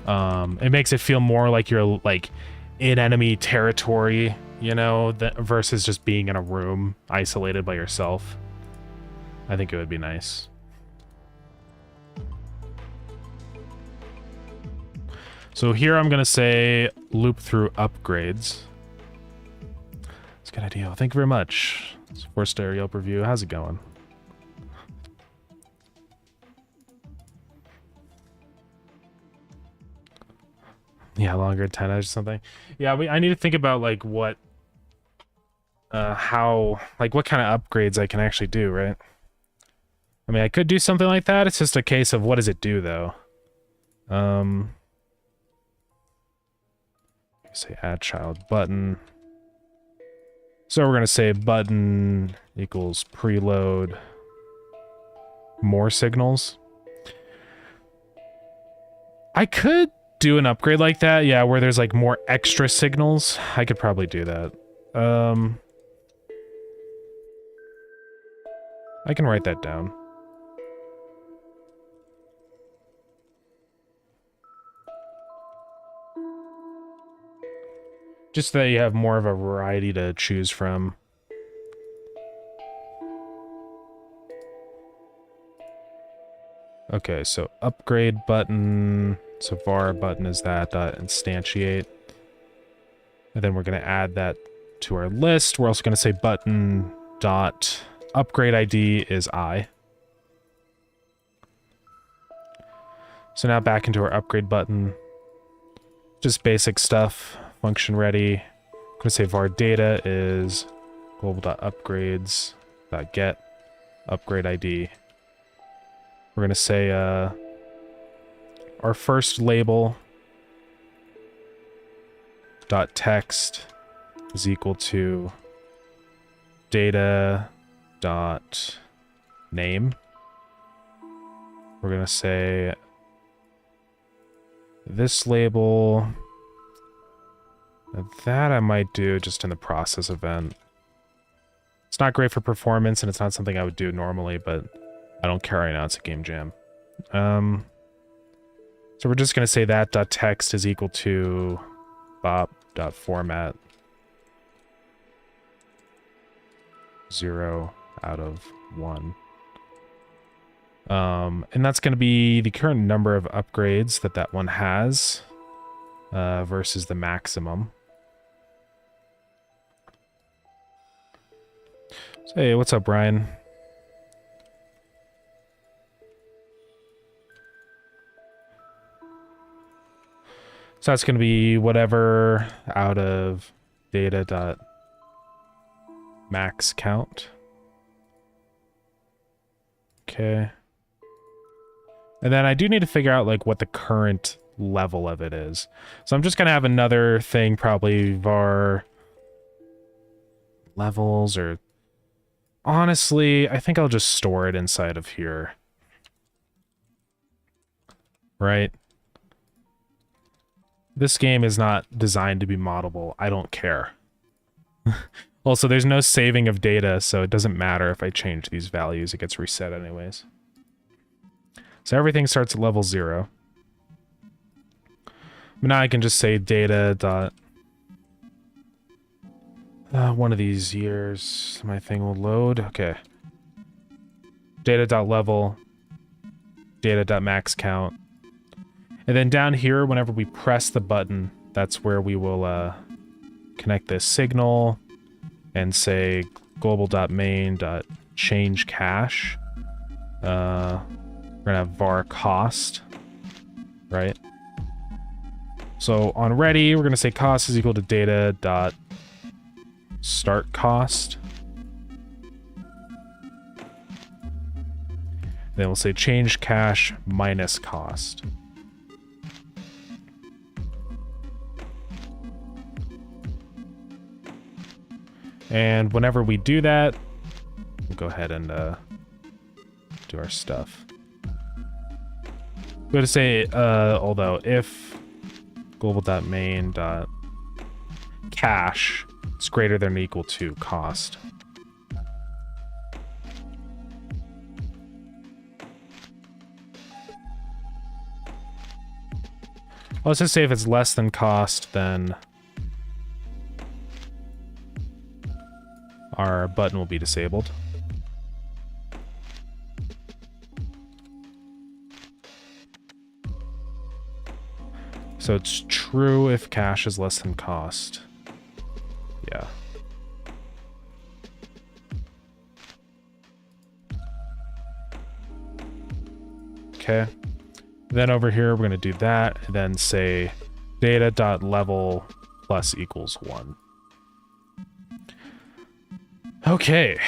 It makes it feel more like you're like in enemy territory, you know, versus just being in a room isolated by yourself. I think it would be nice. So here I'm going to say loop through upgrades. That's a good idea. Thank you very much. It's 4-star Yelp review. How's it going? Yeah, longer 10 or something. Yeah, I need to think about like what how like what kind of upgrades I can actually do, right? I mean, I could do something like that. It's just a case of what does it do though? Say add child button. So we're gonna say button equals preload more signals. I could do an upgrade like that, yeah, where there's like more extra signals. I could probably do that. I can write that down. Just that you have more of a variety to choose from. Okay, so upgrade button. So var button is that instantiate. And then we're going to add that to our list. We're also going to say button dot upgrade ID is I. So now back into our upgrade button. Just basic stuff. Function ready. I'm going to say var data is global.upgrades.get upgrade ID. We're going to say our first label dot text is equal to data dot name. We're going to say this label. That I might do just in the process event. It's not great for performance, and it's not something I would do normally, but I don't care right now. It's a game jam. So we're just going to say that dot text is equal to bop.format 0 out of 1. And that's going to be the current number of upgrades that one has versus the maximum. So, hey, what's up, Brian? So that's going to be whatever out of data dot max count. Okay. And then I do need to figure out like what the current level of it is. So I'm just going to have another thing, probably var levels, or honestly, I think I'll just store it inside of here. Right? This game is not designed to be moddable. I don't care. Also, there's no saving of data, so it doesn't matter if I change these values. It gets reset anyways. So everything starts at level 0. But now I can just say data dot... one of these years, my thing will load. Okay. Data dot level. Data dot max count. And then down here, whenever we press the button, that's where we will connect this signal and say global.main.change cache. We're gonna have var cost, right? So on ready, we're gonna say cost is equal to data dot start cost. Then we'll say change cache minus cost. And whenever we do that, we'll go ahead and do our stuff. We're going to say, although, if global.main.cache is greater than or equal to cost. Let's just say if it's less than cost, then our button will be disabled. So it's true if cash is less than cost. Yeah. Okay. Then over here, we're going to do that, and then say data.level plus equals 1. Okay.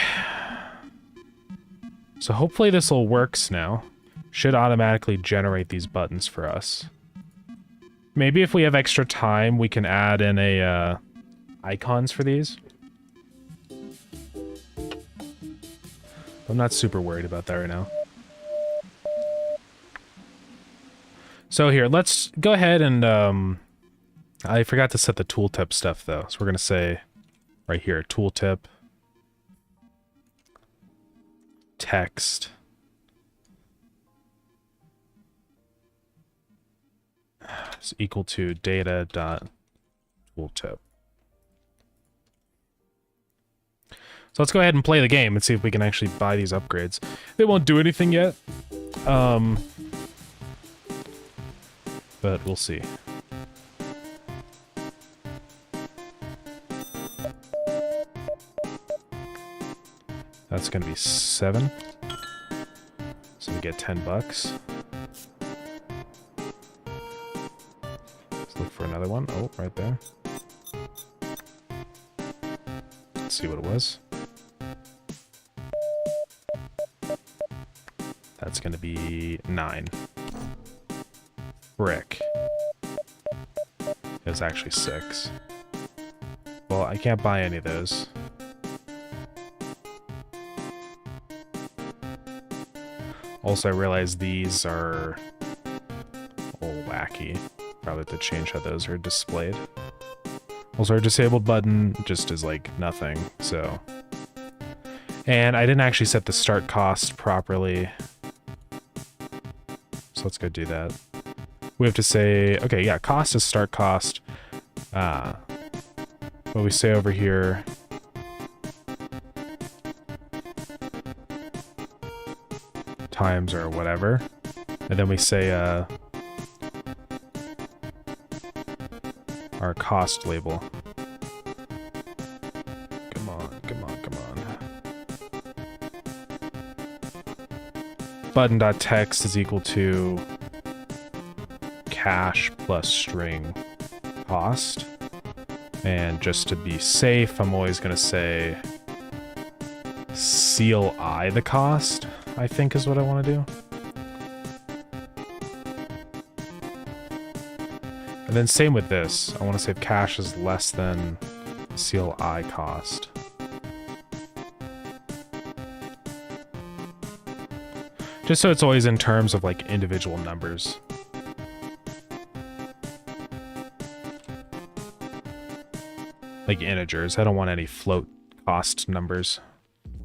So hopefully this all works now. Should automatically generate these buttons for us. Maybe if we have extra time, we can add in a icons for these. I'm not super worried about that right now. So here, let's go ahead and, I forgot to set the tooltip stuff though. So we're going to say right here, tooltip, text, is equal to data.tooltip. So let's go ahead and play the game and see if we can actually buy these upgrades. They won't do anything yet. But we'll see. That's gonna be 7. So we get 10 bucks. Let's look for another one. Oh, right there. Let's see what it was. That's gonna be 9. Brick. It was actually 6. Well, I can't buy any of those. Also, I realize these are all wacky. Probably have to change how those are displayed. Also, our disabled button just is like nothing, so. And I didn't actually set the start cost properly. So let's go do that. We have to say, okay, yeah, cost is start cost. What we say over here. Times or whatever. And then we say, our cost label. Come on, come on, come on. Button.text is equal to cash plus string cost. And just to be safe, I'm always going to say CLI the cost, I think is what I want to do. And then same with this. I want to say if cash is less than CLI cost. Just so it's always in terms of like individual numbers. Like integers. I don't want any float cost numbers.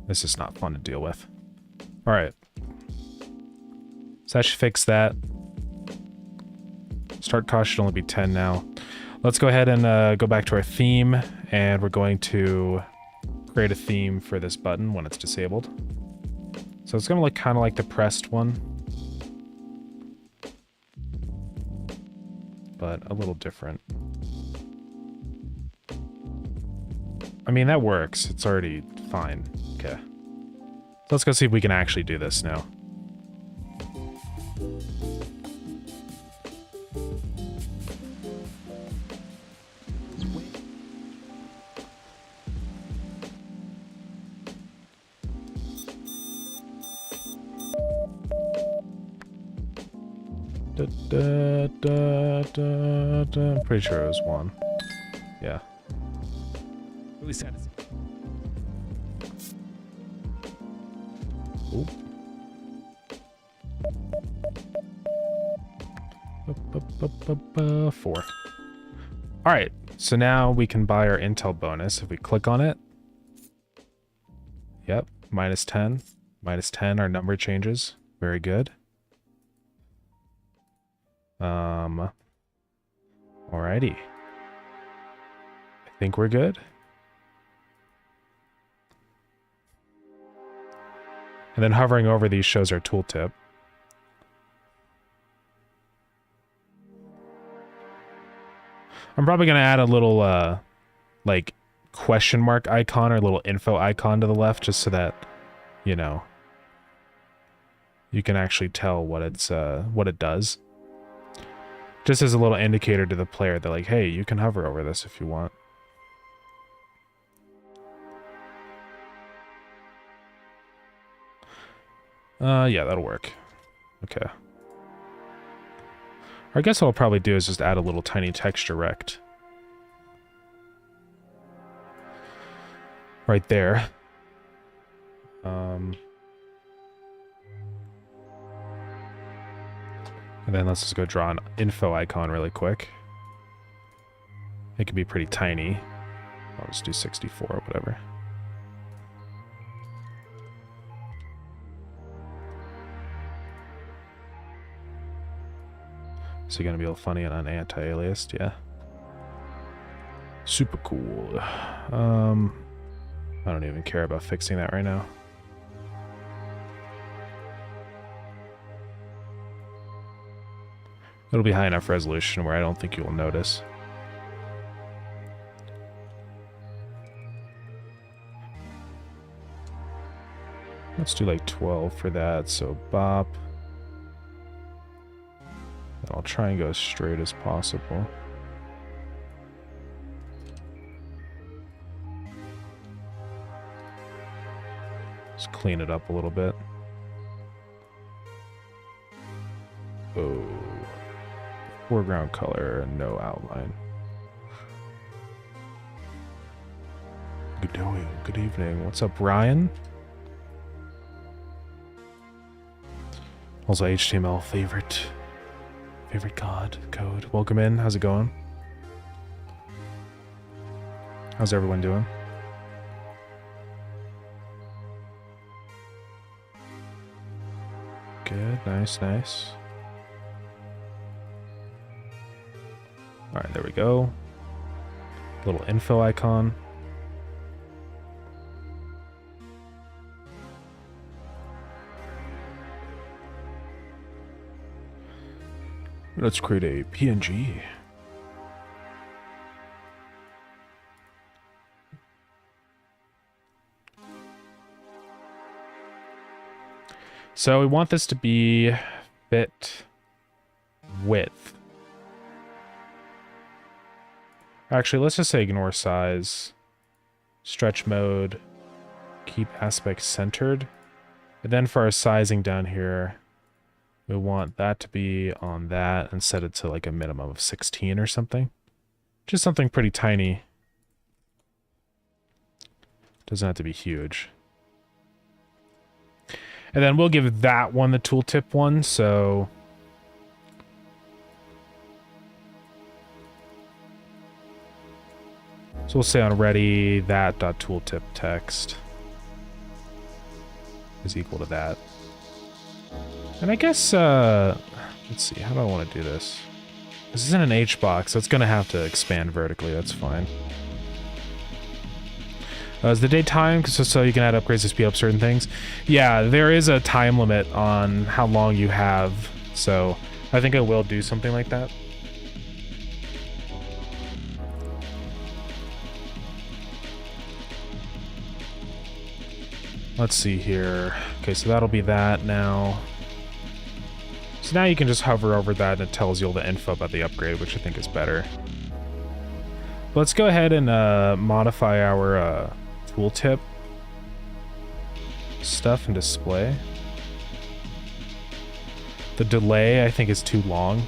This is not fun to deal with. Alright. So that should fix that. Start cost should only be 10 now. Let's go ahead and go back to our theme, and we're going to create a theme for this button when it's disabled. So it's going to look kind of like the pressed one, but a little different. I mean, that works. It's already fine. Okay. So let's go see if we can actually do this now. I'm pretty sure it was 1. Yeah.
Really sad to see.
Ooh. 4. Alright, so now we can buy our intel bonus if we click on it. Yep, minus 10. Minus 10, our number changes. Very good. Alrighty. I think we're good. And then hovering over these shows our tooltip. I'm probably going to add a little, like, question mark icon or a little info icon to the left just so that, you know, you can actually tell what it's, what it does. Just as a little indicator to the player that, like, hey, you can hover over this if you want. Yeah, that'll work. Okay. Or I guess what I'll probably do is just add a little tiny texture rect. Right there. And then let's just go draw an info icon really quick. It can be pretty tiny. I'll just do 64 or whatever. So you're gonna be all funny and anti-aliased, yeah. Super cool. I don't even care about fixing that right now. It'll be high enough resolution where I don't think you'll notice. Let's do like 12 for that, so bop. And I'll try and go as straight as possible. Just clean it up a little bit. Oh. Foreground color and no outline. Good evening. What's up, Ryan? Also HTML favorite code. Welcome in. How's it going? How's everyone doing? Good. Nice. Alright, there we go. Little info icon. Let's create a PNG. So we want this to be fit width. Actually, let's just say ignore size. Stretch mode. Keep aspect centered. And then for our sizing down here, we want that to be on that and set it to like a minimum of 16 or something. Just something pretty tiny. Doesn't have to be huge. And then we'll give that one the tooltip one, so we'll say on ready that dot tooltip text is equal to that. And I guess let's see, how do I want to do this? This isn't an H box, so it's gonna have to expand vertically, that's fine. Is the day timed so you can add upgrades to speed up certain things? Yeah, there is a time limit on how long you have, so I think I will do something like that. Let's see here. Okay, so that'll be that now. So now you can just hover over that and it tells you all the info about the upgrade, which I think is better. Let's go ahead and modify our tooltip stuff and display. The delay I think is too long,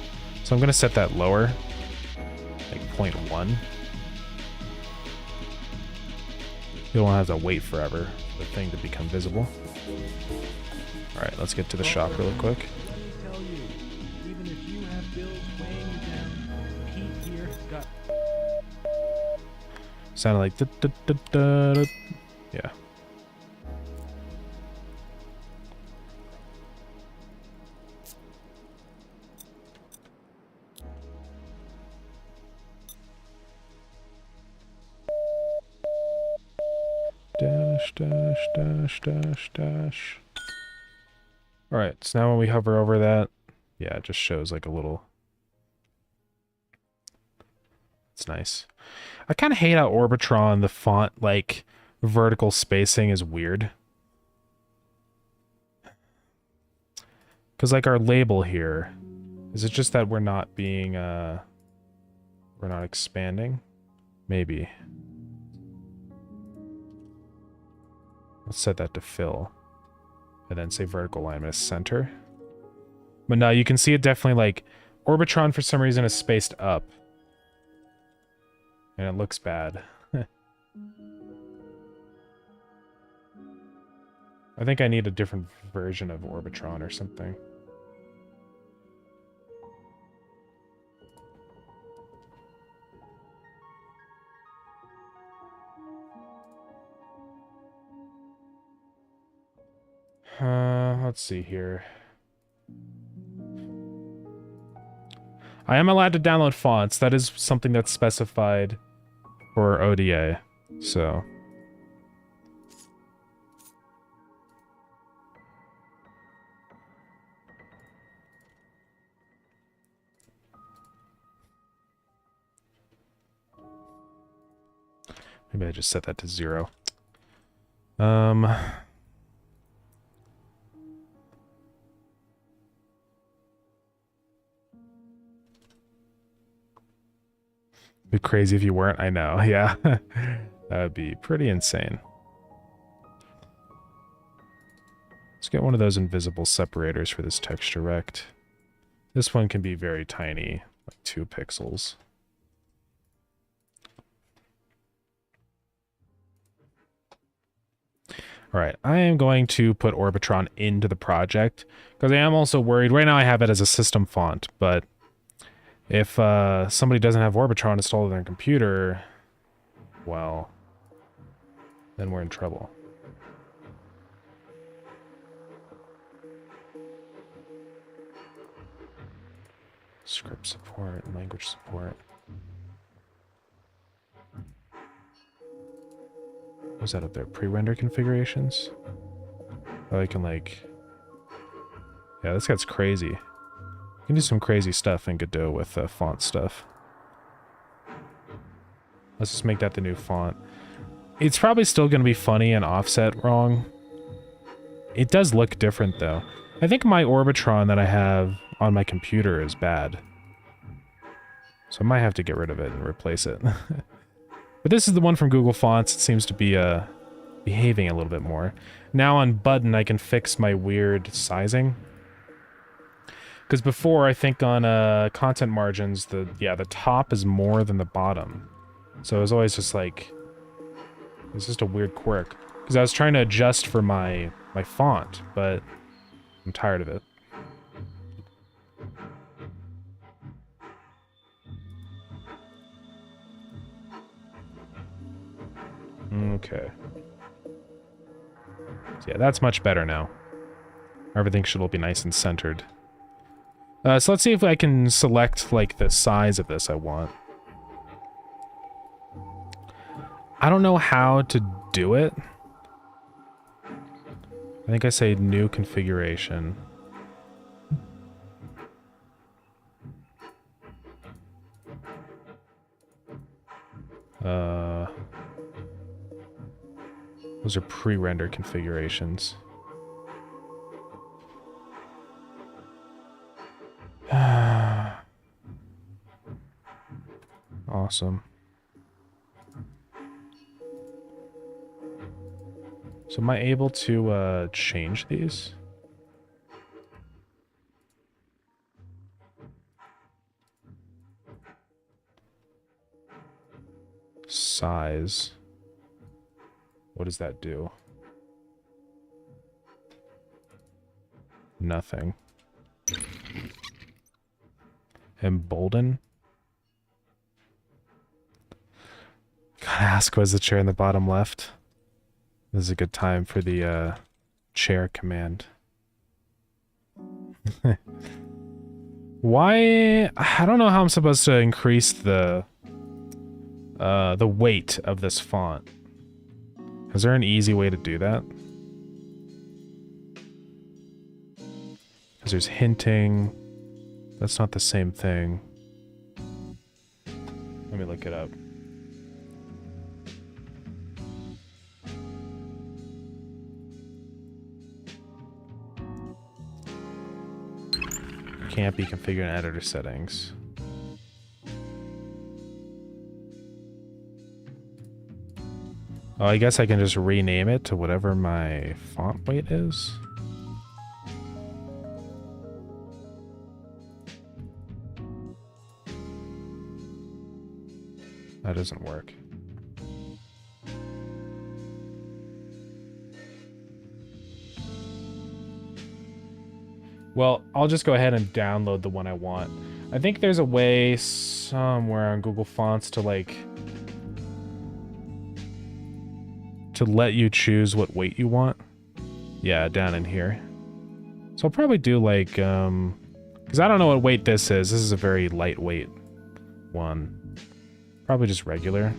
so I'm going to set that lower, like 0.1. You don't have to wait forever for the thing to become visible. Alright, let's get to the shop really quick.
Let me tell you, even if you have bills weighing you down, Pete here has got...
Sounded like da-da-da-da-da. Yeah. dash, dash, dash, dash, dash. Alright, so now when we hover over that, yeah, it just shows like a little... It's nice. I kind of hate how Orbitron, the font, like, vertical spacing is weird. Because, like, our label here, is it just that we're not being, we're not expanding? Maybe. Let's set that to fill. And then say vertical alignment is center. But no, you can see it definitely, like, Orbitron for some reason is spaced up. And it looks bad. I think I need a different version of Orbitron or something. Let's see here. I am allowed to download fonts. That is something that's specified for ODA, so... Maybe I just set that to 0. Be crazy if you weren't, I know, yeah. That would be pretty insane. Let's get one of those invisible separators for this texture rect. This one can be very tiny, like 2 pixels. Alright, I am going to put Orbitron into the project, because I am also worried, right now I have it as a system font, but if somebody doesn't have Orbitron installed on their computer, well, then we're in trouble. Script support, language support. What's that up there? Pre-render configurations? Oh, I can like... Yeah, this gets crazy. You can do some crazy stuff in Godot with font stuff. Let's just make that the new font. It's probably still going to be funny and offset wrong. It does look different, though. I think my Orbitron that I have on my computer is bad. So I might have to get rid of it and replace it. But this is the one from Google Fonts. It seems to be behaving a little bit more. Now on button, I can fix my weird sizing. Because before, I think on content margins, the top is more than the bottom. So it was always just like... It's just a weird quirk. Because I was trying to adjust for my font, but I'm tired of it. Okay. So yeah, that's much better now. Everything should all be nice and centered. So let's see if I can select, like, the size of this I want. I don't know how to do it. I think I say new configuration. Those are pre-render configurations. Awesome. So am I able to change these? Size. What does that do? Nothing. Embolden? Gotta ask, was the chair in the bottom left? This is a good time for the chair command. Why? I don't know how I'm supposed to increase the weight of this font. Is there an easy way to do that? Because there's hinting. That's not the same thing. Let me look it up. Can't be configured in editor settings. Oh, I guess I can just rename it to whatever my font weight is. That doesn't work. Well, I'll just go ahead and download the one I want. I think there's a way somewhere on Google Fonts to like to let you choose what weight you want. Yeah, down in here. So I'll probably do like because I don't know what weight this is. This is a very lightweight one. Probably just regular.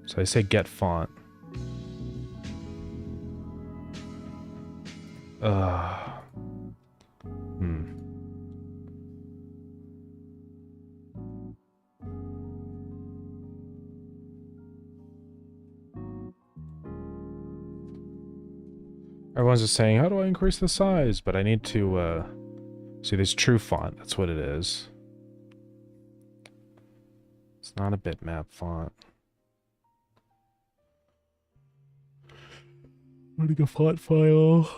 So I say get font. Everyone's just saying, how do I increase the size? But I need to, see, there's true font. That's what it is. It's not a bitmap font. Running a font file.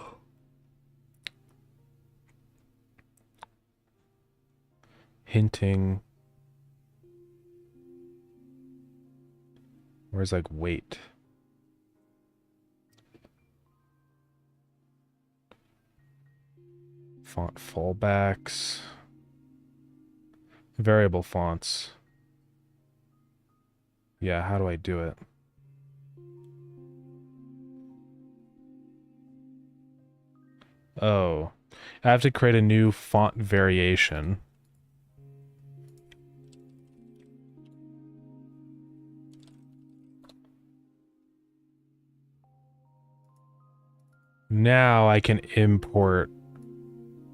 Hinting. Where's like weight? Font fallbacks. Variable fonts. Yeah, how do I do it? Oh, I have to create a new font variation. Now I can import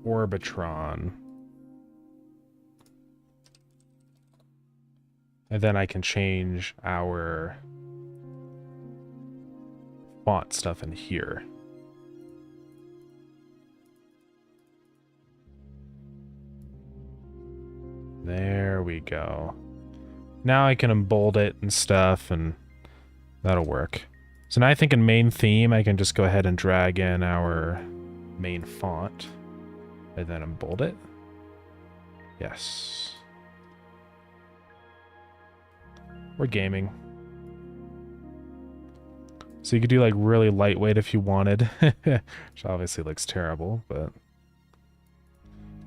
Orbitron. And then I can change our font stuff in here. There we go. Now I can embold it and stuff, and that'll work. So now I think in main theme, I can just go ahead and drag in our main font, and then embold it. Yes. We're gaming. So you could do like really lightweight if you wanted, which obviously looks terrible, but...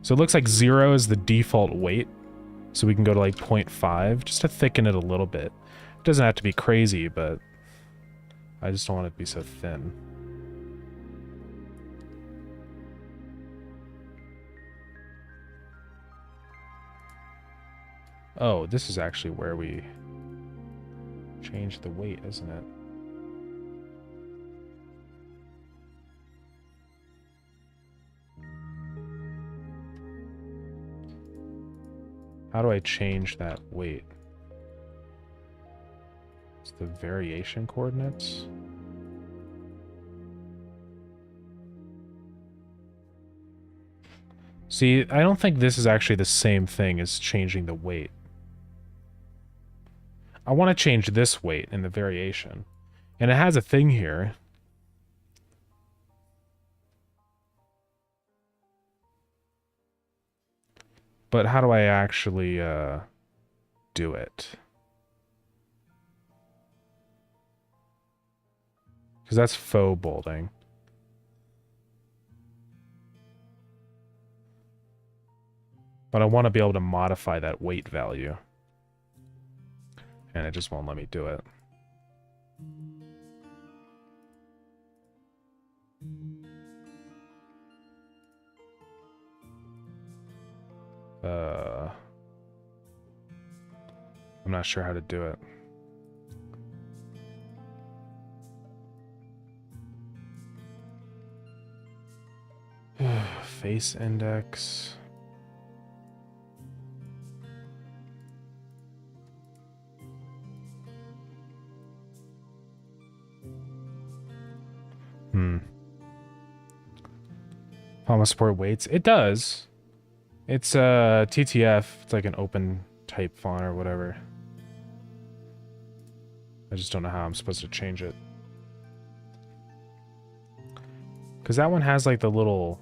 So it looks like 0 is the default weight. So we can go to like 0.5 just to thicken it a little bit. It doesn't have to be crazy, but I just don't want it to be so thin. Oh, this is actually where we change the weight, isn't it? How do I change that weight? It's the variation coordinates. See, I don't think this is actually the same thing as changing the weight. I want to change this weight in the variation. And it has a thing here. But how do I actually do it? Because that's faux bolding. But I want to be able to modify that weight value. And it just won't let me do it. I'm not sure how to do it. Face index. Font must support weights. It does. It's TTF. It's like an open type font or whatever. I just don't know how I'm supposed to change it. Because that one has like the little...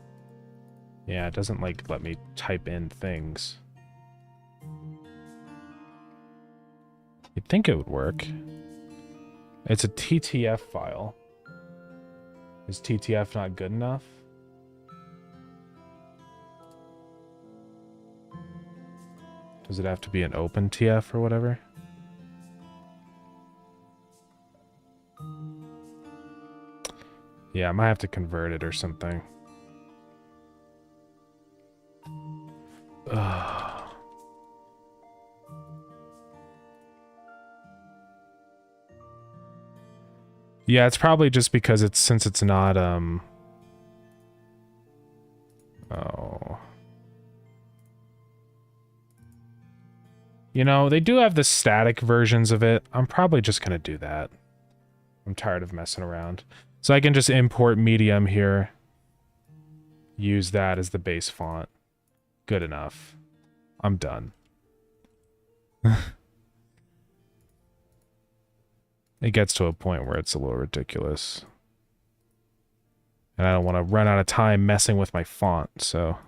Yeah, it doesn't like let me type in things. You'd think it would work. It's a TTF file. Is TTF not good enough? Does it have to be an open TF or whatever? Yeah, I might have to convert it or something. Ugh. Yeah, it's probably just because since it's not oh. You know, they do have the static versions of it. I'm probably just gonna do that. I'm tired of messing around. So I can just import medium here. Use that as the base font. Good enough. I'm done. It gets to a point where it's a little ridiculous. And I don't want to run out of time messing with my font, so...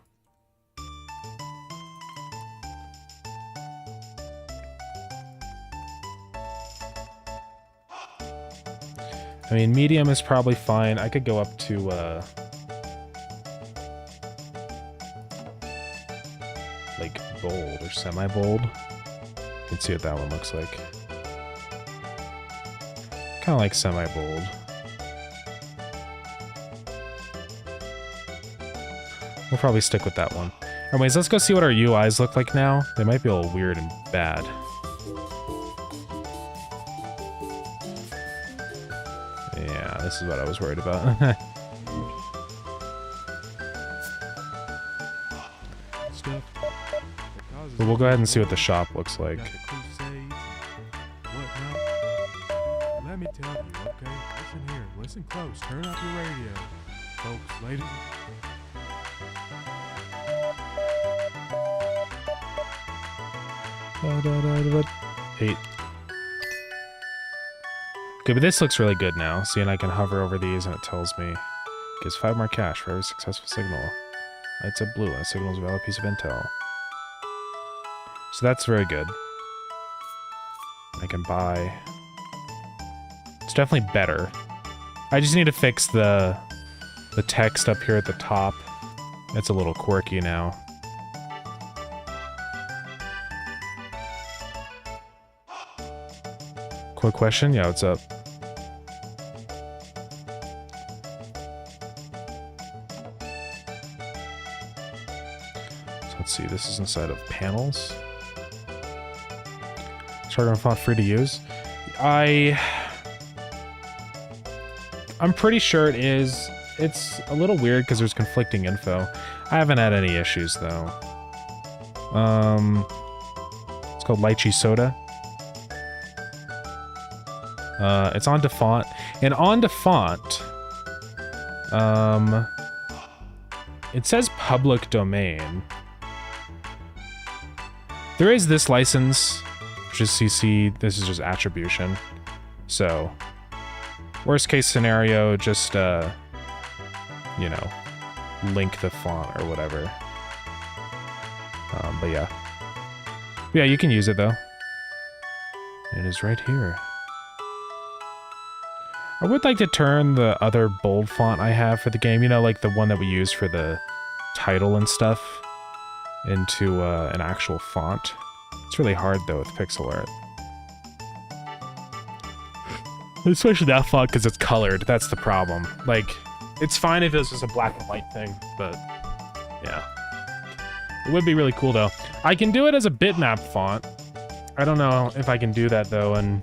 I mean, medium is probably fine. I could go up to, like, bold or semi-bold. You can see what that one looks like. Kind of like semi-bold. We'll probably stick with that one. Anyways, let's go see what our UIs look like now. They might be a little weird and bad. Yeah, this is what I was worried about. But we'll go ahead and see what the shop looks like.
Let me tell you, okay? Listen here. Listen close. Turn up your radio. Folks, ladies.
Eight. Okay, but this looks really good now. See, and I can hover over these and it tells me, gives 5 more cash for every successful signal. Lights up blue and a signal is a valid piece of intel. So that's very good. I can buy... It's definitely better. I just need to fix the text up here at the top. It's a little quirky now. Quick question? Yeah, what's up? So let's see, this is inside of panels. Starground font free to use. I'm pretty sure it is. It's a little weird because there's conflicting info. I haven't had any issues though. It's called Lychee Soda. It's on DeFont. And on DeFont, it says public domain. There is this license, which is CC. This is just attribution. So, worst case scenario, just, you know, link the font or whatever. But yeah. Yeah, you can use it though. It is right here. I would like to turn the other bold font I have for the game, you know, like the one that we use for the title and stuff, into an actual font. It's really hard though with pixel art. Especially that font because it's colored, that's the problem. Like, it's fine if this was a black and white thing, but yeah. It would be really cool though. I can do it as a bitmap font, I don't know if I can do that though, and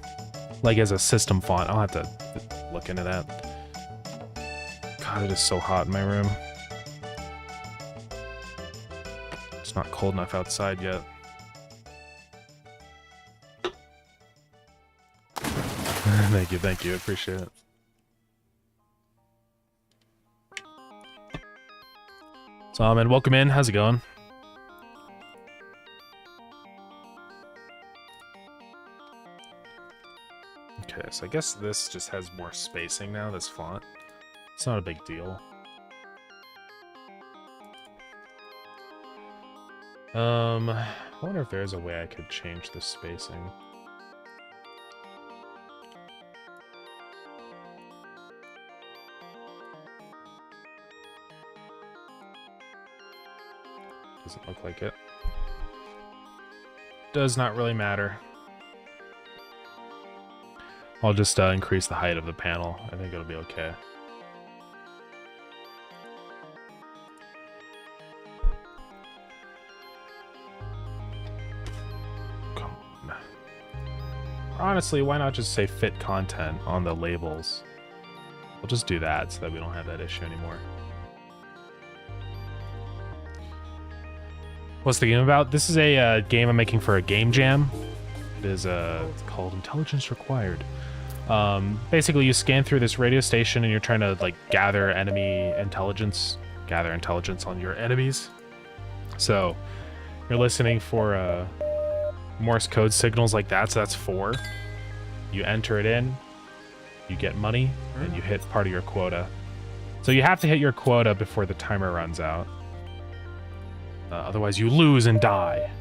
like as a system font. I'll have to look into that. God, it is so hot in my room. It's not cold enough outside yet. Thank you, I appreciate it. So, man, welcome in. How's it going? Okay, so I guess this just has more spacing now, this font. It's not a big deal. I wonder if there's a way I could change the spacing. Doesn't look like it. Does not really matter. I'll just increase the height of the panel. I think it'll be okay. Come on. Honestly, why not just say fit content on the labels? We'll just do that so that we don't have that issue anymore. What's the game about? This is a game I'm making for a game jam. It is it's called Intelligence Required. Basically, you scan through this radio station and you're trying to like gather intelligence on your enemies. So you're listening for Morse code signals like that. So that's 4. You enter it in, you get money, and you hit part of your quota. So you have to hit your quota before the timer runs out. Otherwise, you lose and die.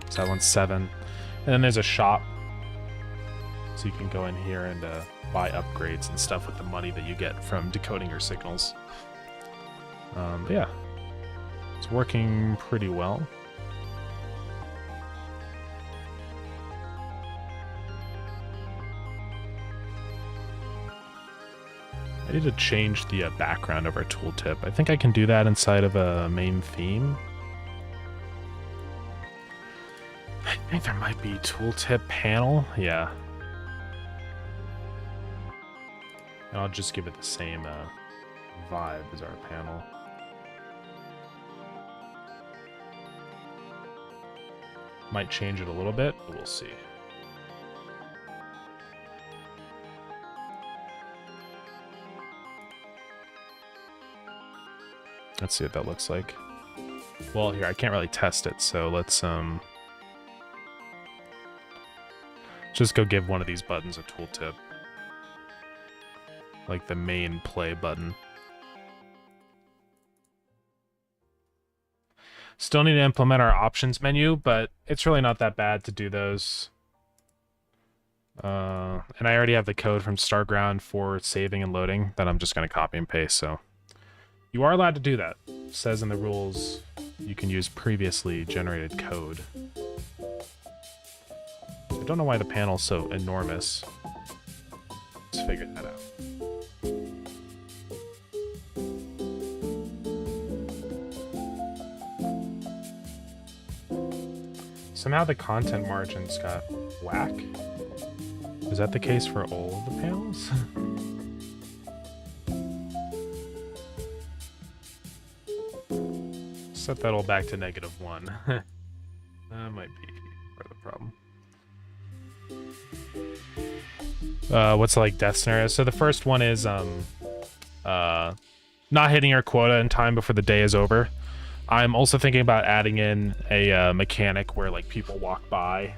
So that one's 7. And then there's a shop. So you can go in here and buy upgrades and stuff with the money that you get from decoding your signals. But yeah, it's working pretty well. I need to change the background of our tooltip. I think I can do that inside of a main theme. I think there might be tooltip panel. Yeah. And I'll just give it the same vibe as our panel. Might change it a little bit, but we'll see. Let's see what that looks like. Well, here, I can't really test it, so let's just go give one of these buttons a tooltip. Like the main play button. Still need to implement our options menu, but it's really not that bad to do those. And I already have the code from Starground for saving and loading that I'm just going to copy and paste, so... You are allowed to do that. It says in the rules you can use previously generated code. I don't know why the panel's so enormous. Let's figure that out. Somehow the content margins got whack. Is that the case for all of the panels? Set that all back to -1. That might be part of the problem. What's like death scenarios? So the first one is not hitting your quota in time before the day is over. I'm also thinking about adding in a mechanic where like people walk by,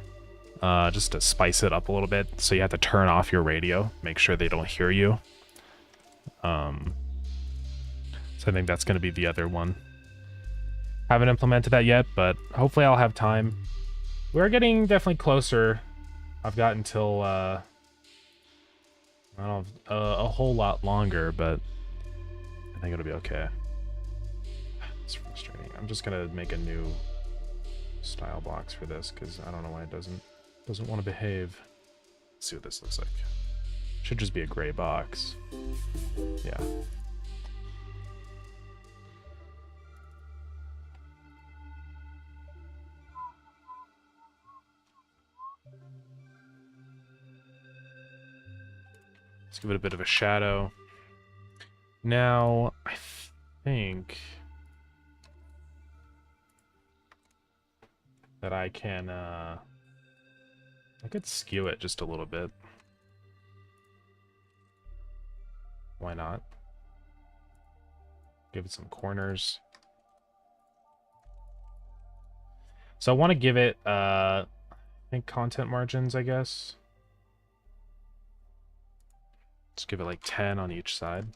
just to spice it up a little bit. So you have to turn off your radio, make sure they don't hear you. So I think that's going to be the other one. Haven't implemented that yet, but hopefully I'll have time. We're getting definitely closer. I've got until I don't know, a whole lot longer, but I think it'll be okay. It's frustrating. I'm just gonna make a new style box for this because I don't know why it doesn't want to behave. Let's see what this looks like. Should just be a gray box. Yeah. Let's give it a bit of a shadow. Now, I think that I can, I could skew it just a little bit. Why not? Give it some corners. So I want to give it, I think content margins, I guess. Just give it like 10 on each side.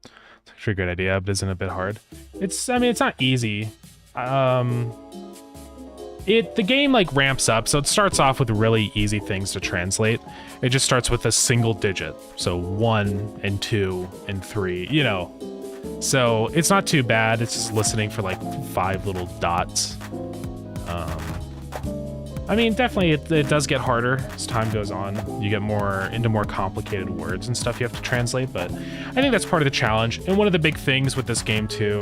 It's actually a great idea, but isn't a bit hard. It's, I mean, it's not easy. The game like ramps up, so it starts off with really easy things to translate. It just starts with a single digit, so 1 and 2 and 3, you know. So it's not too bad. It's just listening for like 5 little dots. I mean, definitely it does get harder as time goes on. You get into more complicated words and stuff you have to translate, but I think that's part of the challenge. And one of the big things with this game too,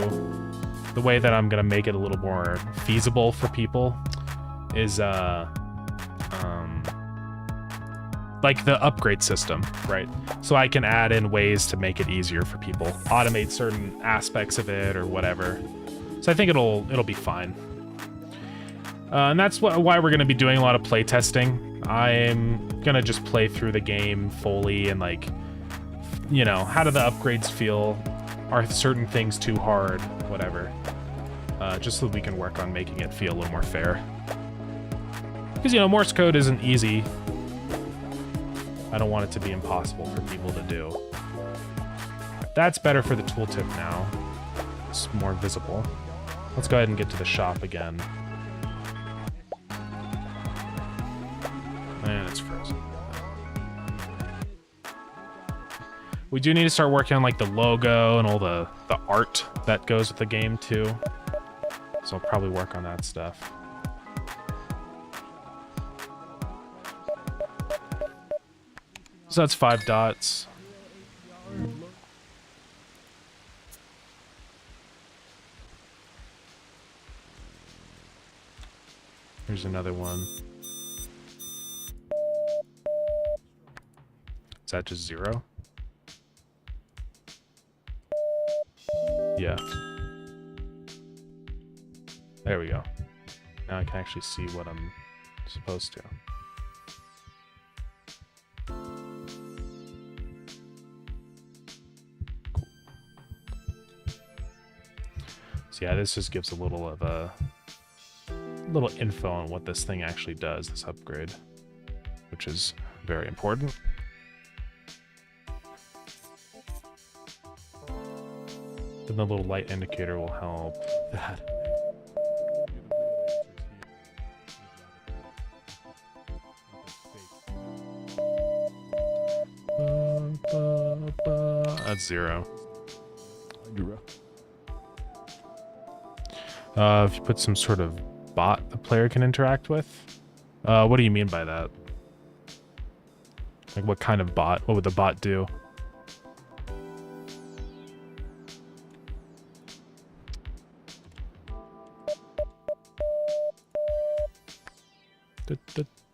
the way that I'm gonna make it a little more feasible for people is like the upgrade system, right? So I can add in ways to make it easier for people, automate certain aspects of it or whatever. So I think it'll be fine. And that's why we're going to be doing a lot of play testing. I'm going to just play through the game fully and like, you know, how do the upgrades feel? Are certain things too hard? Whatever. Just so we can work on making it feel a little more fair. Because, you know, Morse code isn't easy. I don't want it to be impossible for people to do. That's better for the tooltip now. It's more visible. Let's go ahead and get to the shop again. And it's frozen. We do need to start working on like the logo and all the art that goes with the game too. So I'll probably work on that stuff. So that's 5 dots. Here's another one. Is that just 0? Yeah. There we go. Now I can actually see what I'm supposed to. Cool. So yeah, this just gives a little of a little info on what this thing actually does, this upgrade, which is very important. Then the little light indicator will help that. That's 0. If you put some sort of bot the player can interact with. What do you mean by that? Like what kind of bot? What would the bot do?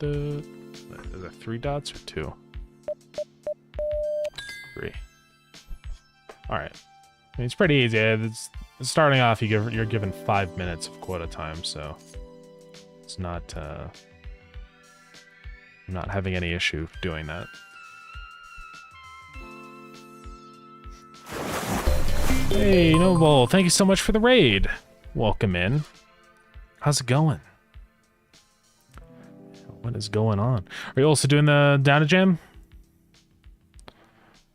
Is it 3 dots or 2? 3. All right. I mean, it's pretty easy. It's starting off. You're given 5 minutes of quota time, so it's not. I'm not having any issue doing that. Hey, Noble, thank you so much for the raid. Welcome in. How's it going? What is going on? Are you also doing the Down2Jam?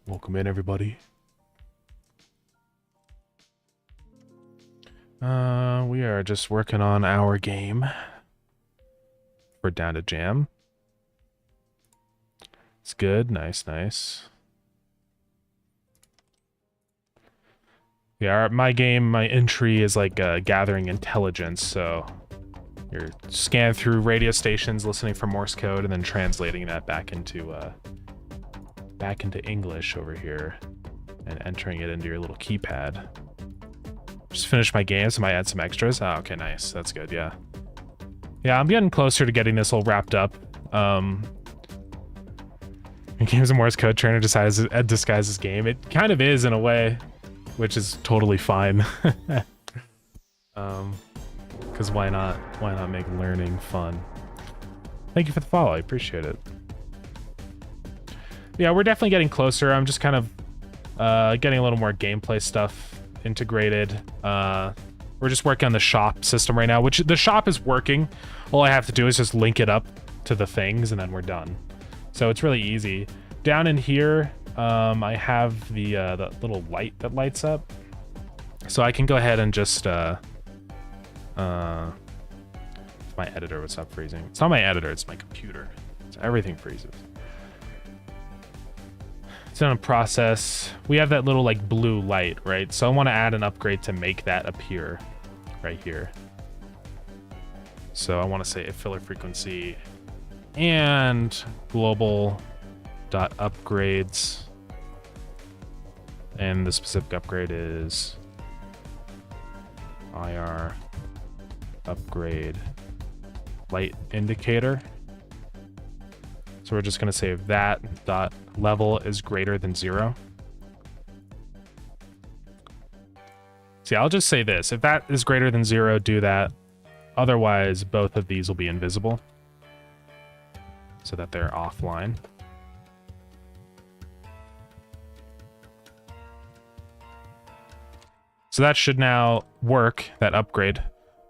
Welcome in, everybody. We are just working on our game for Down2Jam. It's good. Nice, nice. Yeah, my entry is like gathering intelligence, so you're scanning through radio stations, listening for Morse code, and then translating that back into English over here, and entering it into your little keypad. Just finished my game, so I might add some extras. Oh, okay, nice. That's good, yeah. Yeah, I'm getting closer to getting this all wrapped up. Games of Morse code trying to disguise this game. It kind of is in a way, which is totally fine. Because why not? Why not make learning fun? Thank you for the follow. I appreciate it. Yeah, we're definitely getting closer. I'm just kind of getting a little more gameplay stuff integrated. We're just working on the shop system right now, which the shop is working. All I have to do is just link it up to the things, and then we're done. So it's really easy. Down in here, I have the little light that lights up. So I can go ahead and just my editor was up freezing. It's not my editor, it's my computer. So everything freezes. It's in a process. We have that little like blue light, right? So I want to add an upgrade to make that appear right here. So I want to say filler frequency and global dot upgrades, and the specific upgrade is IR upgrade light indicator. So we're just going to say if that dot level is greater than 0. See, I'll just say this. If that is greater than 0, do that. Otherwise, both of these will be invisible so that they're offline. So that should now work, that upgrade.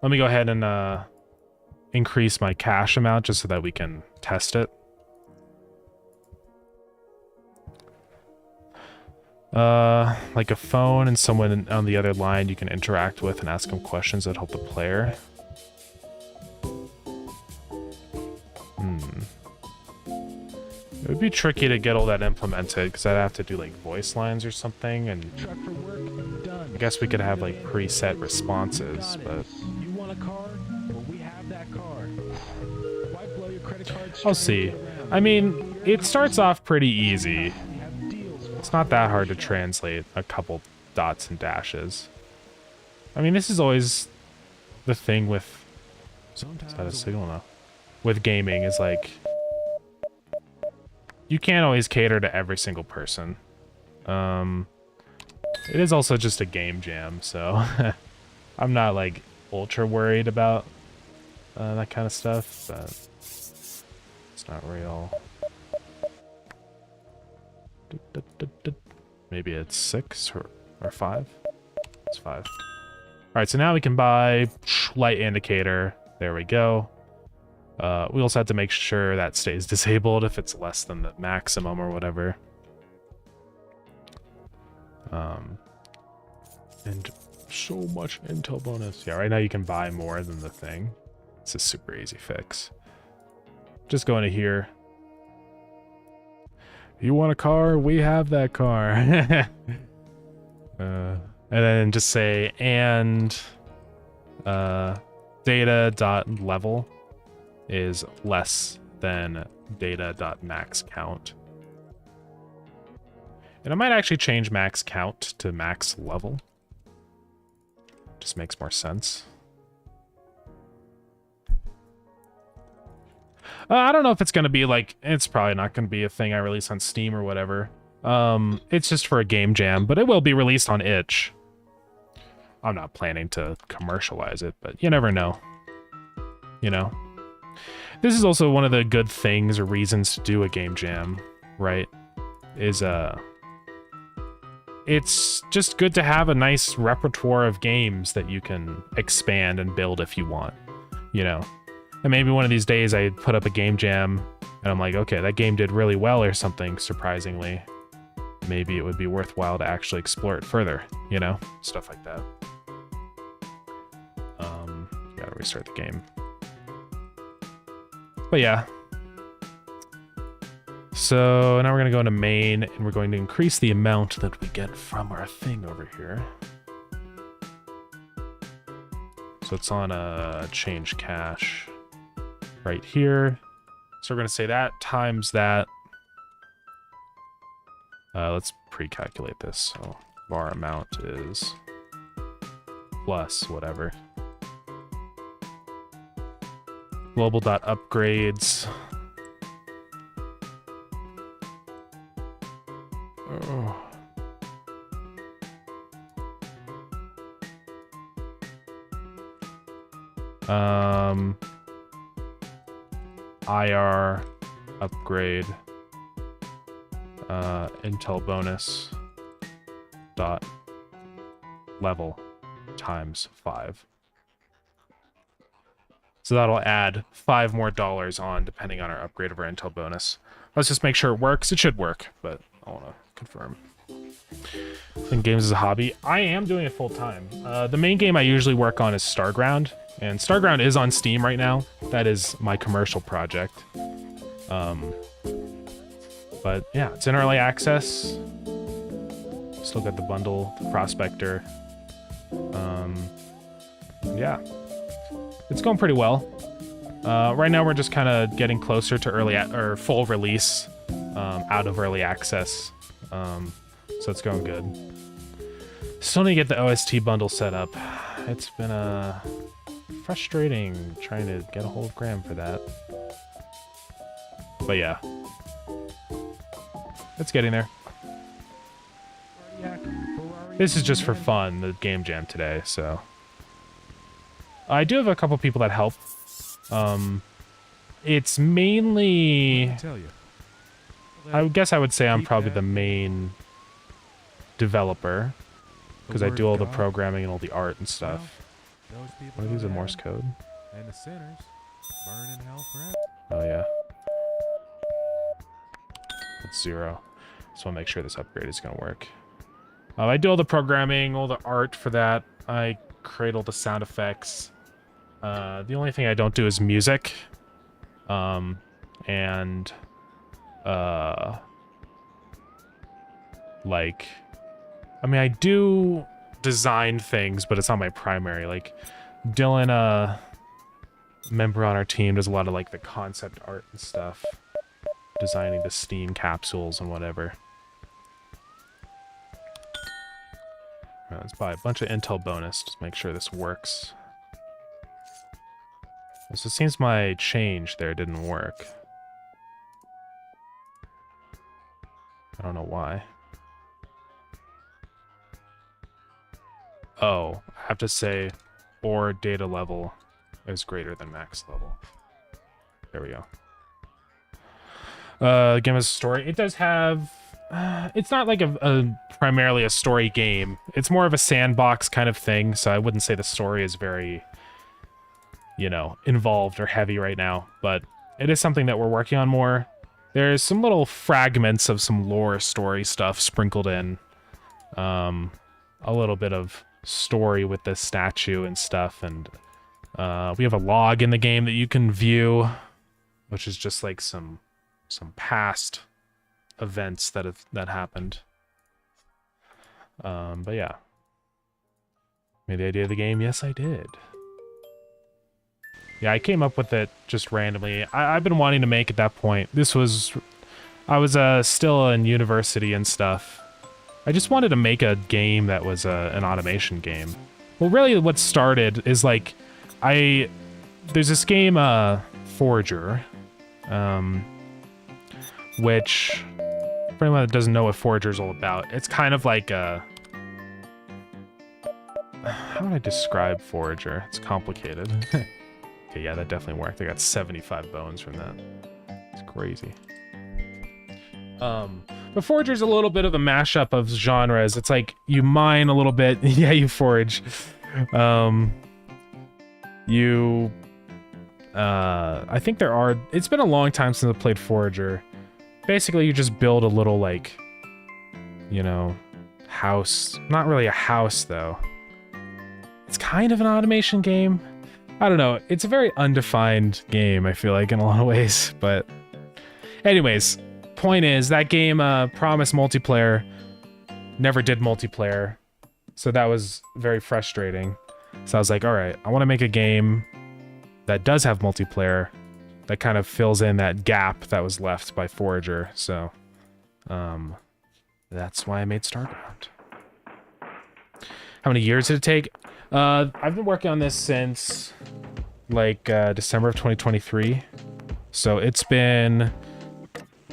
Let me go ahead and increase my cache amount just so that we can test it. Like a phone and someone on the other line you can interact with and ask them questions that help the player. It would be tricky to get all that implemented because I'd have to do like voice lines or something, and
Truck for work, done.
I guess we could have like preset responses, but
You want a car? Well, we have that car. Why blow your credit card
I'll
straight
see.
around?
I mean, it starts off pretty easy.
We have deals for
It's not that hard to translate a couple dots and dashes. I mean, this is always the thing with... Is that a signal? No. With gaming is like... You can't always cater to every single person. It is also just a game jam, so... I'm not, like, ultra worried about that kind of stuff, but... It's not real. Maybe it's 6 or 5? It's 5. Alright, so now we can buy light indicator. There we go. We also have to make sure that stays disabled if it's less than the maximum or whatever. And so much intel bonus. Yeah, right now you can buy more than the thing. It's a super easy fix. Just go into here. You want a car? We have that car. And then just say and data.level is less than data.max count. And I might actually change max count to max level. Just makes more sense. I don't know if it's going to be like, it's probably not going to be a thing I release on Steam or whatever. It's just for a game jam, but it will be released on itch. I'm not planning to commercialize it, but you never know. You know? This is also one of the good things or reasons to do a game jam, right? Is, it's just good to have a nice repertoire of games that you can expand and build if you want, you know? And maybe one of these days I put up a game jam and I'm like, okay, that game did really well or something, surprisingly. Maybe it would be worthwhile to actually explore it further, you know? Stuff like that. Gotta restart the game. But yeah. So now we're gonna go into main and we're going to increase the amount that we get from our thing over here. So it's on a change cache right here. So we're gonna say that times that. Let's pre-calculate this. So var amount is plus whatever. Global.upgrades. Oh. IR upgrade. Intel bonus dot level times 5. So that'll add $5 more on depending on our upgrade of our Intel bonus. Let's just make sure it works. It should work, but I want to confirm. Playing games as a hobby. I am doing it full time. The main game I usually work on is Starground, and Starground is on Steam right now. That is my commercial project. But yeah, it's in early access. Still got the bundle, the prospector. Yeah, it's going pretty well. Right now we're just kind of getting closer to or full release out of early access. So it's going good. Still need to get the OST bundle set up. It's been frustrating trying to get a hold of Graham for that. But yeah, it's getting there. This is just for fun, the game jam today, so. I do have a couple people that help. It's mainly... I guess I would say I'm probably the main developer, because I do all the programming and all the art and stuff. Are these a Morse code?
And the sinners burn in hell forever.
Oh yeah. It's 0. So I'll make sure this upgrade is gonna work. I do all the programming, all the art for that. I create all the sound effects. The only thing I don't do is music. Like, I mean, I do design things, but it's not my primary. Like, Dylan, a member on our team, does a lot of, like, the concept art and stuff. Designing the Steam capsules and whatever. Let's buy a bunch of Intel bonus, just make sure this works. So it seems my change there didn't work. I don't know why. Oh, I have to say, or data level is greater than max level. There we go. Game has a story. It does have... it's not like a primarily a story game. It's more of a sandbox kind of thing, so I wouldn't say the story is very, you know, involved or heavy right now, but it is something that we're working on more. There's some little fragments of some lore story stuff sprinkled in. A little bit of story with this statue and stuff, and we have a log in the game that you can view, which is just like some past events that happened. But yeah. Made the idea of the game? Yes, I did. Yeah, I came up with it just randomly. I've been wanting to make at that point. I was still in university and stuff. I just wanted to make a game that was an automation game. Well, really what started is like, there's this game, Forager, which, for anyone that doesn't know what Forager is all about, it's kind of like a... How would I describe Forager? It's complicated. Okay, yeah, that definitely worked. I got 75 bones from that. It's crazy. But Forager's a little bit of a mashup of genres. It's like, you mine a little bit. Yeah, you forage. I think it's been a long time since I played Forager. Basically, you just build a little, like, you know, house. Not really a house, though. It's kind of an automation game. I don't know. It's a very undefined game, I feel like, in a lot of ways. But anyways, point is, that game promised multiplayer, never did multiplayer. So that was very frustrating. So I was like, all right, I want to make a game that does have multiplayer, that kind of fills in that gap that was left by Forager. So that's why I made Starground. How many years did it take? I've been working on this since like December of 2023. So it's been,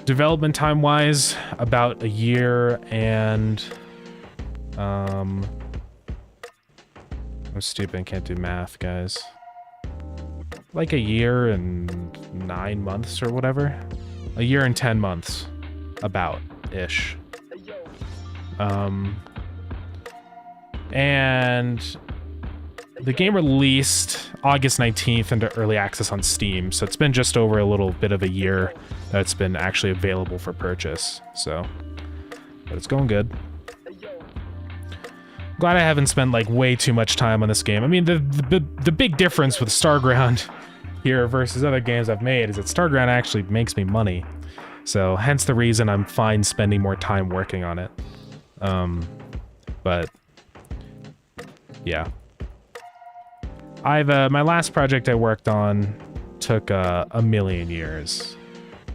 development time-wise, about a year and... I'm stupid and can't do math, guys. Like a year and 9 months or whatever. A year and 10 months. About-ish. And the game released August 19th into early access on Steam, so it's been just over a little bit of a year that it's been actually available for purchase, so... But it's going good. Glad I haven't spent, like, way too much time on this game. I mean, the big difference with Starground here versus other games I've made is that Starground actually makes me money. So, hence the reason I'm fine spending more time working on it. But... yeah. My last project I worked on took a million years.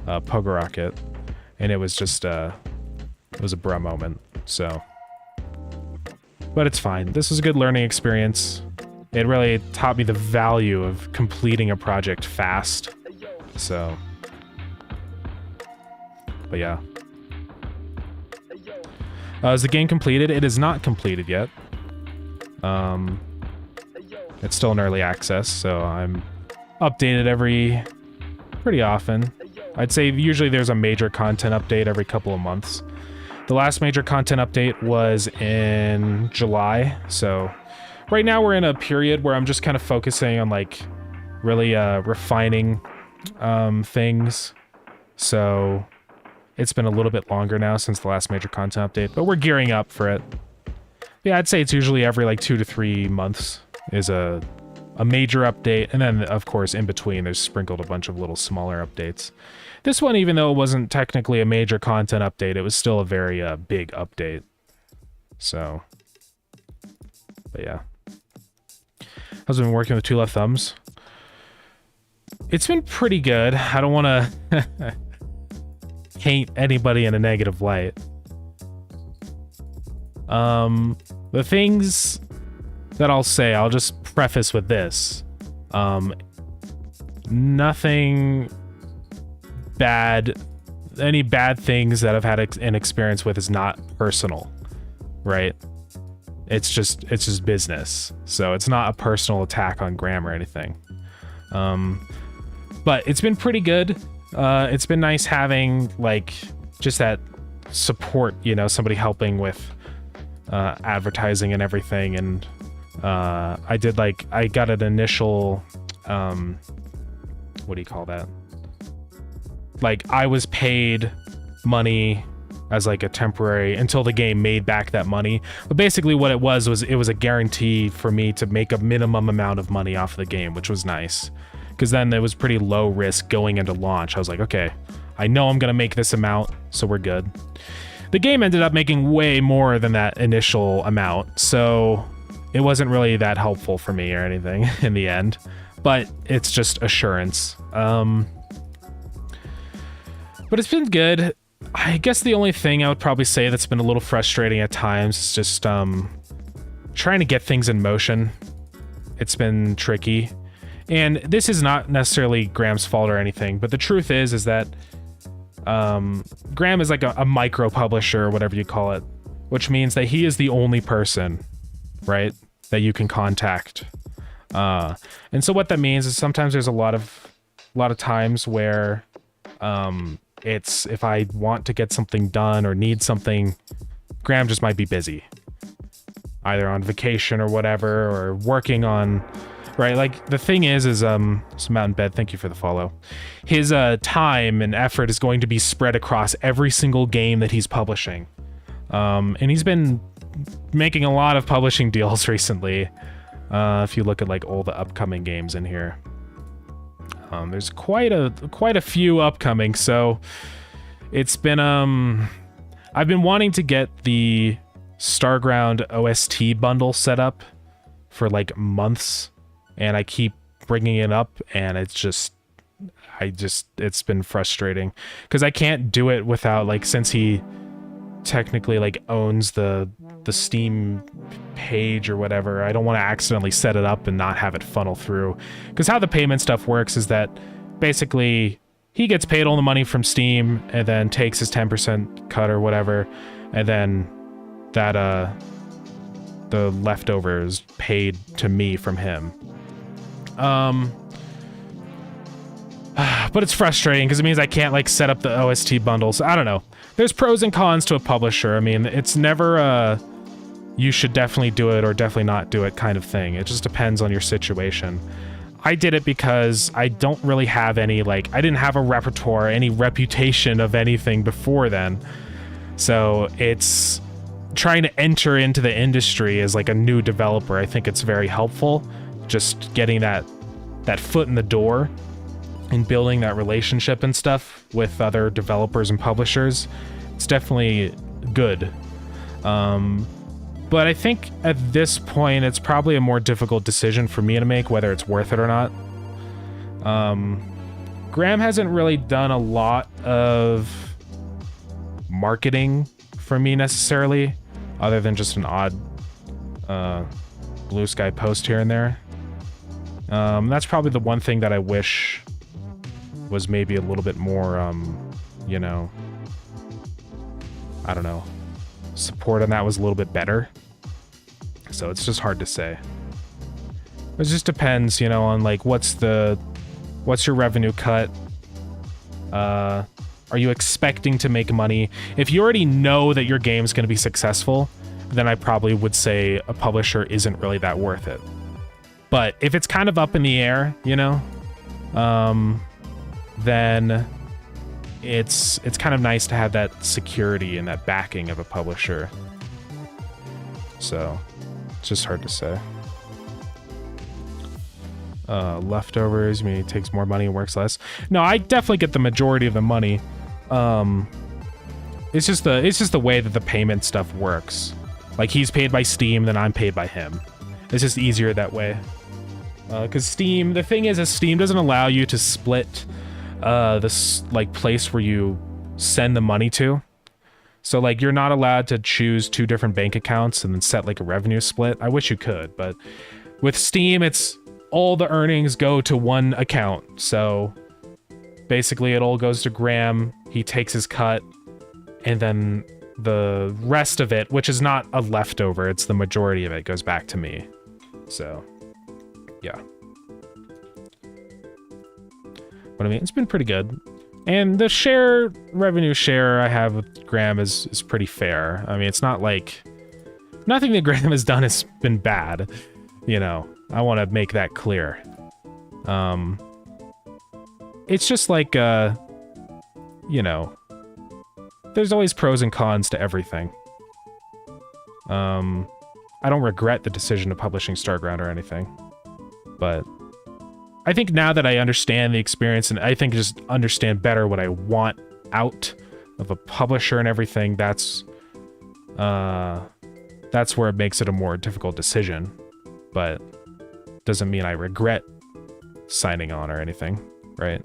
Pogo Rocket. And it was just, it was a bruh moment, so... But it's fine. This was a good learning experience. It really taught me the value of completing a project fast. So... But yeah. Is the game completed? It is not completed yet. It's still in early access, so I'm updated pretty often. I'd say usually there's a major content update every couple of months. The last major content update was in July, so right now we're in a period where I'm just kind of focusing on like really refining things. So it's been a little bit longer now since the last major content update, but we're gearing up for it. Yeah, I'd say it's usually every like 2 to 3 months is a major update, and then of course in between there's sprinkled a bunch of little smaller updates. This one, even though it wasn't technically a major content update, it was still a very big update. So, but yeah. How's it been working with Two Left Thumbs? It's been pretty good. I don't want to paint anybody in a negative light. The things that I'll say, I'll just preface with this. Nothing bad, any bad things that I've had an experience with is not personal, right? It's just business. So it's not a personal attack on Graham or anything. But it's been pretty good. It's been nice having like just that support, you know, somebody helping with advertising and everything. And I got an initial, what do you call that? Like I was paid money as like a temporary until the game made back that money. But basically what it was it was a guarantee for me to make a minimum amount of money off the game, which was nice. Because then it was pretty low risk going into launch. I was like, okay, I know I'm going to make this amount, so we're good. The game ended up making way more than that initial amount, so it wasn't really that helpful for me or anything in the end. But it's just assurance. But it's been good. I guess the only thing I would probably say that's been a little frustrating at times is just trying to get things in motion. It's been tricky. And this is not necessarily Graham's fault or anything, but the truth is that Graham is like a micro publisher or whatever you call it, which means that he is the only person, right, that you can contact. And so what that means is sometimes there's a lot of times where it's if I want to get something done or need something, Graham just might be busy, either on vacation or whatever, or working on. Right, like, the thing is Mountain Bed, thank you for the follow. His time and effort is going to be spread across every single game that he's publishing. And he's been making a lot of publishing deals recently. If you look at, like, all the upcoming games in here. There's quite a few upcoming, so it's been, I've been wanting to get the Starground OST bundle set up for, like, months. And I keep bringing it up, and it's been frustrating because I can't do it without, like, since he technically like owns the the Steam page or whatever. I don't want to accidentally set it up and not have it funnel through. Because how the payment stuff works is that basically he gets paid all the money from Steam and then takes his 10% cut or whatever, and then that the leftover is paid to me from him. But it's frustrating because it means I can't like set up the OST bundles. I don't know. There's pros and cons to a publisher. I mean, it's never you should definitely do it or definitely not do it kind of thing. It just depends on your situation. I did it because I don't really have any, like, I didn't have a repertoire, any reputation of anything before then. So it's trying to enter into the industry as like a new developer. I think it's very helpful just getting that foot in the door and building that relationship and stuff with other developers and publishers. It's definitely good. But I think at this point, it's probably a more difficult decision for me to make, whether it's worth it or not. Graham hasn't really done a lot of marketing for me necessarily, other than just an odd Blue Sky post here and there. That's probably the one thing that I wish was maybe a little bit more, you know, I don't know, support on that was a little bit better. So it's just hard to say. It just depends, you know, on like what's your revenue cut? Are you expecting to make money? If you already know that your game's going to be successful, then I probably would say a publisher isn't really that worth it. But if it's kind of up in the air, you know, then it's kind of nice to have that security and that backing of a publisher. So it's just hard to say. Leftovers, I mean, it takes more money and works less. No, I definitely get the majority of the money. It's just the way that the payment stuff works. Like he's paid by Steam, then I'm paid by him. It's just easier that way. Because Steam, the thing is Steam doesn't allow you to split this like place where you send the money to. So like you're not allowed to choose 2 different bank accounts and then set like a revenue split. I wish you could, but with Steam, it's all the earnings go to one account. So basically it all goes to Graham. He takes his cut, and then the rest of it, which is not a leftover, it's the majority of it, goes back to me. So yeah. But I mean, it's been pretty good. And the revenue share I have with Graham is pretty fair. I mean, it's not like... Nothing that Graham has done has been bad. You know, I want to make that clear. It's just like, you know... There's always pros and cons to everything. I don't regret the decision of publishing Starground or anything. But... I think now that I understand the experience and I think just understand better what I want out of a publisher and everything, that's where it makes it a more difficult decision. But doesn't mean I regret signing on or anything, right?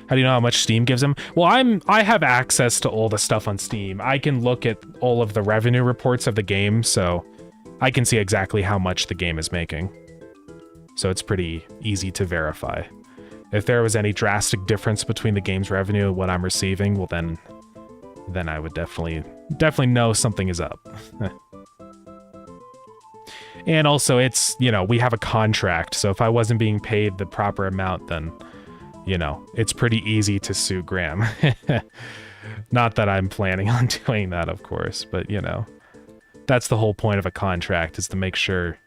How do you know how much Steam gives him? Well, I have access to all the stuff on Steam. I can look at all of the revenue reports of the game, so I can see exactly how much the game is making. So it's pretty easy to verify. If there was any drastic difference between the game's revenue and what I'm receiving, well then I would definitely know something is up. And also it's, you know, we have a contract, so if I wasn't being paid the proper amount, then, you know, it's pretty easy to sue Graham. Not that I'm planning on doing that, of course, but you know. That's the whole point of a contract, is to make sure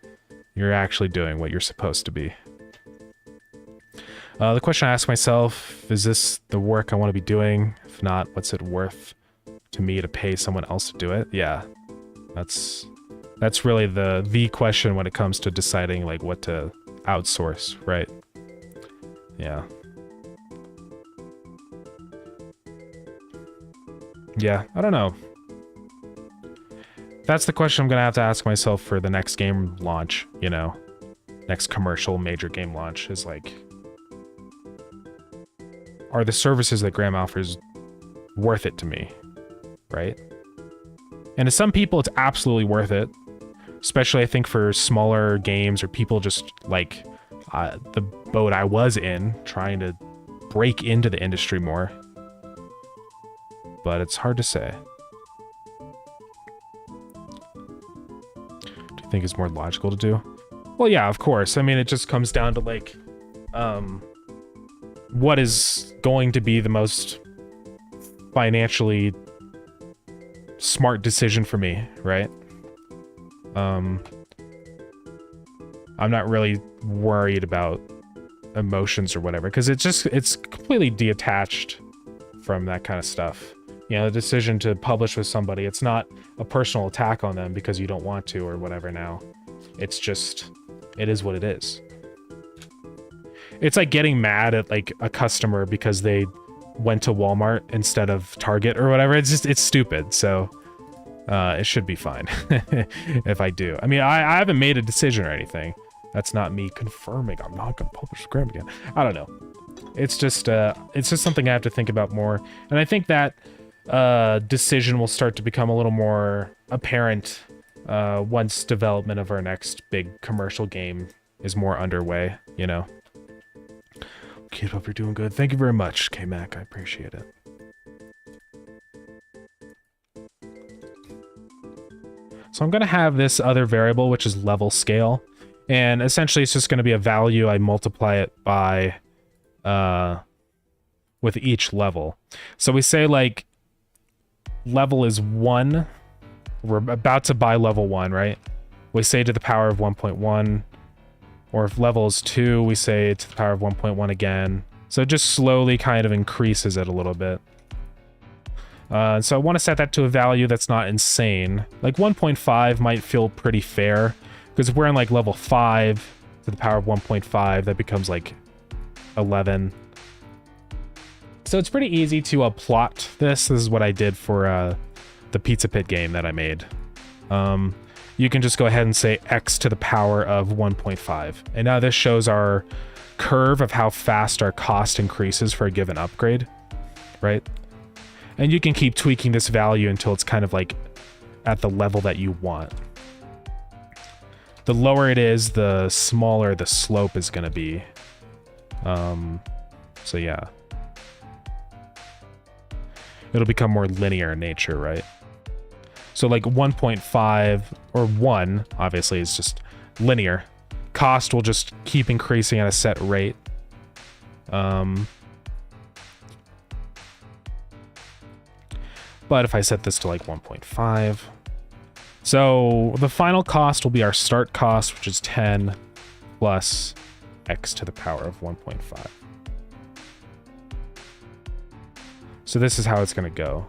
you're actually doing what you're supposed to be. The question I ask myself, is this the work I want to be doing? If not, what's it worth to me to pay someone else to do it? Yeah, that's really the question when it comes to deciding like what to outsource, right? Yeah. Yeah, I don't know. That's the question I'm going to have to ask myself for the next game launch, you know? Next commercial major game launch is like... Are the services that Graham offers worth it to me? right? And to some people, it's absolutely worth it. Especially, I think, for smaller games or people just like the boat I was in, trying to break into the industry more. But it's hard to say. Do you think it's more logical to do? Well, yeah, of course. I mean, it just comes down to, like, what is going to be the most financially smart decision for me, right? I'm not really worried about emotions or whatever, because it's completely detached from that kind of stuff. You know, the decision to publish with somebody, it's not a personal attack on them because you don't want to or whatever now. It's just, it is what it is. It's like getting mad at, like, a customer because they went to Walmart instead of Target or whatever. It's just, it's stupid. So it should be fine if I do. I mean, I haven't made a decision or anything. That's not me confirming I'm not going to publish the gram again. I don't know. It's just something I have to think about more. And I think that decision will start to become a little more apparent once development of our next big commercial game is more underway, you know? Kid, hope you're doing good. Thank you very much, K-Mac. I appreciate it. So I'm going to have this other variable, which is level scale. And essentially, it's just going to be a value. I multiply it by with each level. So we say, like, level is 1. We're about to buy level 1, right? We say to the power of 1.1. Or if level is 2, we say to the power of 1.1 again. So it just slowly kind of increases it a little bit. So I want to set that to a value that's not insane. Like 1.5 might feel pretty fair, because if we're in like level 5 to the power of 1.5, that becomes like 11. So it's pretty easy to plot this. This is what I did for the Pizza Pit game that I made. You can just go ahead and say x to the power of 1.5. And now this shows our curve of how fast our cost increases for a given upgrade, right? And you can keep tweaking this value until it's kind of like at the level that you want. The lower it is, the smaller the slope is going to be. So yeah. It'll become more linear in nature, right? So like 1.5 or 1, obviously, is just linear. Cost will just keep increasing at a set rate. But if I set this to like 1.5, so the final cost will be our start cost, which is 10 plus x to the power of 1.5. So this is how it's going to go.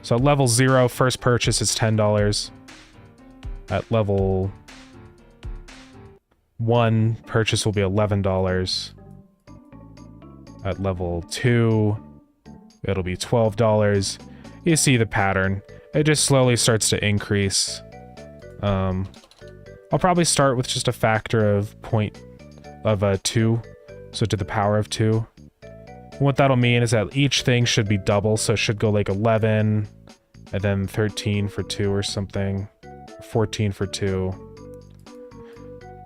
So at level 0, first purchase is $10. At level 1, purchase will be $11. At level 2, it'll be $12. You see the pattern. It just slowly starts to increase. I'll probably start with just a factor of 2, so to the power of 2. What that'll mean is that each thing should be double, so it should go like 11, and then 13 for 2 or something, 14 for 2.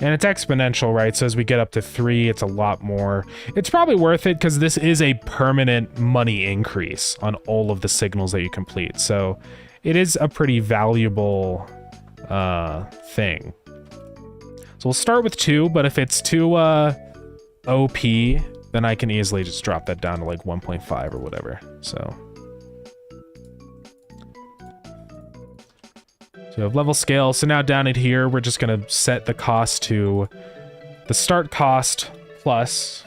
And it's exponential, right? So as we get up to 3, it's a lot more. It's probably worth it because this is a permanent money increase on all of the signals that you complete. So it is a pretty valuable thing. So we'll start with 2, but if it's too OP, then I can easily just drop that down to like 1.5 or whatever. So you have level scale. So now down in here, we're just going to set the cost to the start cost plus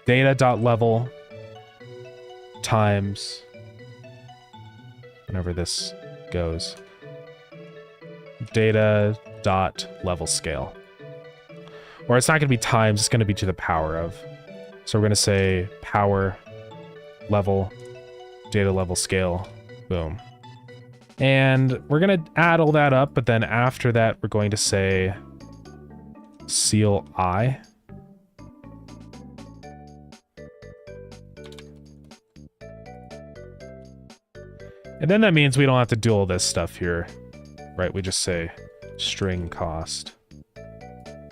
data.level times whenever this goes, data.level scale. Or it's not going to be times, it's going to be to the power of. So we're going to say power, level, data level scale, boom. And we're going to add all that up, but then after that, we're going to say seal I. And then that means we don't have to do all this stuff here, right? We just say string cost.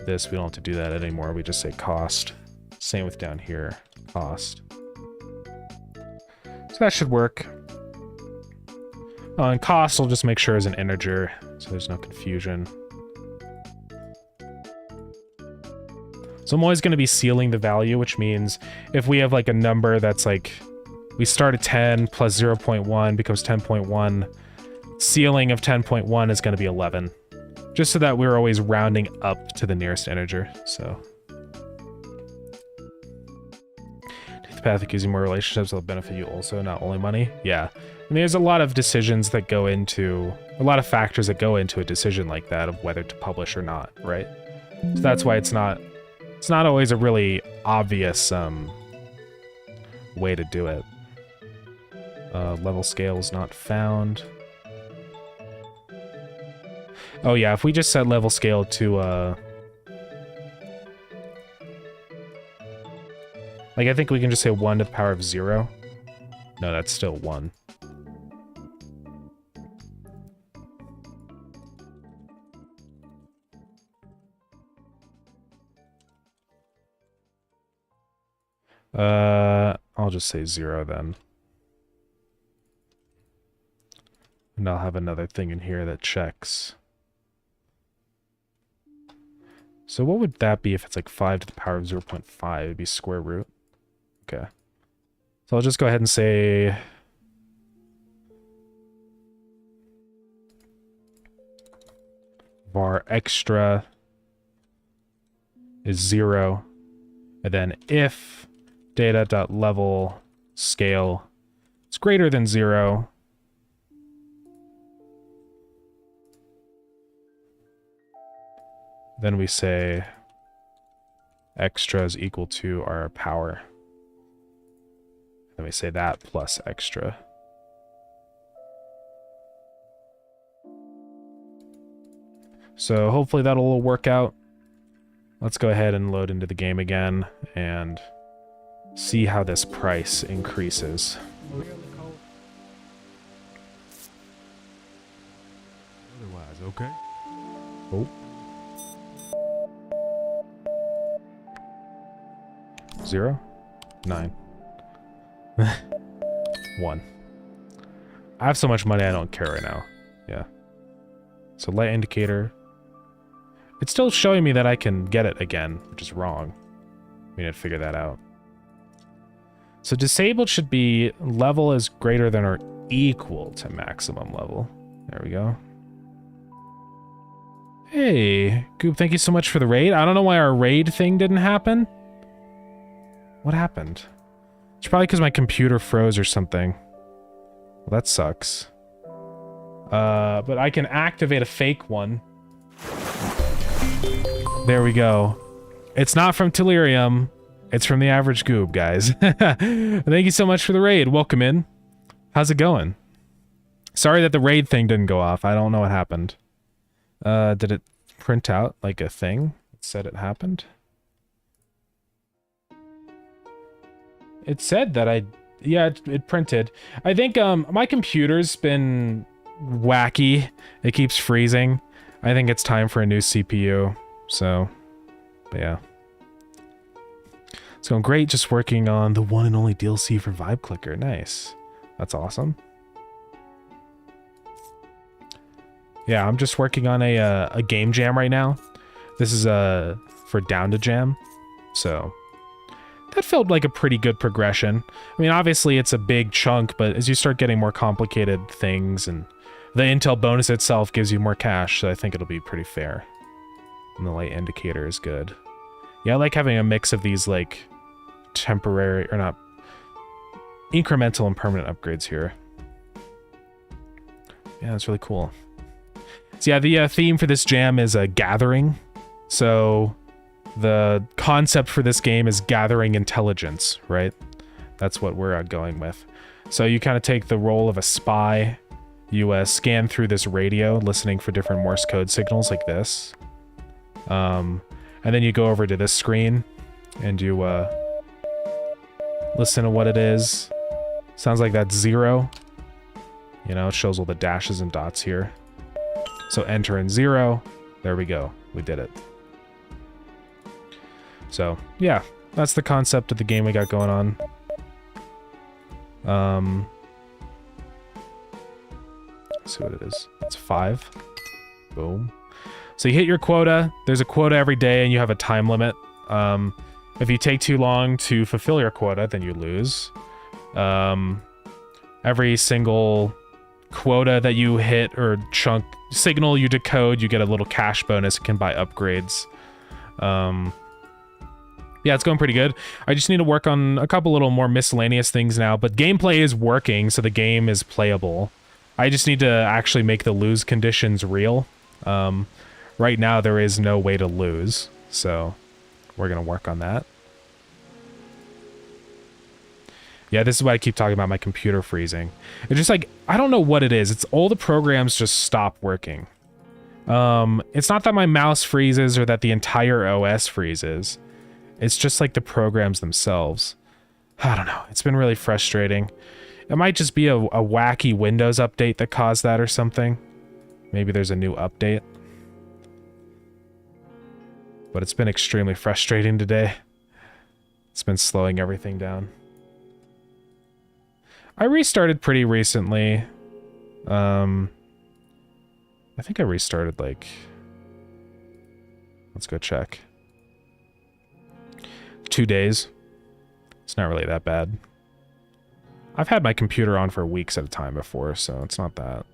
This, we don't have to do that anymore. We just say cost. Same with down here, cost. So that should work. And cost, will just make sure is an integer, so there's no confusion. So I'm always going to be sealing the value, which means if we have like a number that's like, we start at 10 plus 0.1 becomes 10.1, ceiling of 10.1 is going to be 11. Just so that we're always rounding up to the nearest integer, so. Take the path of using more relationships will benefit you also, not only money. Yeah. I mean, there's a lot of decisions that go into, a lot of factors that go into a decision like that of whether to publish or not, right? So that's why it's not always a really obvious way to do it. Level scale is not found. Oh yeah, if we just set level scale to, like I think we can just say 1 to the power of 0. No, that's still 1. I'll just say 0 then. And I'll have another thing in here that checks. So what would that be if it's like 5 to the power of 0.5? It'd be square root. Okay. So I'll just go ahead and say var extra is 0. And then if data.level scale is greater than 0, then we say extra is equal to our power. Then we say that plus extra. So hopefully that'll all work out. Let's go ahead and load into the game again and see how this price increases.
Otherwise, okay?
Oh. 0, 9, 1. I have so much money I don't care right now. Yeah. So light indicator. It's still showing me that I can get it again, which is wrong. We need to figure that out. So disabled should be level is greater than or equal to maximum level. There we go. Hey, Goop, thank you so much for the raid. I don't know why our raid thing didn't happen. What happened? It's probably because my computer froze or something. Well, that sucks. But I can activate a fake one. There we go. It's not from Delirium. It's from the average Goob, guys. Thank you so much for the raid. Welcome in. How's it going? Sorry that the raid thing didn't go off. I don't know what happened. Did it print out like a thing that said it happened? It said that yeah, it printed. I think my computer's been wacky. It keeps freezing. I think it's time for a new CPU. So, but yeah. It's going great, just working on the one and only DLC for Vibe Clicker. Nice. That's awesome. Yeah, I'm just working on a game jam right now. This is for Down2Jam. So, that felt like a pretty good progression. I mean, obviously it's a big chunk, but as you start getting more complicated things, and the Intel bonus itself gives you more cash, so I think it'll be pretty fair. And the light indicator is good. Yeah, I like having a mix of these, like, temporary, or not, incremental and permanent upgrades here. Yeah, that's really cool. So yeah, the theme for this jam is a gathering. So the concept for this game is gathering intelligence, right? That's what we're going with. So you kind of take the role of a spy. You scan through this radio, listening for different Morse code signals like this. And then you go over to this screen and you listen to what it is. Sounds like that's 0. You know, it shows all the dashes and dots here. So enter in 0. There we go. We did it. So, yeah. That's the concept of the game we got going on. Let's see what it is. It's 5. Boom. So you hit your quota. There's a quota every day, and you have a time limit. If you take too long to fulfill your quota, then you lose. Every single quota that you hit or chunk signal you decode, you get a little cash bonus. You can buy upgrades. Yeah, it's going pretty good. I just need to work on a couple little more miscellaneous things now, but gameplay is working, so the game is playable. I just need to actually make the lose conditions real. Right now, there is no way to lose, so we're going to work on that. Yeah, this is why I keep talking about my computer freezing. It's just like, I don't know what it is. It's all the programs just stop working. It's not that my mouse freezes or that the entire OS freezes. It's just like the programs themselves. I don't know. It's been really frustrating. It might just be a wacky Windows update that caused that or something. Maybe there's a new update. But it's been extremely frustrating today. It's been slowing everything down. I restarted pretty recently. I think I restarted like... Let's go check. 2 days. It's not really that bad. I've had my computer on for weeks at a time before, so it's not that.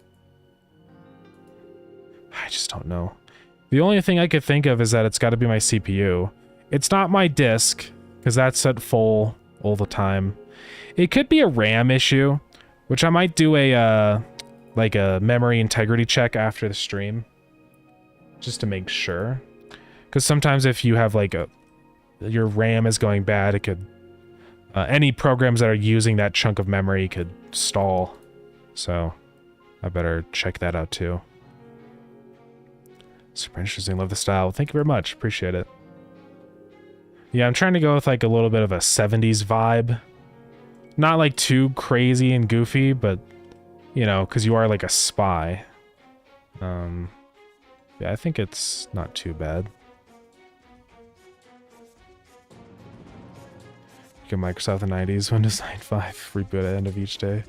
I just don't know. The only thing I could think of is that it's got to be my CPU. It's not my disk, because that's at full all the time. It could be a RAM issue, which I might do a like a memory integrity check after the stream, just to make sure. Because sometimes if you have like your RAM is going bad, it could any programs that are using that chunk of memory could stall. So I better check that out too. Super interesting. Love the style. Thank you very much. Appreciate it. Yeah, I'm trying to go with like a little bit of a 70s vibe. Not like too crazy and goofy, but you know, because you are like a spy. Yeah, I think it's not too bad. Get Microsoft the 90s, Windows 95 reboot at the end of each day.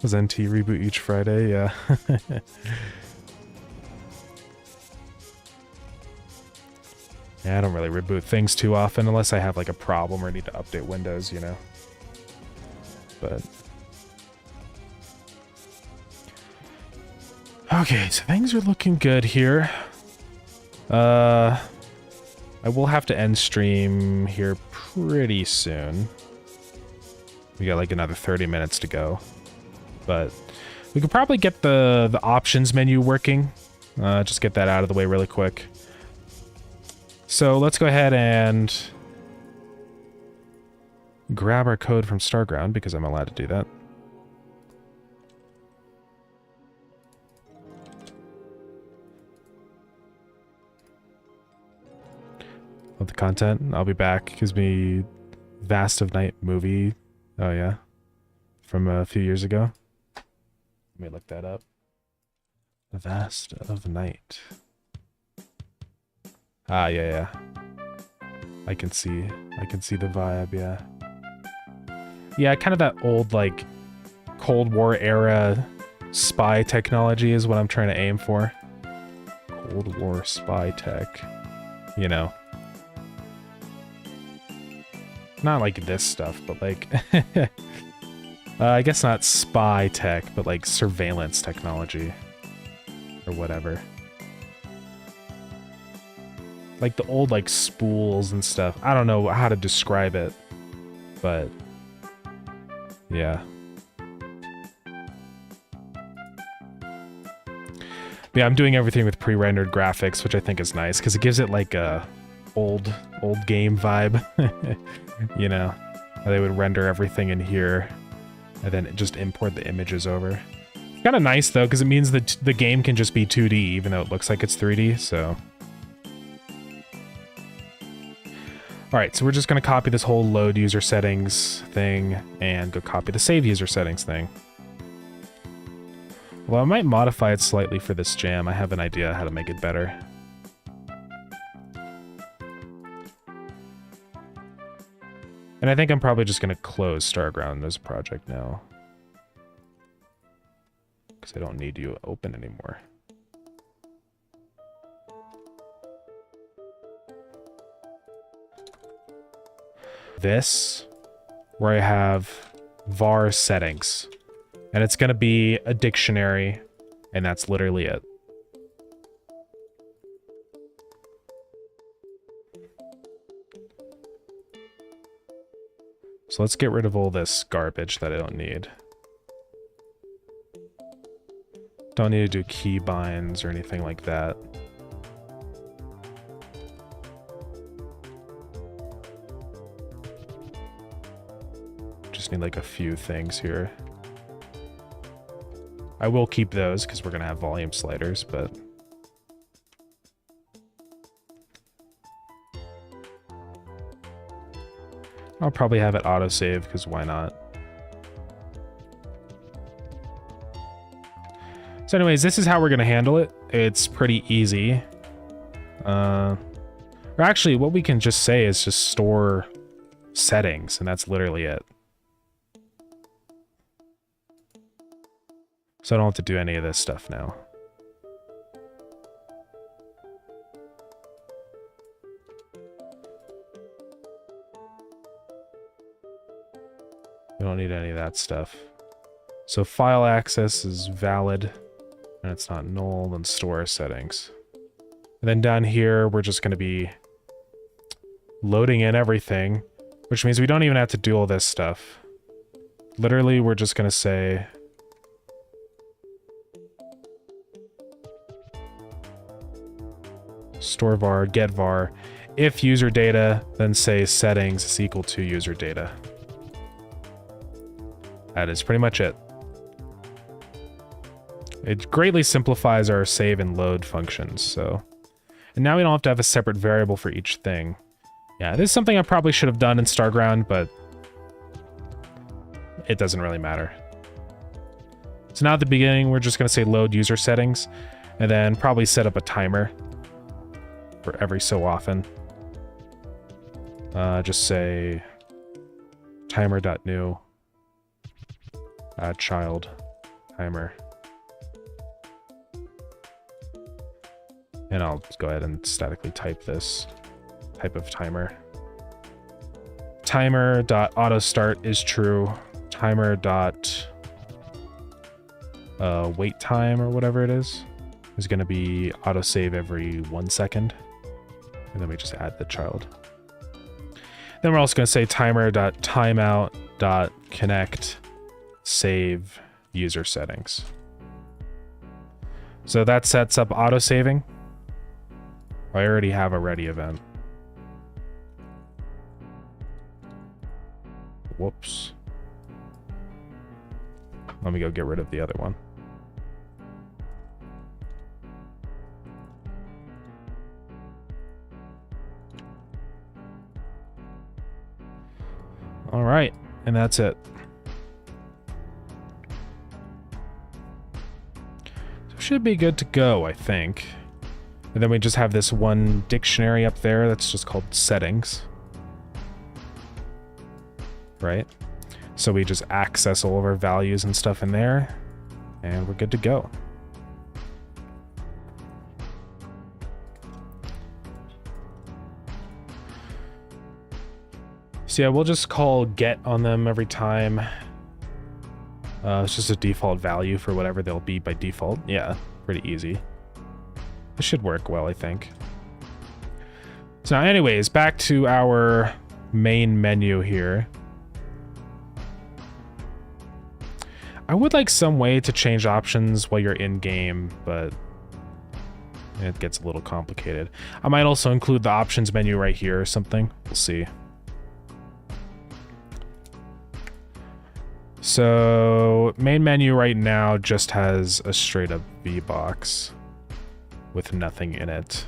Was NT reboot each Friday? Yeah. Yeah, I don't really reboot things too often unless I have like a problem or need to update Windows, you know. But okay, so things are looking good here. I will have to end stream here pretty soon. We got like another 30 minutes to go. But we could probably get the options menu working. Just get that out of the way really quick. So let's go ahead and grab our code from Starground because I'm allowed to do that. Love the content. I'll be back. Gives me Vast of Night movie. Oh yeah. From a few years ago. Let me look that up. The Vast of Night. Ah, yeah. I can see the vibe, yeah. Yeah, kind of that old, like, Cold War era spy technology is what I'm trying to aim for. Cold War spy tech. You know. Not like this stuff, but like... I guess not spy tech, but like surveillance technology. Or whatever. Like the old like spools and stuff. I don't know how to describe it, but yeah. Yeah, I'm doing everything with pre-rendered graphics, which I think is nice because it gives it like a old game vibe. You know, they would render everything in here and then just import the images over. Kind of nice though, because it means that the game can just be 2D even though it looks like it's 3D. So. Alright, so we're just going to copy this whole load user settings thing and go copy the save user settings thing. Well, I might modify it slightly for this jam. I have an idea how to make it better. And I think I'm probably just going to close Starground as a project now. Because I don't need you open anymore. This, where I have var settings. And it's going to be a dictionary, and that's literally it. So let's get rid of all this garbage that I don't need. Don't need to do key binds or anything like that. Just need like a few things here. I will keep those because we're going to have volume sliders, but... I'll probably have it autosave because why not? So anyways, this is how we're going to handle it. It's pretty easy. Or actually, what we can just say is just store settings, and that's literally it. So I don't have to do any of this stuff now. We don't need any of that stuff. So file access is valid, and it's not null, then store settings. And then down here, we're just going to be loading in everything, which means we don't even have to do all this stuff. Literally, we're just going to say... store var, get var. If user data, then say settings is equal to user data. That is pretty much it. It greatly simplifies our save and load functions, so... And now we don't have to have a separate variable for each thing. Yeah, this is something I probably should have done in Starground, but... it doesn't really matter. So now at the beginning, we're just going to say load user settings, and then probably set up a timer for every so often. Just say timer.new child timer. And I'll just go ahead and statically type this type of timer. Timer.autostart is true. Timer.wait time or whatever it is going to be autosave every 1 second. And then we just add the child. Then we're also going to say timer.timeout.connect save user settings. So that sets up autosaving. I already have a ready event. Whoops. Let me go get rid of the other one. All right, and that's it. So should be good to go, I think. And then we just have this one dictionary up there that's just called settings. Right? So we just access all of our values and stuff in there, and we're good to go. So yeah, we'll just call get on them every time. It's just a default value for whatever they'll be by default. Yeah, pretty easy. This should work well, I think. So now anyways, back to our main menu here. I would like some way to change options while you're in game, but it gets a little complicated. I might also include the options menu right here or something. We'll see. So main menu right now just has a straight up V box with nothing in it.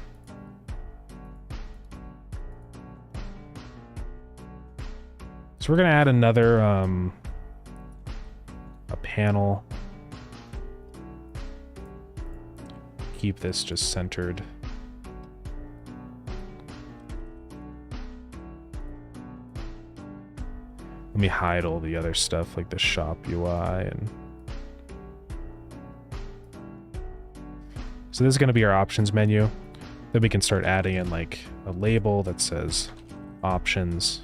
So we're gonna add another a panel keep this just centered. Let me hide all the other stuff like the shop UI and... So this is going to be our options menu. Then we can start adding in like a label that says options.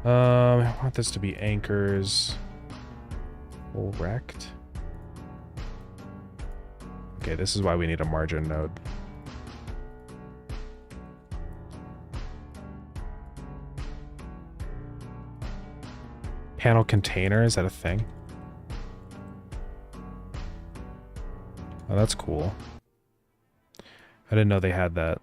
I want this to be anchors. Full rect. Okay, this is why we need a margin node. Panel container, is that a thing? Oh, that's cool. I didn't know they had that.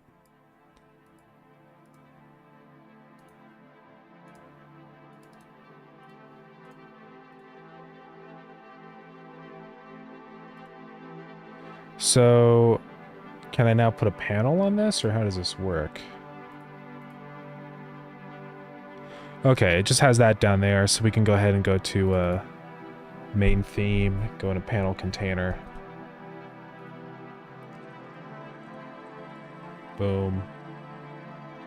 So, can I now put a panel on this, or how does this work? Okay, it just has that down there, so we can go ahead and go to main theme, go into panel container. Boom.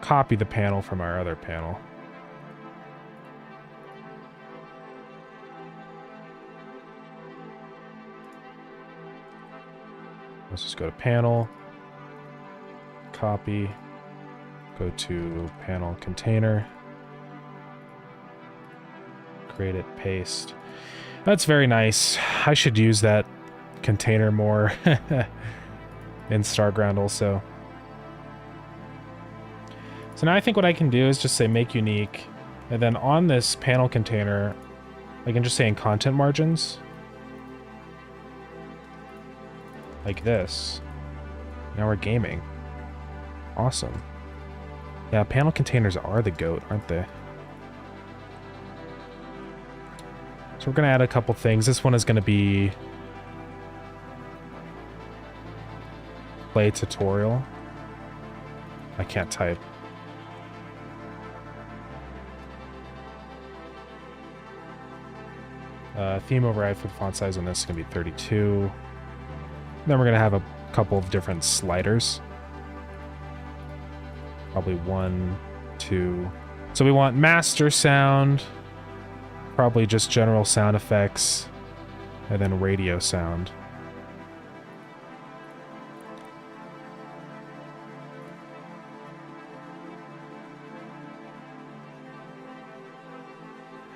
Copy the panel from our other panel. Let's just go to panel, copy, go to panel container, create it, paste. That's very nice. I should use that container more in Starground also. So now I think what I can do is just say make unique, and then on this panel container, I can just say in content margins, like this. Now we're gaming. Awesome. Yeah, panel containers are the GOAT, aren't they? So we're going to add a couple things. This one is going to be play tutorial. I can't type. Theme override for the font size on this is going to be 32. Then we're going to have a couple of different sliders. Probably 1, 2. So we want master sound, probably just general sound effects, and then radio sound.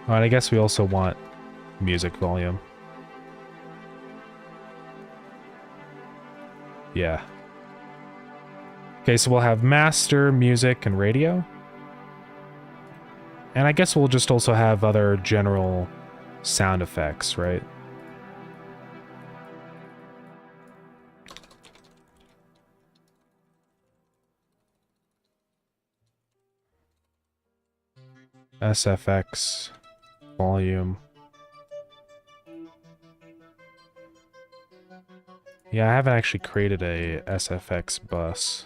Oh, and I guess we also want music volume. Yeah. Okay, so we'll have master, music, and radio. And I guess we'll just also have other general sound effects, right? SFX, volume. Yeah, I haven't actually created a SFX bus.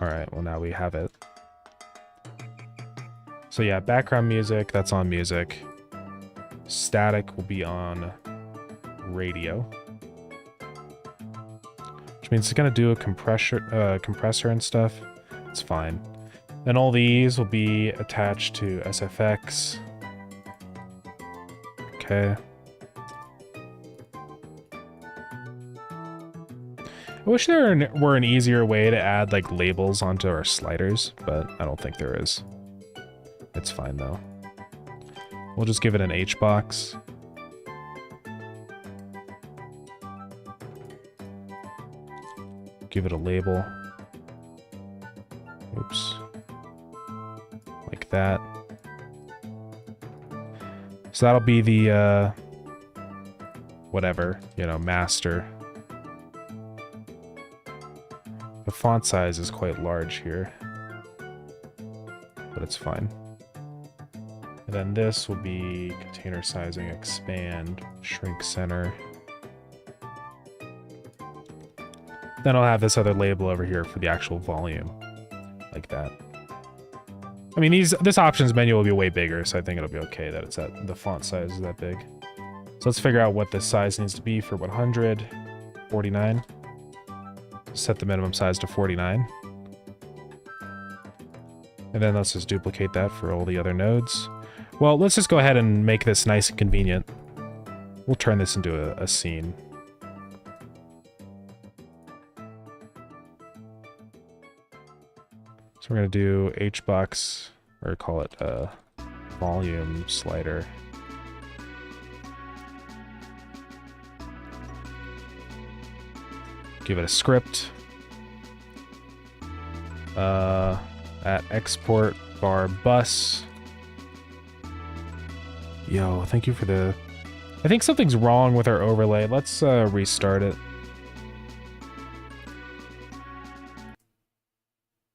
Alright, well now we have it. So yeah, background music, that's on music. Static will be on radio. Which means it's gonna do a compressor and stuff. It's fine. Then all these will be attached to SFX. Okay. I wish there were an easier way to add like labels onto our sliders, but I don't think there is. It's fine though. We'll just give it an H box. Give it a label. Oops. Like that. So that'll be the, whatever, you know, master. The font size is quite large here, but it's fine. And then this will be container sizing, expand, shrink center. Then I'll have this other label over here for the actual volume, like that. I mean, this options menu will be way bigger, so I think it'll be okay that it's at the font size is that big. So let's figure out what this size needs to be for 100. 49. Set the minimum size to 49. And then let's just duplicate that for all the other nodes. Well, let's just go ahead and make this nice and convenient. We'll turn this into a scene. So we're going to do HBox, or call it volume slider. Give it a script. At export bar bus. Yo, thank you for the... I think something's wrong with our overlay. Let's restart it.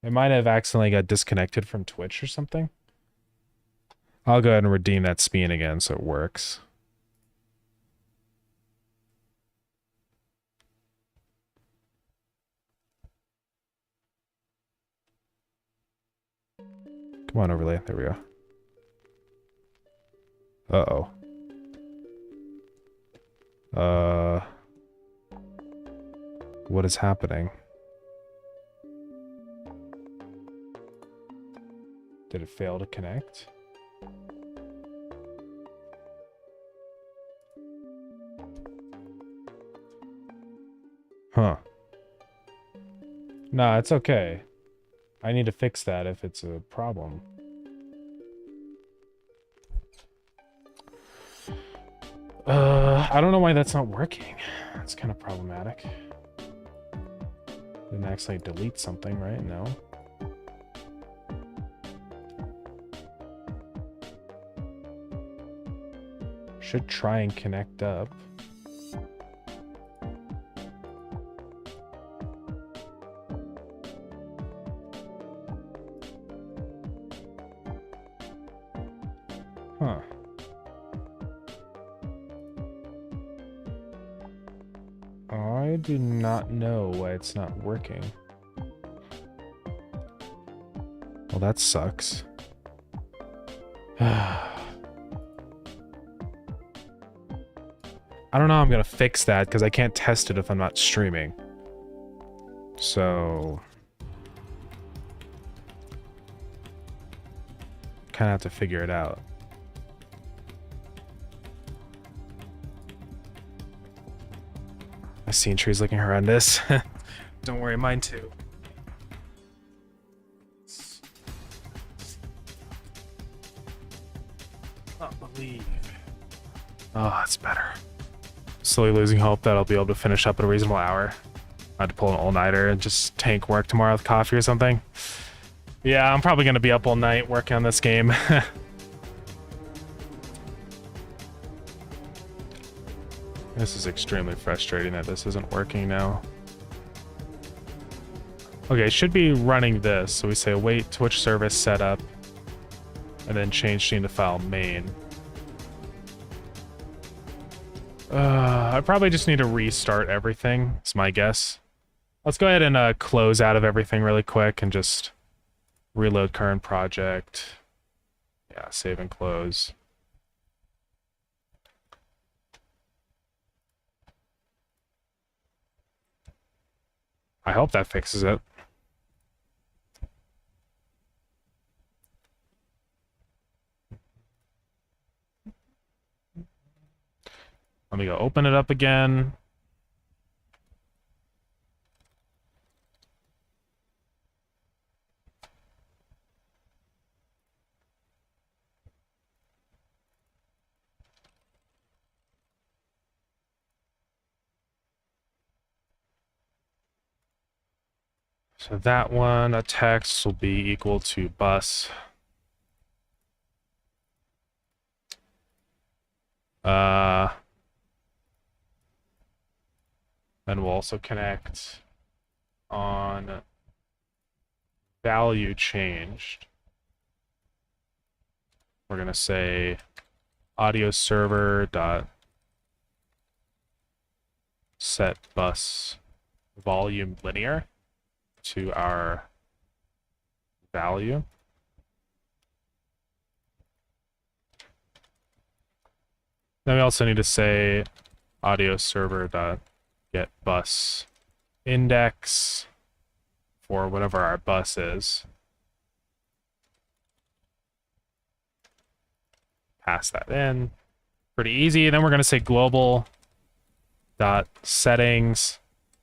It might have accidentally got disconnected from Twitch or something. I'll go ahead and redeem that spin again so it works. Come on, overlay. There we go. Uh-oh. What is happening? Did it fail to connect? Huh. Nah, it's okay. I need to fix that if it's a problem. I don't know why that's not working. That's kind of problematic. Didn't actually delete something, right? No. Should try and connect up. Huh. I do not know why it's not working. Well, that sucks. I don't know how I'm gonna fix that because I can't test it if I'm not streaming. So... kind of have to figure it out. My scene tree's looking horrendous. Don't worry, mine too. Not believe. Oh, that's better. Slowly losing hope that I'll be able to finish up at a reasonable hour. I had to pull an all-nighter and just tank work tomorrow with coffee or something. Yeah, I'm probably going to be up all night working on this game. This is extremely frustrating that this isn't working now. Okay, should be running this. So we say await Twitch service setup, and then change scene to file main. I probably just need to restart everything, is my guess. Let's go ahead and close out of everything really quick and just reload current project. Yeah, save and close. I hope that fixes it. Let me go open it up again. So that one, a text will be equal to bus. Then we'll also connect on value changed. We're gonna say audio server dot set bus volume linear to our value. Then we also need to say audio server dot get bus index for whatever our bus is. Pass that in. Pretty easy. Then we're going to say global dot settings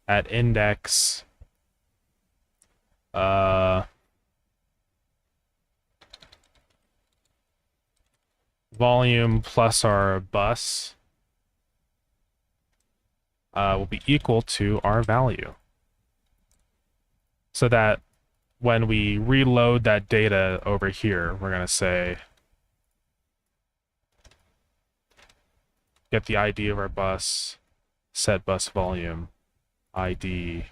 at index volume plus our bus will be equal to our value. So that when we reload that data over here, we're going to say get the ID of our bus, set bus volume, ID,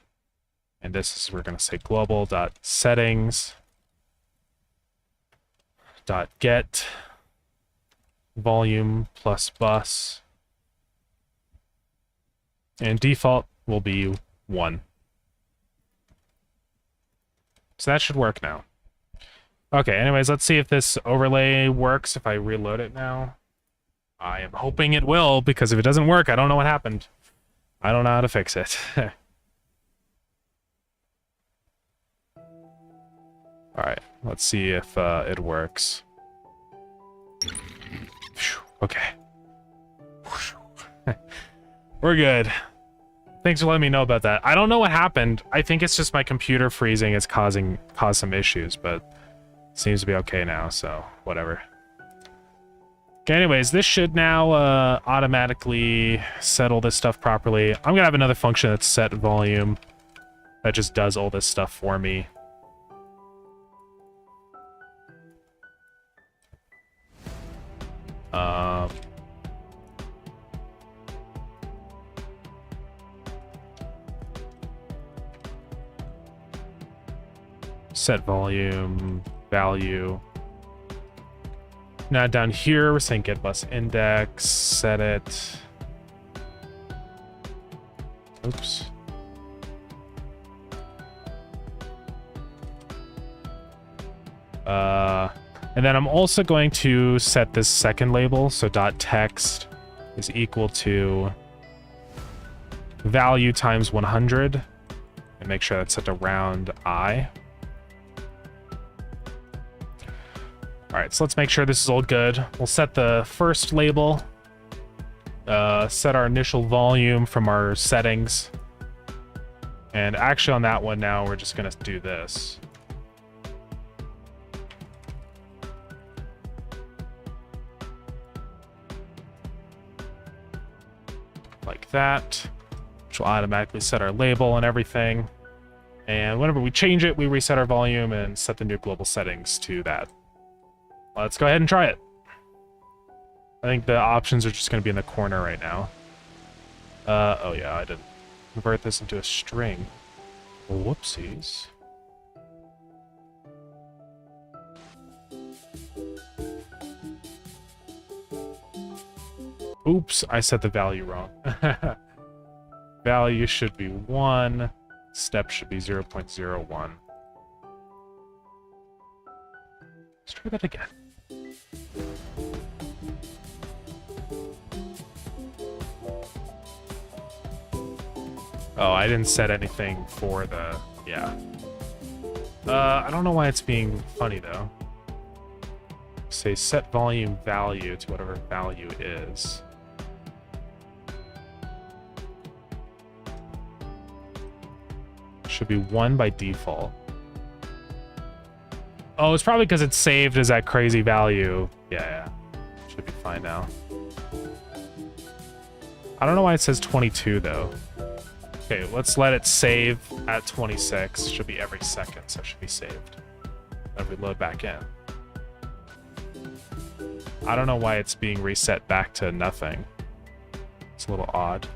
and this is, we're going to say global dot settings dot get volume plus bus, and default will be 1. So that should work now. Okay, anyways, let's see if this overlay works if I reload it now. I am hoping it will, because if it doesn't work, I don't know what happened. I don't know how to fix it. Alright, let's see if it works. Okay. We're good. Thanks for letting me know about that. I don't know what happened. I think it's just my computer freezing is caused some issues, but it seems to be okay now, so whatever. Okay, anyways, this should now automatically settle this stuff properly. I'm gonna have another function that's set volume that just does all this stuff for me. Set volume value. Now down here, we're saying get bus index, set it. Oops. And then I'm also going to set this second label, so .text is equal to value times 100, and make sure that's set to round I. Alright, so let's make sure this is all good. We'll set the first label, set our initial volume from our settings, and actually on that one now we're just going to do this. Like that, which will automatically set our label and everything. And whenever we change it, we reset our volume and set the new global settings to that. Let's go ahead and try it. I think the options are just going to be in the corner right now. Oh yeah, I didn't convert this into a string. Whoopsies. Oops, I set the value wrong. Value should be 1. Step should be 0.01. Let's try that again. Oh, I didn't set anything for the... yeah. I don't know why it's being funny, though. Say set volume value to whatever value is. Should be 1 by default. Oh, it's probably because it's saved as that crazy value. Yeah. Should be fine now. I don't know why it says 22, though. Okay, let's let it save at 26. Should be every second, so it should be saved. Then we load back in. I don't know why it's being reset back to nothing. It's a little odd.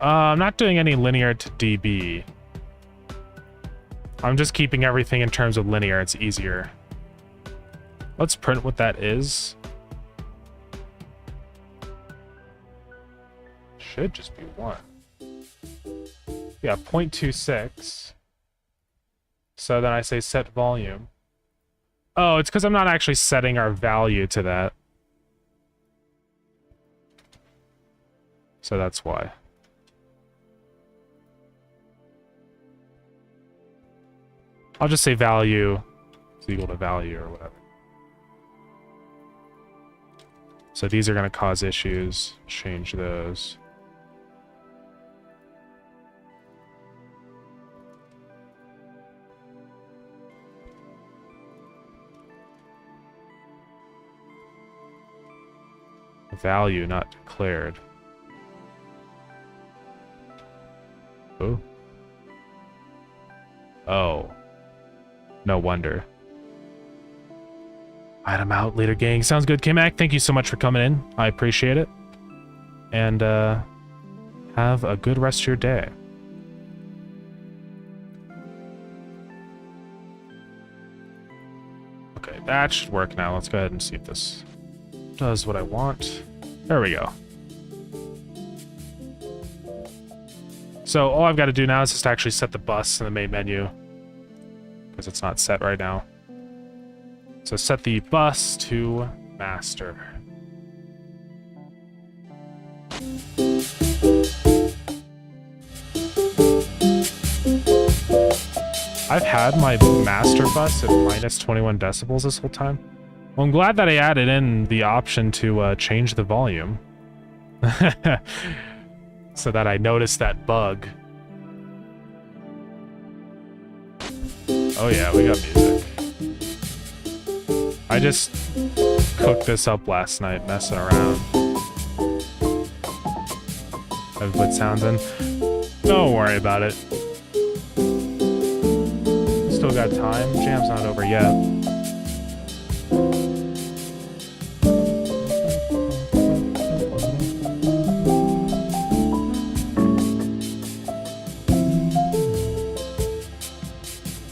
I'm not doing any linear to dB. I'm just keeping everything in terms of linear. It's easier. Let's print what that is. Should just be 1. Yeah, 0.26. So then I say set volume. Oh, it's because I'm not actually setting our value to that. So that's why. I'll just say value is equal to value or whatever. So these are going to cause issues. Change those. Value not declared. Oh. Oh. No wonder. Item out, leader gang. Sounds good, K-Mac. Thank you so much for coming in. I appreciate it. And, have a good rest of your day. Okay, that should work now. Let's go ahead and see if this does what I want. There we go. So all I've got to do now is just actually set the bus in the main menu, because it's not set right now. So set the bus to master. I've had my master bus at minus 21 decibels this whole time. Well, I'm glad that I added in the option to change the volume. So that I noticed that bug. Oh yeah, we got music. I just cooked this up last night, messing around. I've put sounds in. Don't worry about it. Still got time. Jam's not over yet.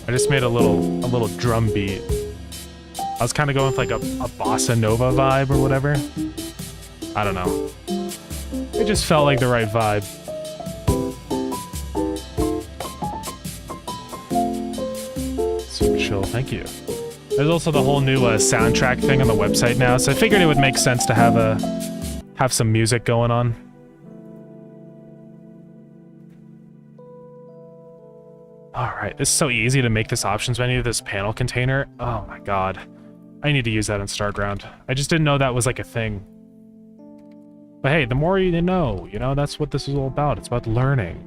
I just made a little drum beat. I was kind of going with like a bossa nova vibe or whatever. I don't know. It just felt like the right vibe. So chill, thank you. There's also the whole new soundtrack thing on the website now, so I figured it would make sense to have some music going on. Alright, this is so easy to make this options menu, this panel container. Oh my god. I need to use that in Starground. I just didn't know that was like a thing. But hey, the more you know, that's what this is all about. It's about learning.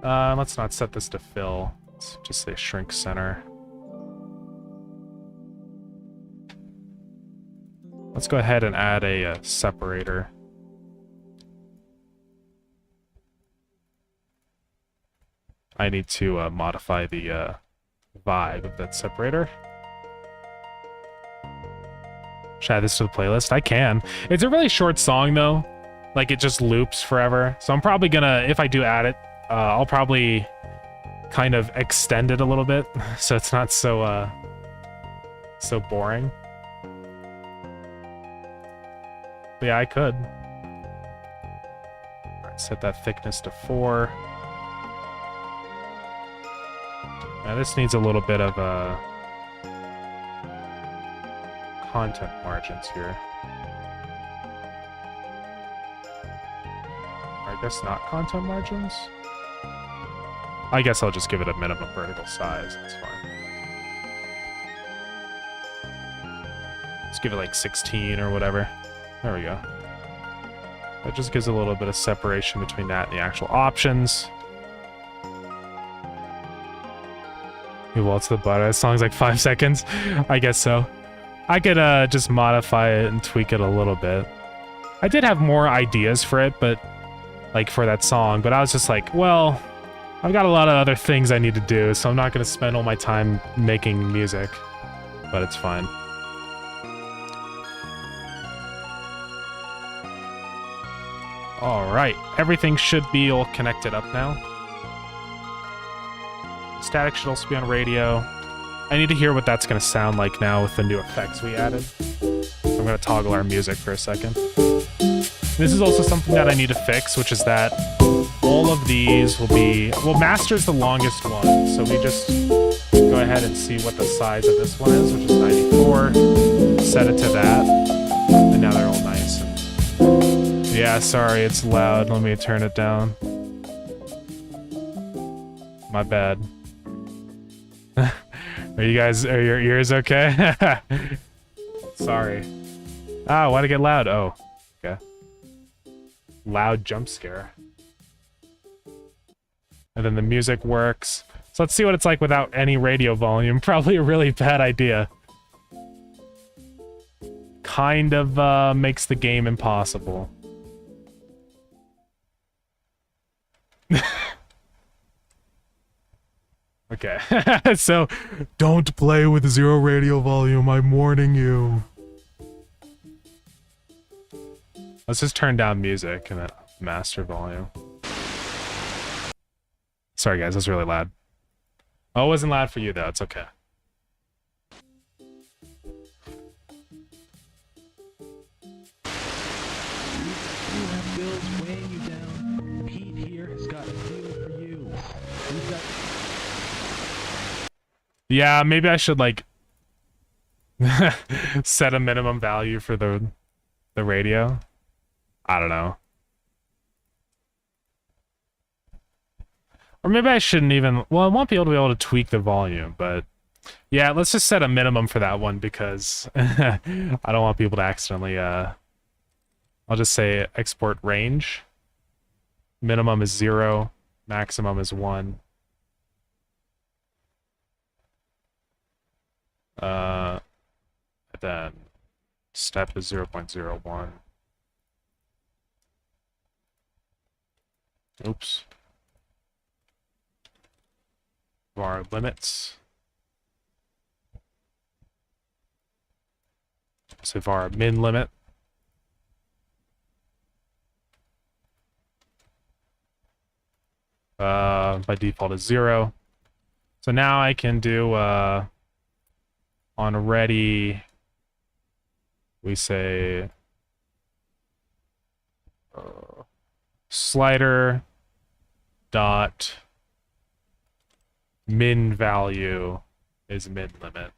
Let's not set this to fill. Let's just say shrink center. Let's go ahead and add a separator. I need to modify the vibe of that separator. Should I add this to the playlist? I can. It's a really short song though. Like it just loops forever. So I'm probably gonna, if I do add it, I'll probably kind of extend it a little bit so it's not so so boring. But yeah, I could. Alright, set that thickness to 4. Now this needs a little bit of content margins here. Or I guess not content margins? I guess I'll just give it a minimum vertical size, that's fine. Let's give it like 16 or whatever. There we go. That just gives a little bit of separation between that and the actual options. He waltz the butt. That song's like 5 seconds. I guess so. I could just modify it and tweak it a little bit. I did have more ideas for it, but like for that song, but I was just like, well, I've got a lot of other things I need to do, so I'm not going to spend all my time making music, but it's fine. All right, everything should be all connected up now. Static should also be on radio. I need to hear what that's going to sound like now with the new effects we added. I'm going to toggle our music for a second. This is also something that I need to fix, which is that all of these will be... Well, master's the longest one, so we just go go ahead and see what the size of this one is, which is 94. Set it to that. And now they're all nice. And yeah, sorry, it's loud. Let me turn it down. My bad. Are your ears okay? Sorry. Ah, why'd it get loud? Oh, okay. Loud jump scare. And then the music works. So let's see what it's like without any radio volume. Probably a really bad idea. Kind of makes the game impossible. Okay, so don't play with 0 radio volume, I'm warning you. Let's just turn down music and then master volume. Sorry guys, that's really loud. Oh, it wasn't loud for you though, it's okay.
You have bills weighing you down. Pete here has got a deal for you. We've got...
Yeah, maybe I should like set a minimum value for the radio. I don't know. Or maybe I shouldn't even... Well, I won't be able to tweak the volume, but... Yeah, let's just set a minimum for that one because I don't want people to accidentally... I'll just say export range. Minimum is 0. Maximum is 1. Then step is 0.01. Oops. Var limits. So var min limit. By default is 0. So now I can do on ready, we say slider dot min value is min limit.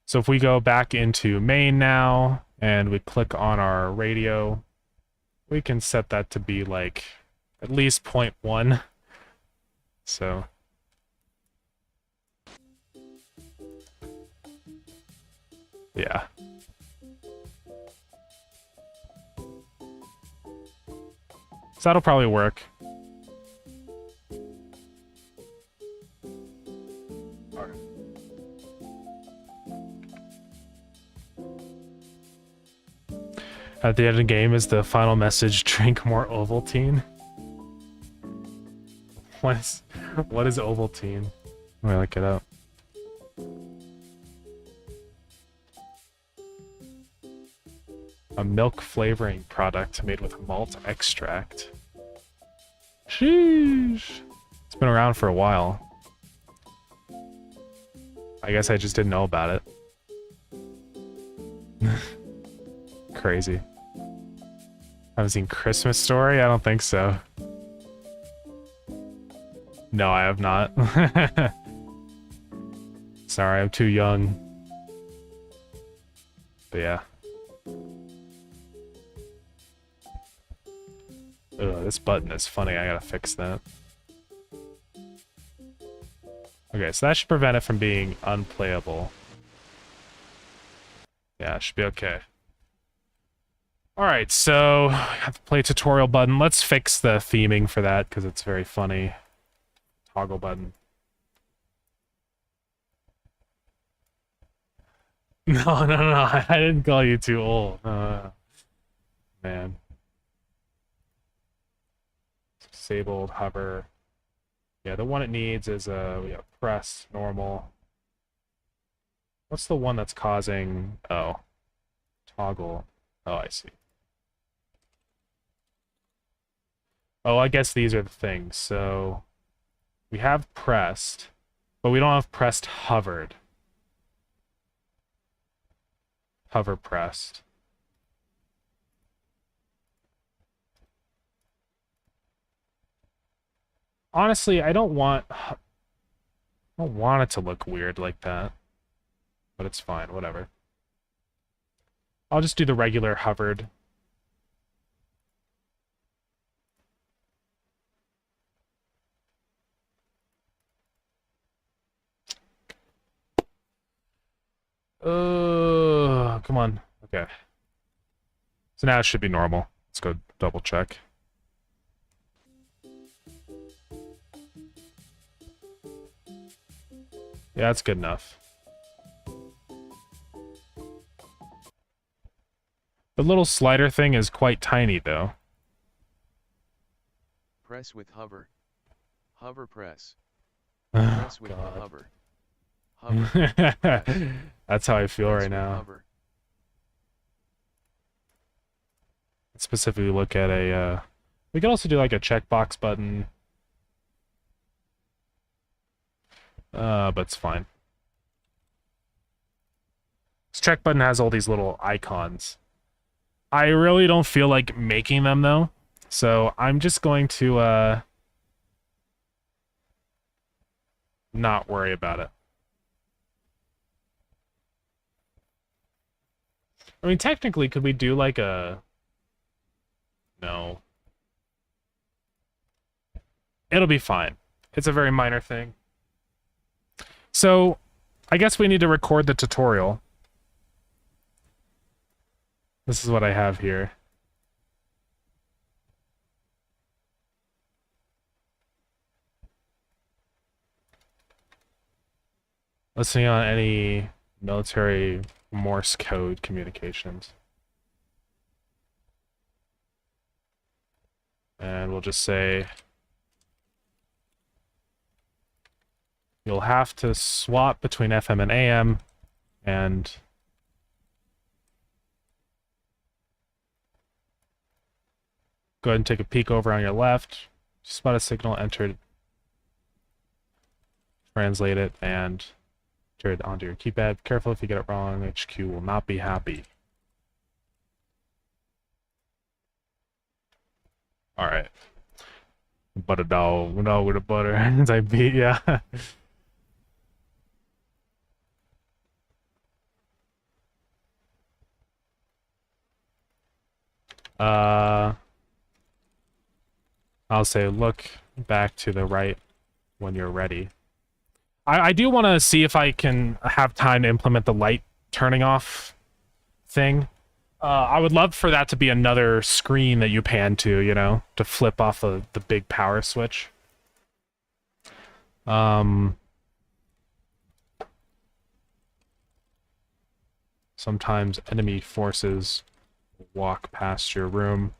So if we go back into main now and we click on our radio, we can set that to be like at least 0.1. So yeah. So that'll probably work. Alright. At the end of the game is the final message, drink more Ovaltine. What is Ovaltine? Let me look it up. A milk flavoring product made with malt extract. Sheesh. It's been around for a while. I guess I just didn't know about it. Crazy. Haven't seen Christmas Story? I don't think so. No, I have not. Sorry, I'm too young. But yeah. Ugh, this button is funny. I gotta fix that. Okay, so that should prevent it from being unplayable. Yeah, it should be okay. Alright, so I have to play tutorial button. Let's fix the theming for that because it's very funny. Toggle button. No, I didn't call you too old. Man. Disabled, hover. Yeah, the one it needs is we have press, normal. What's the one that's causing... Oh. Toggle. Oh, I see. Oh, I guess these are the things. So we have pressed, but we don't have pressed hovered. Hover pressed. Honestly, I don't want... I don't want it to look weird like that. But it's fine, whatever. I'll just do the regular hovered. Come on. Okay. So now it should be normal. Let's go double check. Yeah, that's good enough. The little slider thing is quite tiny, though.
Press with hover. Hover press.
Oh,
Press with
God.
hover. Hover. Press.
That's how I feel
Press
right
with
now.
hover.
Specifically look at a, we could also do like a checkbox button. But it's fine. This check button has all these little icons. I really don't feel like making them, though. So I'm just going to, not worry about it. I mean, technically, could we do like a... No. It'll be fine. It's a very minor thing. So, I guess we need to record the tutorial. This is what I have here. Listening on any military Morse code communications. And we'll just say... You'll have to swap between FM and AM, and... Go ahead and take a peek over on your left. Spot a signal, enter it, translate it, and enter it onto your keypad. Careful if you get it wrong, HQ will not be happy. Alright. Butter dog, no with the butter. Type beat, yeah. I'll say look back to the right when you're ready. I do want to see if I can have time to implement the light turning off thing. I would love for that to be another screen that you pan to, you know, to flip off the big power switch. Sometimes enemy forces walk past your room.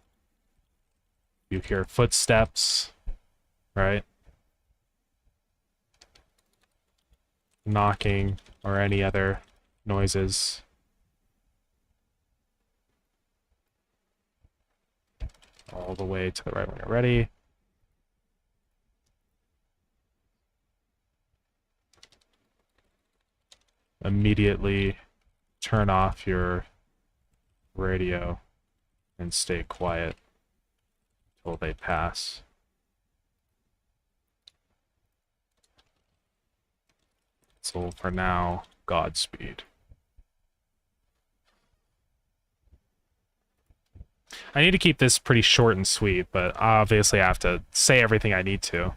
You hear footsteps, right? Knocking or any other noises. All the way to the right when you're ready. Immediately turn off your radio and stay quiet until they pass. So for now, Godspeed. I need to keep this pretty short and sweet, but obviously I have to say everything I need to.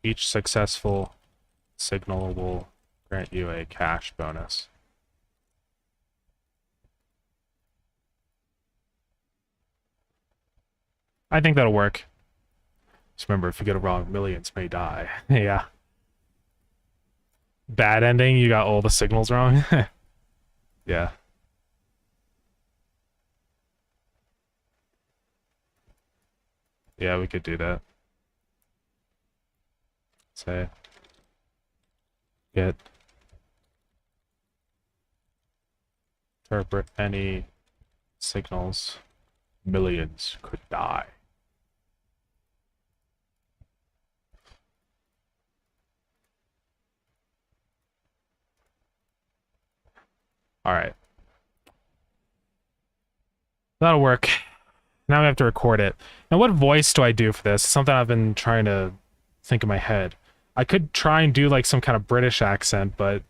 Each successful signal will grant you a cash bonus. I think that'll work. Just remember, if you get it wrong, millions may die. Yeah. Bad ending, you got all the signals wrong? Yeah. Yeah, we could do that. Say, get, interpret any signals, millions could die. All right. That'll work. Now we have to record it. Now, what voice do I do for this? Something I've been trying to think in my head. I could try and do like some kind of British accent, but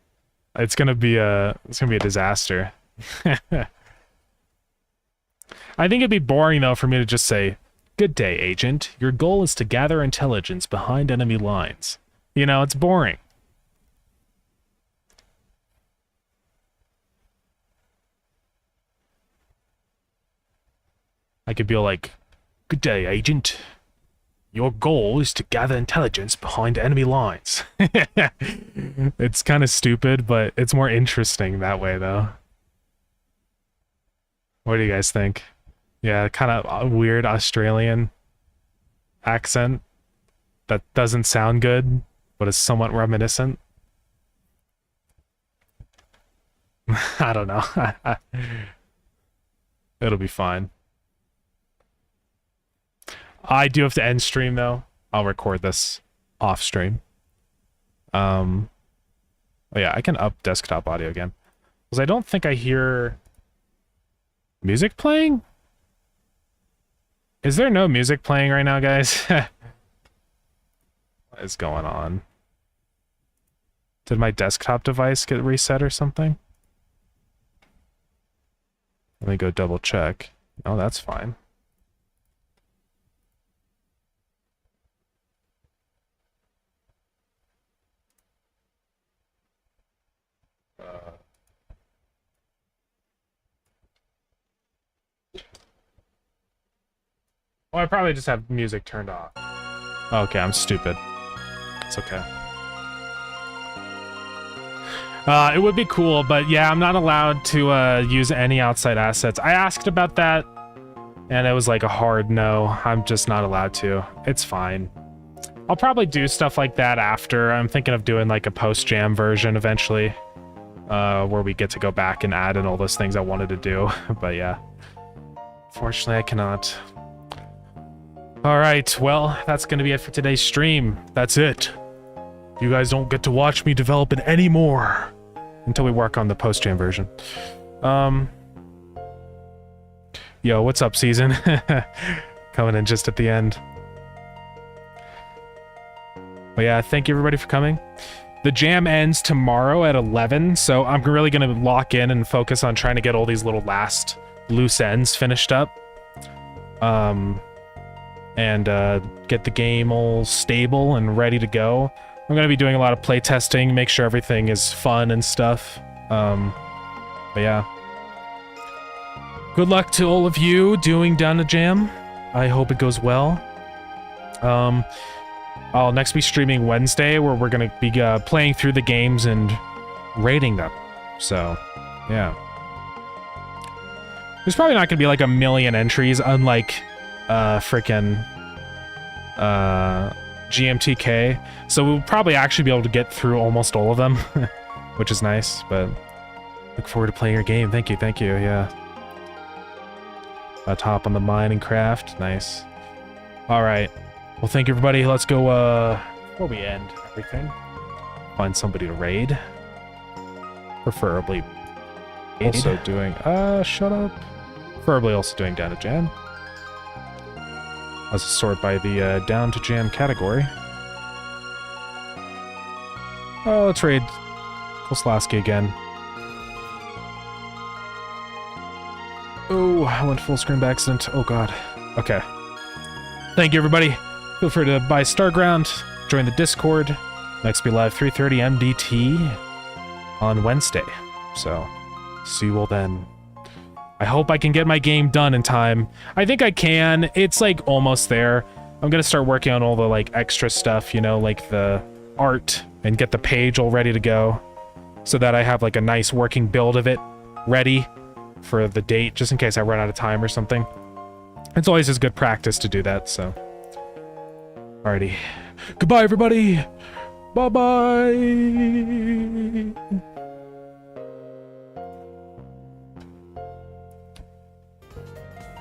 it's gonna be a disaster. I think it'd be boring though for me to just say, "Good day, agent. Your goal is to gather intelligence behind enemy lines." You know, it's boring. I could be like, "Good day, agent. Your goal is to gather intelligence behind enemy lines." It's kind of stupid, but it's more interesting that way, though. What do you guys think? Yeah, kind of a weird Australian accent that doesn't sound good, but is somewhat reminiscent. I don't know. It'll be fine. I do have to end stream though. I'll record this off stream. Oh yeah, I can up desktop audio again. Because I don't think I hear music playing? Is there no music playing right now, guys? What is going on? Did my desktop device get reset or something? Let me go double check. Oh, that's fine. Well, I probably just have music turned off. Okay, I'm stupid. It's okay. It would be cool, but yeah, I'm not allowed to use any outside assets. I asked about that, and it was like a hard no. I'm just not allowed to. It's fine. I'll probably do stuff like that after. I'm thinking of doing like a post-jam version eventually, where we get to go back and add in all those things I wanted to do. But yeah, fortunately I cannot. All right, well, that's going to be it for today's stream. That's it. You guys don't get to watch me develop it anymore until we work on the post-jam version. Yo, what's up, Season? Coming in just at the end. But yeah, thank you everybody for coming. The jam ends tomorrow at 11, so I'm really going to lock in and focus on trying to get all these little last loose ends finished up. And get the game all stable and ready to go. I'm going to be doing a lot of playtesting, make sure everything is fun and stuff. But yeah. Good luck to all of you doing Down2Jam. I hope it goes well. I'll next be streaming Wednesday, where we're going to be playing through the games and rating them. So, yeah. There's probably not going to be like a million entries, unlike frickin' GMTK, so we'll probably actually be able to get through almost all of them, which is nice, but look forward to playing your game. Thank you, yeah. Top on the mine and craft, nice. Alright, well thank you everybody, let's go, before we end everything, find somebody to raid. Preferably also doing, shut up. Preferably also doing Down2Jam. Let's sort by the Down2Jam category. Oh, let's raid Koslaski again. Oh, I went full screen by accident. Oh god. Okay. Thank you, everybody. Feel free to buy Starground, join the Discord. Next be live 3:30 MDT on Wednesday. So, see you all then. I hope I can get my game done in time. I think I can. It's like almost there. I'm gonna start working on all the like extra stuff, you know, like the art, and get the page all ready to go, so that I have like a nice working build of it ready for the date, just in case I run out of time or something. It's always just good practice to do that, so. Alrighty. Goodbye, everybody! Bye-bye!